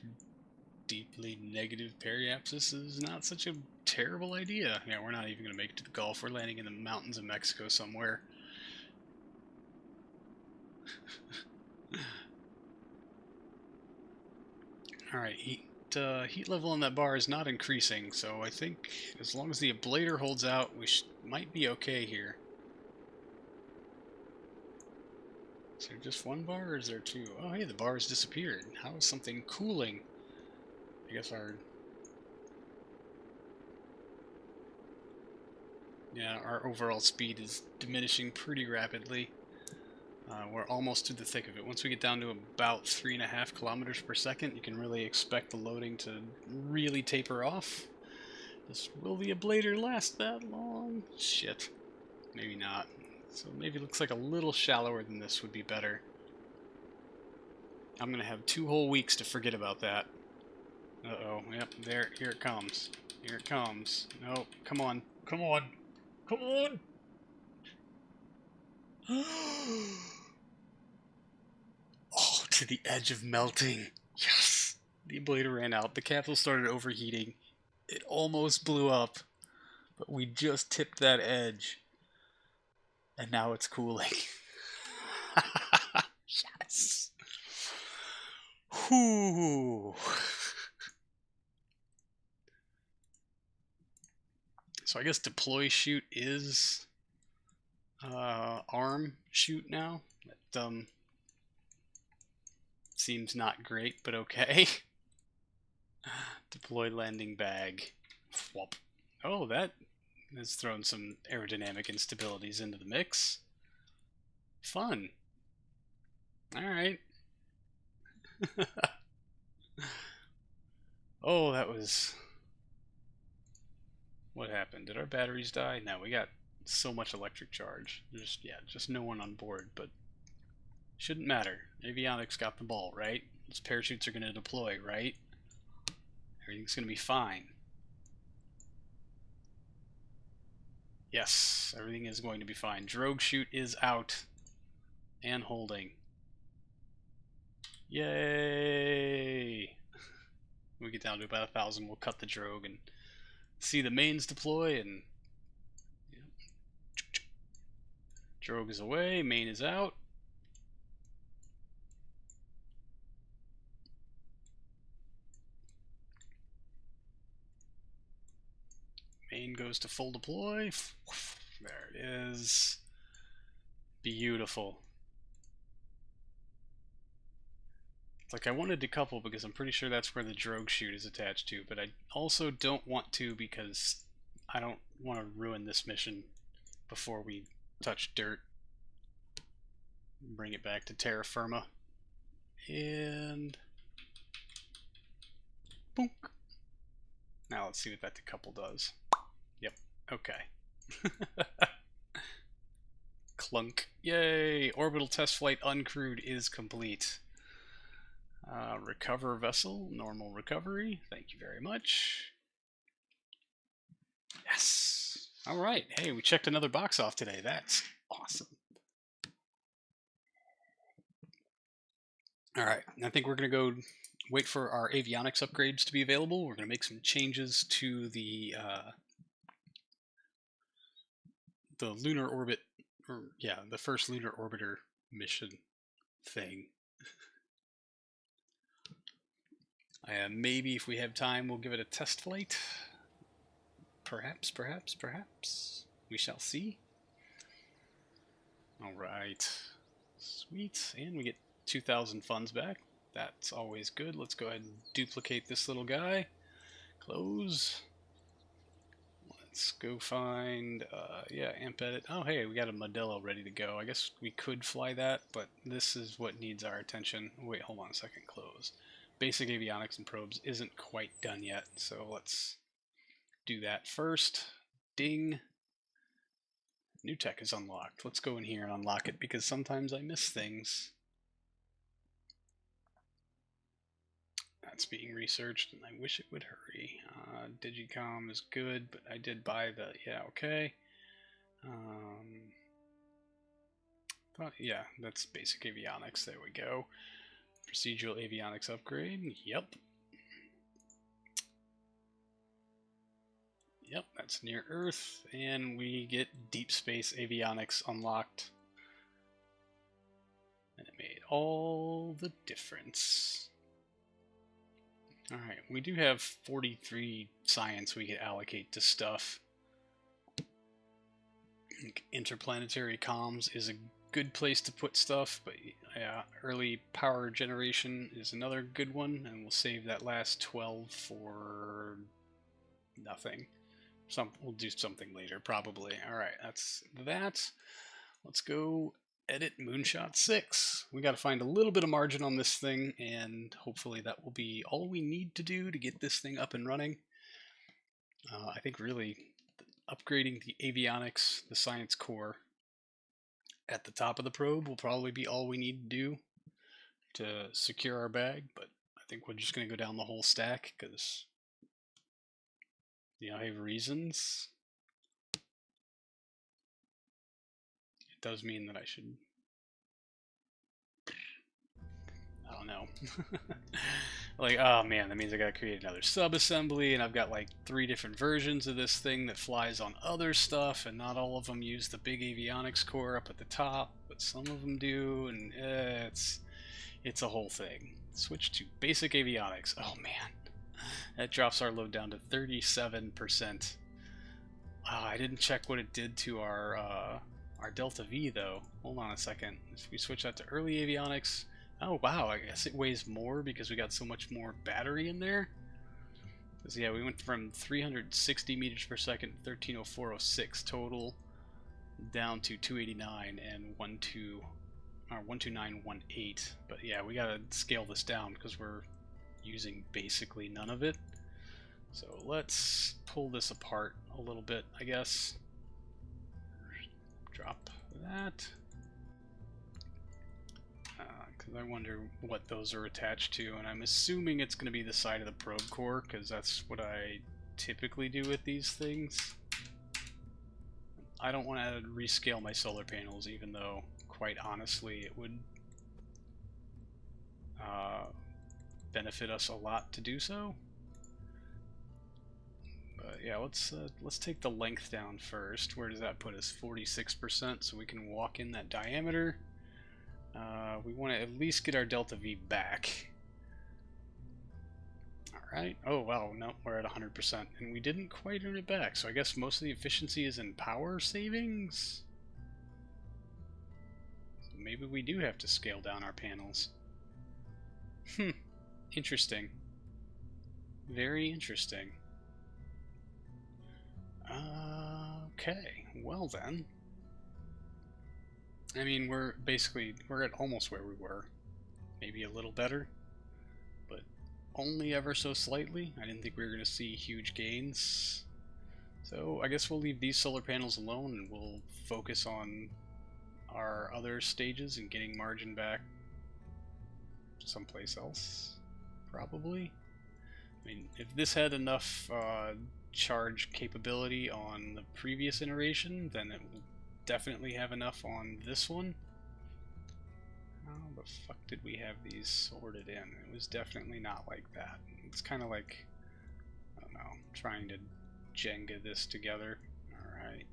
deeply negative periapsis is not such a terrible idea. Yeah, we're not even going to make it to the Gulf. We're landing in the mountains of Mexico somewhere. Alright, heat level on that bar is not increasing, so I think as long as the ablator holds out, we might be okay here. Is there just one bar, or is there two? Oh, hey, the bar has disappeared. How is something cooling? I guess our overall speed is diminishing pretty rapidly. We're almost to the thick of it. Once we get down to about 3.5 kilometers per second, you can really expect the loading to really taper off. Will the ablator last that long? Shit. Maybe not. So maybe it looks like a little shallower than this would be better. I'm going to have 2 whole weeks to forget about that. Uh-oh. Yep, here it comes. Here it comes. No, come on. Come on. Come on! Oh, to the edge of melting. Yes! The ablator ran out. The capsule started overheating. It almost blew up, but we just tipped that edge. And now it's cooling. Yes. Whew. So I guess deploy shoot is arm shoot now. That seems not great, but okay. Deploy landing bag. Flop. Oh, that has thrown some aerodynamic instabilities into the mix. Fun. Alright. Oh, that was... What happened? Did our batteries die? No, we got so much electric charge. There's, yeah, just no one on board, but shouldn't matter. Avionics got the ball, right? Those parachutes are going to deploy, right? Everything's going to be fine. Yes, everything is going to be fine. Drogue chute is out and holding. Yay! When we get down to about 1,000, we'll cut the drogue and see the mains deploy, and drogue is away, main is out. Main goes to full deploy. There it is. Beautiful. It's like I wanted to couple because I'm pretty sure that's where the drogue chute is attached to, but I also don't want to because I don't want to ruin this mission before we touch dirt. Bring it back to terra firma. And... boom. Now let's see what that decouple does. Yep, okay. Clunk. Yay! Orbital test flight uncrewed is complete. Recover vessel, normal recovery. Thank you very much. Yes! Alright, hey, we checked another box off today. That's awesome. Alright, I think we're going to go wait for our avionics upgrades to be available. We're going to make some changes to the lunar orbit, or yeah, the first lunar orbiter mission thing. Maybe if we have time, we'll give it a test flight. Perhaps, perhaps, perhaps. We shall see. Alright. Sweet. And we get 2,000 funds back. That's always good. Let's go ahead and duplicate this little guy. Close. Let's go find, yeah, amp edit. Oh, hey, we got a Modelo ready to go. I guess we could fly that, but this is what needs our attention. Wait, hold on a second. Close. Basic avionics and probes isn't quite done yet, so let's do that first. Ding. New tech is unlocked. Let's go in here and unlock it because sometimes I miss things. That's being researched and I wish it would hurry. Digicom is good, but I did buy the, yeah, okay. Yeah, that's basic avionics. There we go. Procedural avionics upgrade. Yep. Yep, that's near Earth, and we get deep space avionics unlocked. And it made all the difference. Alright, we do have 43 science we could allocate to stuff. Interplanetary comms is a good place to put stuff, but yeah, early power generation is another good one, and we'll save that last 12 for nothing. We'll do something later, probably. Alright, that's that. Let's go edit Moonshot 6. We got to find a little bit of margin on this thing, and hopefully that will be all we need to do to get this thing up and running. I think really upgrading the avionics, the science core, at the top of the probe will probably be all we need to do to secure our bag, but I think we're just going to go down the whole stack because, you know, I have reasons. It does mean that I should... I don't know. Like, oh man, that means I gotta create another sub-assembly, and I've got like 3 different versions of this thing that flies on other stuff, and not all of them use the big avionics core up at the top, but some of them do, and it's a whole thing. Switch to basic avionics. Oh man, that drops our load down to 37%. I didn't check what it did to our delta V though. Hold on a second. If we switch that to early avionics, oh wow, I guess it weighs more because we got so much more battery in there. Because yeah, we went from 360 meters per second, 130406 total, down to 289 and 12918. But yeah, we gotta scale this down because we're using basically none of it. So let's pull this apart a little bit, I guess. Drop that. Because I wonder what those are attached to, and I'm assuming it's going to be the side of the probe core, because that's what I typically do with these things. I don't want to rescale my solar panels, even though, quite honestly, it would benefit us a lot to do so. But yeah, let's take the length down first. Where does that put us? 46%, so we can walk in that diameter. We want to at least get our delta V back. Alright. Oh, wow. No, we're at 100%. And we didn't quite earn it back, so I guess most of the efficiency is in power savings? So maybe we do have to scale down our panels. Interesting. Very interesting. Okay. Well then. I mean, we're at almost where we were. Maybe a little better, but only ever so slightly. I didn't think we were going to see huge gains. So I guess we'll leave these solar panels alone and we'll focus on our other stages and getting margin back someplace else, probably. I mean, if this had enough charge capability on the previous iteration, then it will definitely have enough on this one. How the fuck did we have these sorted in? It was definitely not like that. It's kind of like, I don't know, trying to Jenga this together. Alright.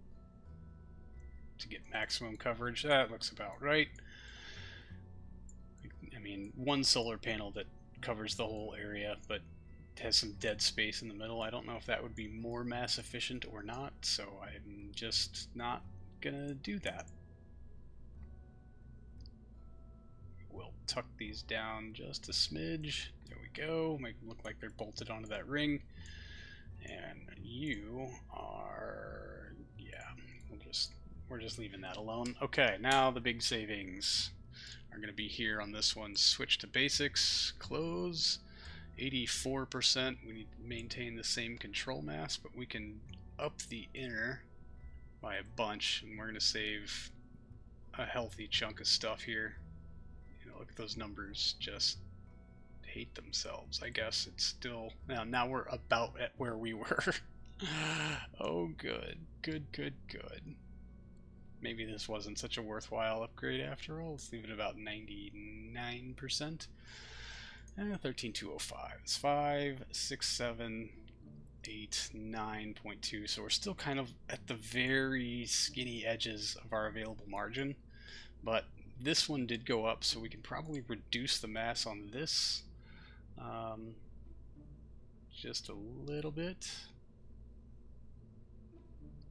To get maximum coverage. That looks about right. I mean, one solar panel that covers the whole area, but has some dead space in the middle. I don't know if that would be more mass efficient or not, so I'm just not gonna do that. We'll tuck these down just a smidge. There we go. Make them look like they're bolted onto that ring. And you are, yeah, we're just leaving that alone. Okay, now the big savings are going to be here on this one. Switch to basics, close. 84%. We need to maintain the same control mass, but we can up the inner by a bunch, and we're going to save a healthy chunk of stuff here. You know, look at those numbers, just hate themselves. I guess it's still, now we're about at where we were. Oh, good. Maybe this wasn't such a worthwhile upgrade after all. Let's leave it about 99%. 13205. It's 5, 6, 7, 8, 9.2. So we're still kind of at the very skinny edges of our available margin. But this one did go up, so we can probably reduce the mass on this just a little bit.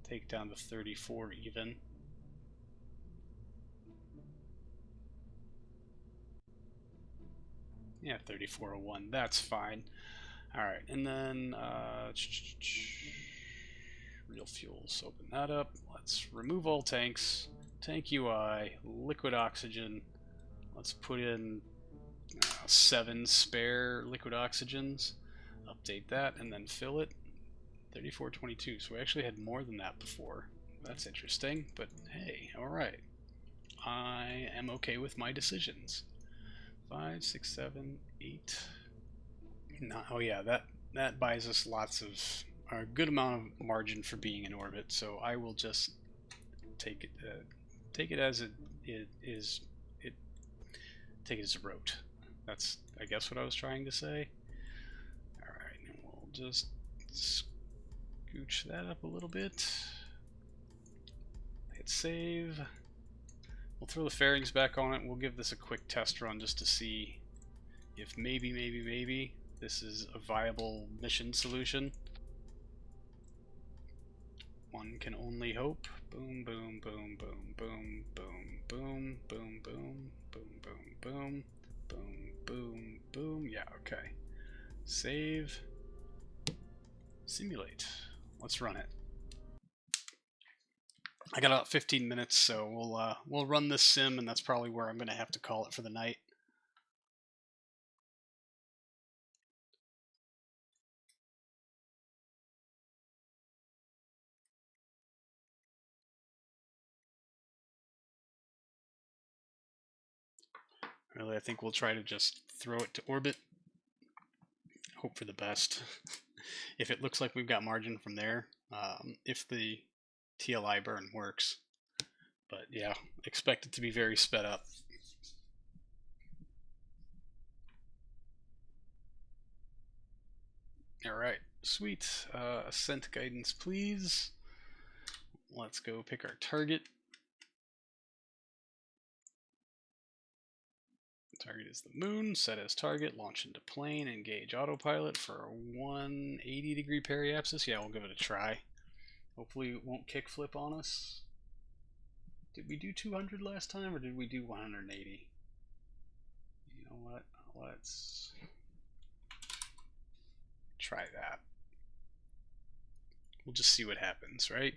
Take down to 34 even. Yeah, 3401. That's fine. Alright, and then real fuels. Open that up. Let's remove all tanks. Tank UI, liquid oxygen. Let's put in 7 spare liquid oxygens. Update that and then fill it. 3422. So we actually had more than that before. That's interesting, but hey, alright. I am okay with my decisions. 5, 6, 7, 8. Oh yeah, that buys us lots of a good amount of margin for being in orbit. So I will just take it as it is. Take it as a rote. That's, I guess, what I was trying to say. just scooch that up a little bit. Hit save. We'll throw the fairings back on it. We'll give this a quick test run just to see if maybe this is a viable mission solution. One can only hope. Boom, boom, boom, boom, boom, boom, boom, boom, boom, boom, boom, boom, boom, boom, boom. Yeah, okay. Save. Simulate. Let's run it. I got about 15 minutes, so we'll run this sim, and that's probably where I'm going to have to call it for the night. Really, I think we'll try to just throw it to orbit. Hope for the best. If it looks like we've got margin from there, if the TLI burn works. But yeah, expect it to be very sped up. Alright, sweet. Ascent guidance, please. Let's go pick our target. Target is the moon. Set as target. Launch into plane. Engage autopilot for a 180-degree periapsis. Yeah, we'll give it a try. Hopefully it won't kickflip on us. Did we do 200 last time, or did we do 180? You know what? Let's try that. We'll just see what happens, right?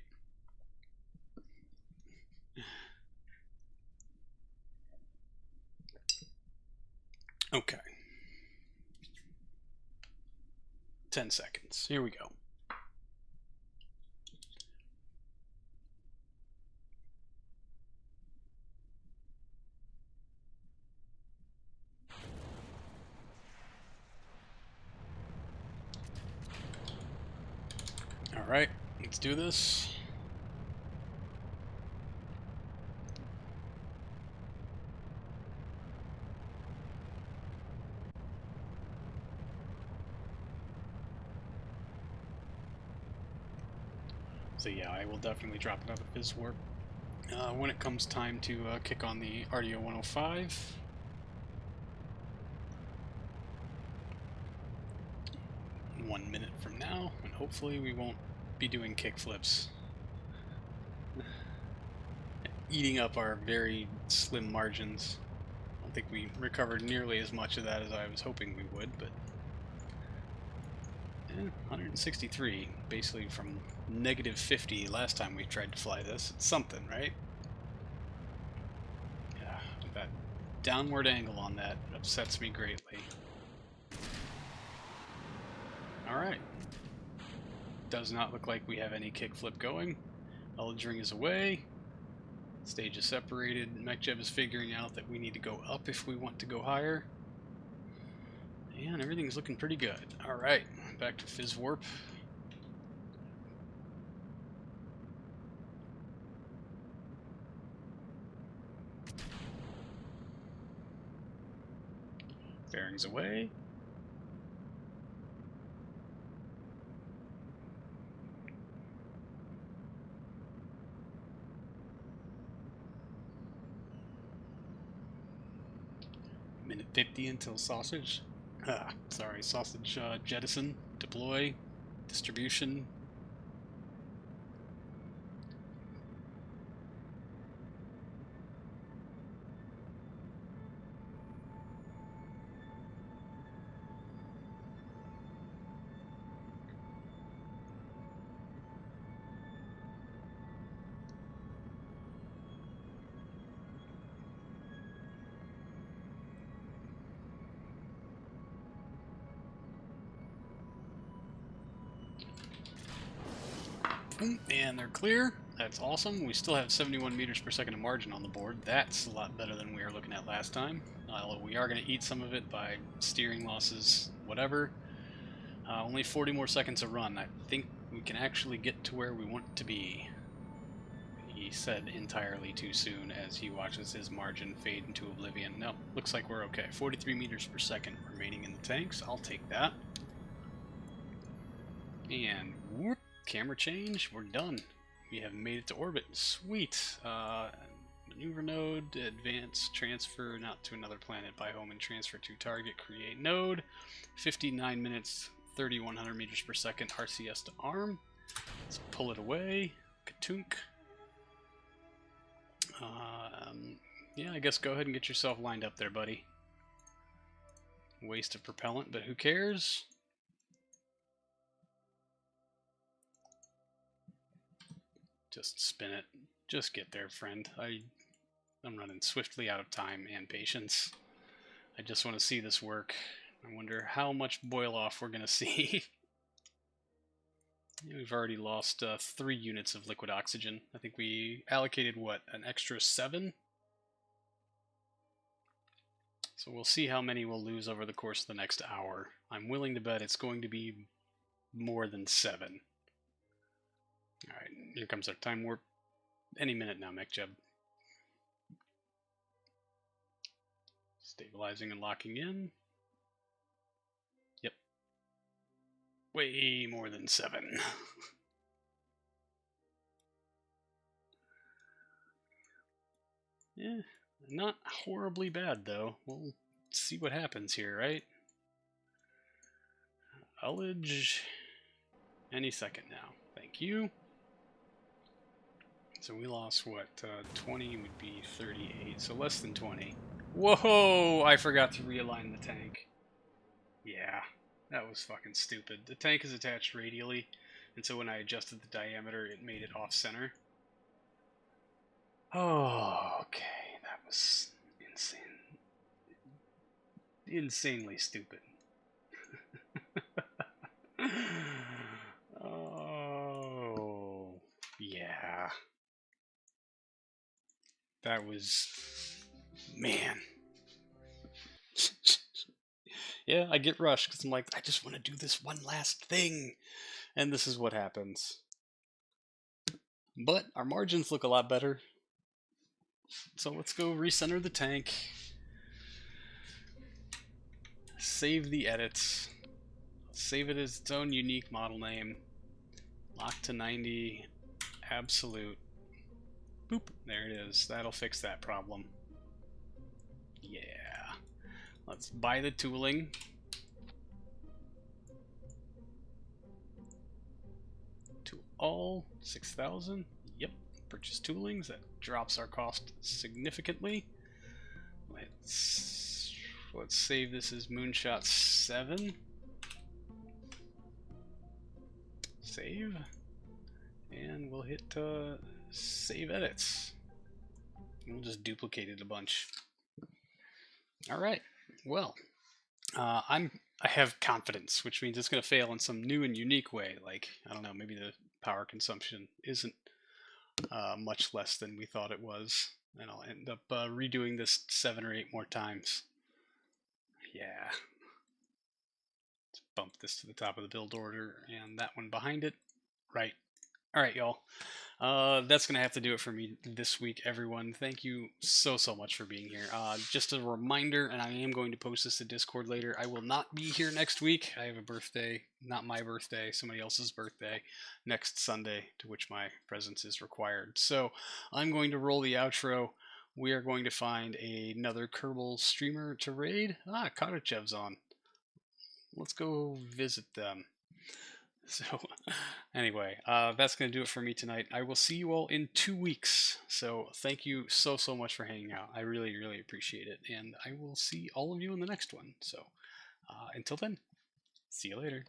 Okay. 10 seconds. Here we go. All right, let's do this. So yeah, I will definitely drop another Fizz Warp when it comes time to kick on the RDO 105. One minute from now, and hopefully we won't be doing kickflips. Eating up our very slim margins. I don't think we recovered nearly as much of that as I was hoping we would, but 163, basically from negative 50 last time we tried to fly this. It's something, right? Yeah, that downward angle on that upsets me greatly. Alright. Does not look like we have any kickflip going. Eldring is away. Stage is separated. MechJeb is figuring out that we need to go up if we want to go higher. And everything's looking pretty good. Alright, back to Fizz Warp. Bearings away. Minute 50 until sausage. Sausage jettison, deploy, distribution. And they're clear. That's awesome. We still have 71 meters per second of margin on the board. That's a lot better than we were looking at last time. We are going to eat some of it by steering losses, whatever. Only 40 more seconds to run. I think we can actually get to where we want to be. He said entirely too soon as he watches his margin fade into oblivion. No, looks like we're okay. 43 meters per second remaining in the tanks. I'll take that. And whoop, camera change. We're done. We have made it to orbit. Sweet. Maneuver node, advance, transfer, not to another planet, by home and transfer to target, create node. 59 minutes, 3,100 meters per second, RCS to arm. Let's pull it away. Katunk. Yeah, I guess go ahead and get yourself lined up there, buddy. Waste of propellant, but who cares? Just spin it. Just get there, friend. I'm running swiftly out of time and patience. I just want to see this work. I wonder how much boil off we're going to see. We've already lost 3 units of liquid oxygen. I think we allocated, what, an extra 7? So we'll see how many we'll lose over the course of the next hour. I'm willing to bet it's going to be more than 7. Alright, here comes our time warp. Any minute now, MechJeb. Stabilizing and locking in. Yep. Way more than 7. Yeah, not horribly bad, though. We'll see what happens here, right? Ullage. Any second now. Thank you. So we lost, what, 20 would be 38, so less than 20. Whoa! I forgot to realign the tank. Yeah, that was fucking stupid. The tank is attached radially, and so when I adjusted the diameter, it made it off-center. Oh, okay, that was insane. Insanely stupid. Oh, yeah. That was... man. Yeah, I get rushed because I'm like, I just want to do this one last thing. And this is what happens. But our margins look a lot better. So let's go recenter the tank. Save the edits. Save it as its own unique model name. Lock to 90. Absolute. Boop. There it is. That'll fix that problem. Yeah. Let's buy the tooling. To all 6,000. Yep. Purchase toolings. That drops our cost significantly. Let's save this as Moonshot 7. Save. And we'll hit save edits. We'll just duplicate it a bunch. Alright. Well, I have confidence, which means it's going to fail in some new and unique way. Like, I don't know, maybe the power consumption isn't much less than we thought it was. And I'll end up redoing this 7 or 8 more times. Yeah. Let's bump this to the top of the build order and that one behind it. Right. Alright, y'all. That's going to have to do it for me this week, everyone. Thank you so much for being here. Just a reminder, and I am going to post this to Discord later, I will not be here next week. I have a birthday, not my birthday, somebody else's birthday, next Sunday, to which my presence is required. So I'm going to roll the outro. We are going to find another Kerbal streamer to raid. Kotachev's on. Let's go visit them. So, anyway, that's going to do it for me tonight. I will see you all in 2 weeks. So, thank you so much for hanging out. I really appreciate it. And I will see all of you in the next one. So, until then, see you later.